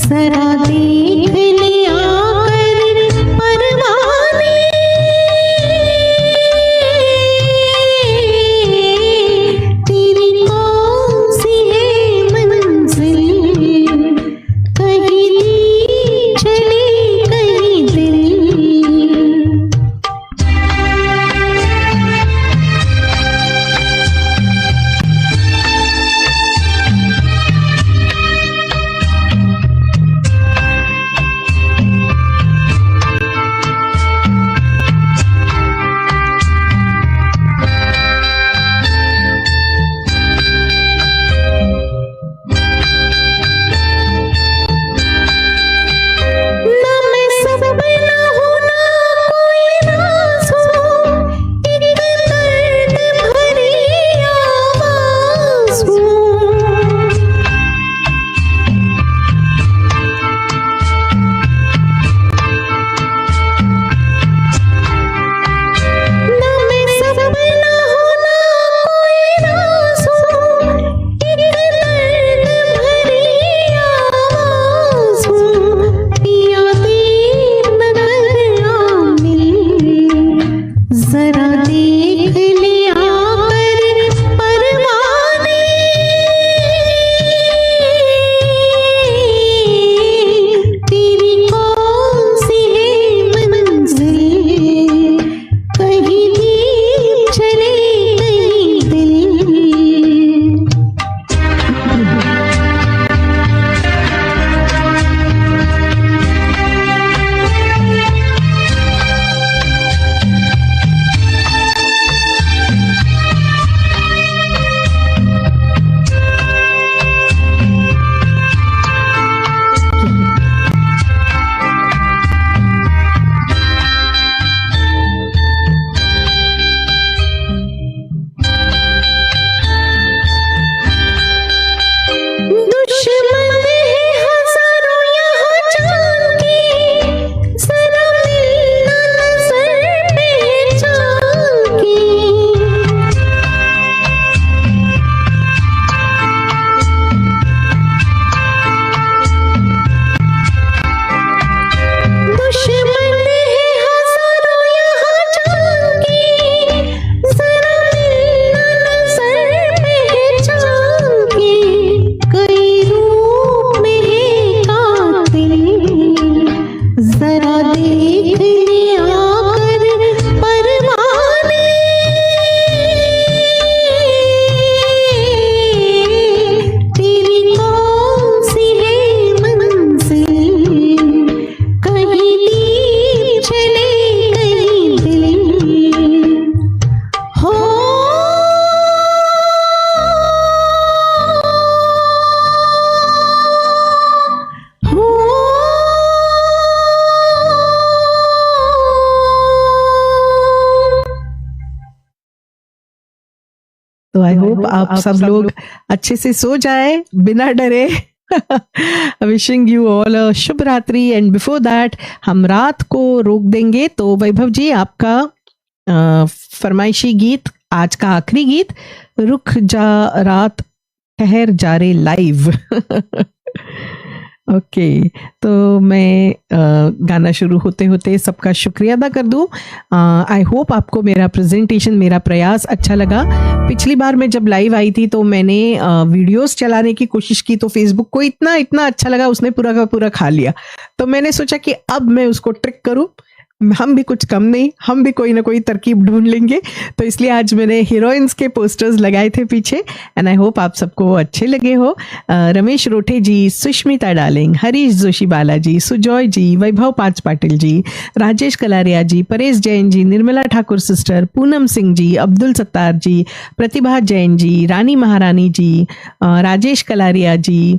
जरा देख लिया कर परवाने, तेरी कौन सी है मंजिल, कहीं दी चली कहीं दिल। ना मैं सपना हूँ ना कोई राज हूँ, एक दर्द भरी आवाज हूँ। ना मैं सपना हूँ ना कोई राज हूँ, एक दर्द भरी आवाज हूँ। पिया देर नजर आ मिल, जरा देख लिया कर परवाने, तेरी कौन सी है मंजिल, कहीं दी चले कहीं दिल। दुश्मन है हजारों यहाँ जान के, जरा मिलना नजर पहचान के। दुश्मन है हजारों यहाँ जान के, जरा मिलना नजर पहचान के। कई रूप में है कातिल, जरा देख लिया कर परवाने, तेरी कौन सी है मंजिल, कहीं दी चले कहीं दिल। हो तो आई होप आप सब लोग अच्छे से सो जाए बिना डरे। विशिंग यू ऑल अ शुभ रात्रि। एंड बिफोर दैट हम रात को रोक देंगे, तो वैभव जी आपका फरमाइशी गीत, आज का आखिरी गीत, रुक जा रात ठहर जा रे लाइव। ओके, तो मैं गाना शुरू होते होते सबका शुक्रिया अदा कर दूं। आई होप आपको मेरा प्रेजेंटेशन, मेरा प्रयास अच्छा लगा। पिछली बार मैं जब लाइव आई थी तो मैंने वीडियोस चलाने की कोशिश की, तो फेसबुक को इतना इतना अच्छा लगा, उसने पूरा का पूरा खा लिया। तो मैंने सोचा कि अब मैं उसको ट्रिक करूं, हम भी कुछ कम नहीं, हम भी कोई ना कोई तरकीब ढूंढ लेंगे। तो इसलिए आज मैंने हीरोइंस के पोस्टर्स लगाए थे पीछे, एंड आई होप आप सबको अच्छे लगे हो। Ramesh Rothe ji, Sushmita darling, Harish Joshi Balaji, Sujoy ji, Vaibhav Panch Patil ji, Rajesh Kalaria ji, Paresh Jain ji, Nirmala Thakur sister, Poonam Singh ji, Abdul Sattar ji, Pratibha Jain ji, Rani Maharani ji, Rajesh Kalaria ji,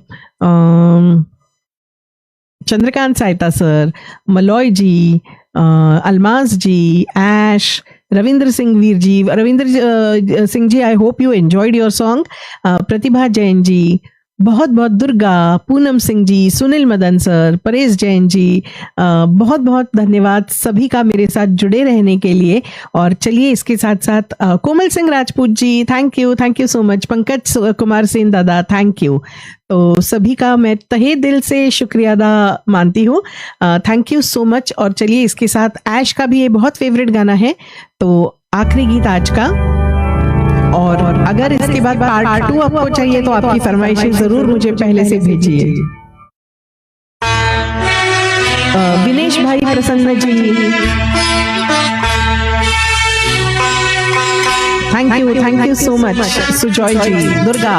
Chandrakant Sahita sir, Malay ji, Almaz ji, Aish, Ravindra Singh Veer ji, Ravindra Singh ji, I hope you enjoyed your song, Pratibha Jain ji, बहुत बहुत दुर्गा, पूनम सिंह जी, सुनील मदन सर, परेश जैन जी, बहुत बहुत धन्यवाद सभी का मेरे साथ जुड़े रहने के लिए। और चलिए इसके साथ साथ Komal Singh Rajput ji, thank you so much. Pankaj Kumar Singh दादा, थैंक यू। तो सभी का मैं तहे दिल से शुक्रिया अदा मानती हूँ, थैंक यू सो मच। और चलिए इसके साथ ऐश का भी ये बहुत फेवरेट गाना है, तो आखिरी गीत आज का। और अगर इसके बाद पार्ट 2 आपको चाहिए तो आपकी फरमाइशें जरूर मुझे पहले से भेजिए। विनेश भाई Prasanna ji, thank you so much. Sujoy ji, Durga,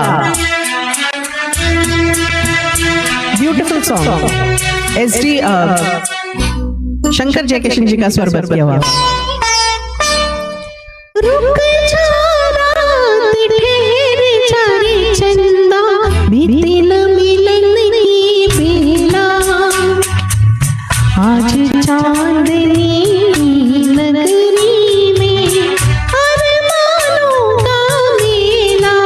beautiful song. SD Shankar Jaikishan ji का स्वरबद्ध किया हुआ। रुक जा रात ढेर चारे चंदा, बीते न मिलन की बेला, आज चांदनी नगरी में अरमानों का मेला।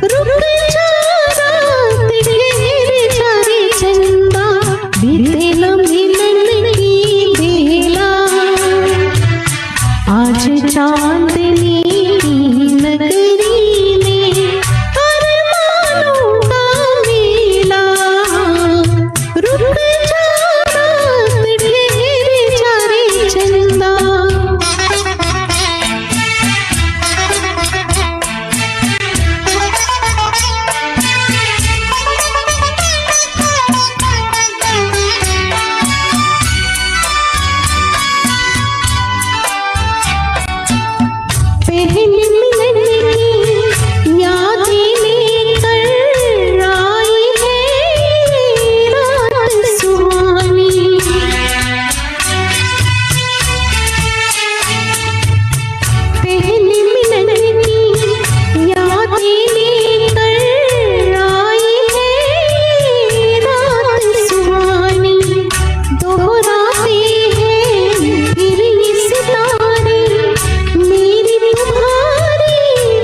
रुक जा रात ढेर चारे चंदा, बीते न मिलन की बेला, आज चांदनी नगरी में अरमानों का मेला। रुक जा रात ढेर चारे चंदा। पहले मिलन की यादें लेकर आई है रात सुहानी। पहले मिलन की यादें लेकर आई है रात सुहानी। दोहराते हैं फिर ये सितारे मेरी तुम्हारी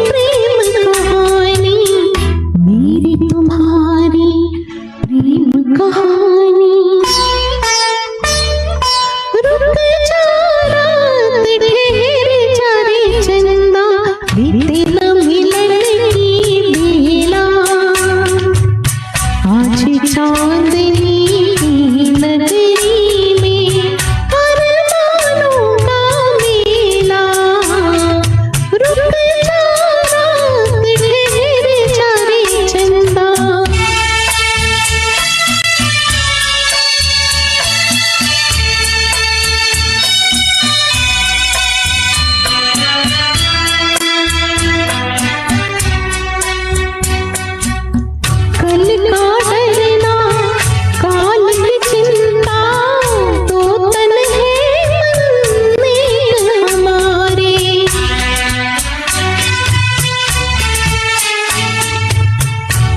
प्रेम कहानी, मेरी तुम्हारी प्रेम कहानी। रुक जा रात ढेर चारे चंदा, बीते न मिलन की बेला, आज चांदनी नगरी में अरमानों का मेला। रुक जा रात ढेर चारे चंदा। कल का डरना, काल की चिंता, तो तन है मन में हमारे।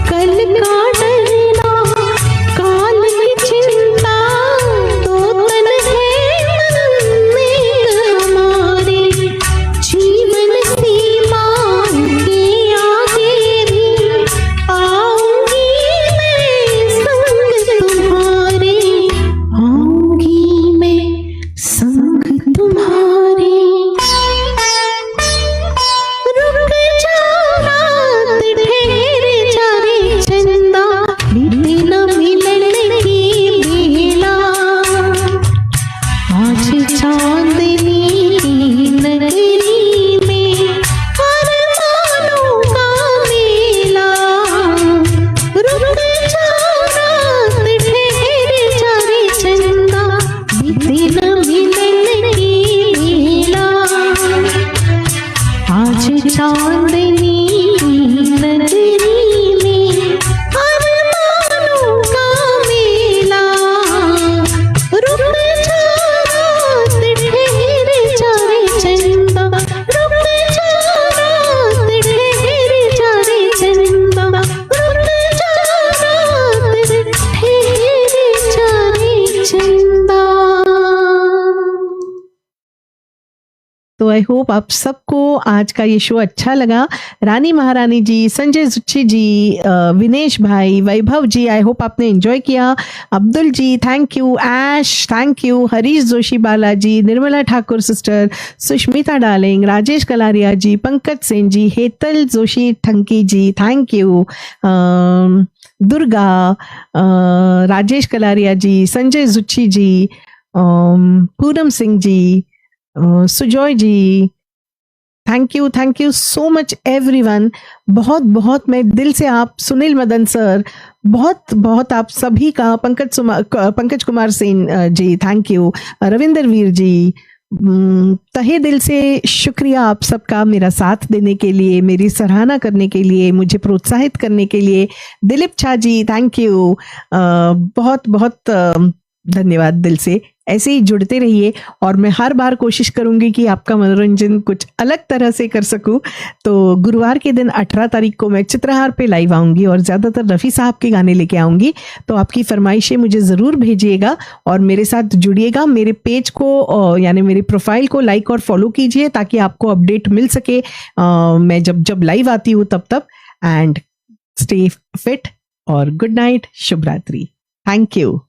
कल का डरना, काल की चिंता, तो तन है मन में हमारे। जीवन सीमा के आगे भी आऊंगी मैं संग तुम्हारे, आऊंगी मैं संग तुम्हारे। रुक जा रात ढेर चारे चंदा, बीते न मिलन की बेला, आज चांदनी नगरी में अरमानों का मेला। रुक जा रात ढेर चारे चंदा, बीते न मिलन की बेला, आज चांदनी नगरी में अरमानों का मेला। रुक जा रात ढेर चारे चंदा, रुक जा रात ढेर चारे चंदा, रुक जा रात ढेर चारे चंदा। तो आई होप आप सबको आज का ये शो अच्छा लगा। रानी महारानी जी, संजय जुच्ची जी, विनेश भाई, वैभव जी, आई होप आपने एंजॉय किया। Abdul ji thank you, Aish thank you, Harish Joshi Balaji, Nirmala Thakur sister, Sushmita darling, Rajesh Kalaria ji, Pankaj Sen ji, Hetal Joshi Thanki ji thank you, Durga, Rajesh Kalaria ji, Sanjay जुच्ची ji, Poonam Singh ji, Sujoy ji, thank you so much everyone. बहुत बहुत मैं दिल से आप, सुनील मदन सर, बहुत बहुत आप सभी का, पंकज कुमार सेन जी थैंक यू, रविंदर वीर जी, तहे दिल से शुक्रिया आप सबका मेरा साथ देने के लिए, मेरी सराहना करने के लिए, मुझे प्रोत्साहित करने के लिए। दिलीप छा जी थैंक यू, बहुत बहुत धन्यवाद दिल से। ऐसे ही जुड़ते रहिए और मैं हर बार कोशिश करूंगी कि आपका मनोरंजन कुछ अलग तरह से कर सकूं। तो गुरुवार के दिन 18 तारीख को मैं चित्रहार पे लाइव आऊंगी और ज़्यादातर रफ़ी साहब के गाने लेके आऊंगी। तो आपकी फरमाइशें मुझे ज़रूर भेजिएगा और मेरे साथ जुड़िएगा। मेरे पेज को यानी मेरी प्रोफाइल को लाइक और फॉलो कीजिए ताकि आपको अपडेट मिल सके मैं जब लाइव आती हूँ तब। एंड स्टे फिट और गुड नाइट, शुभ रात्रि, थैंक यू।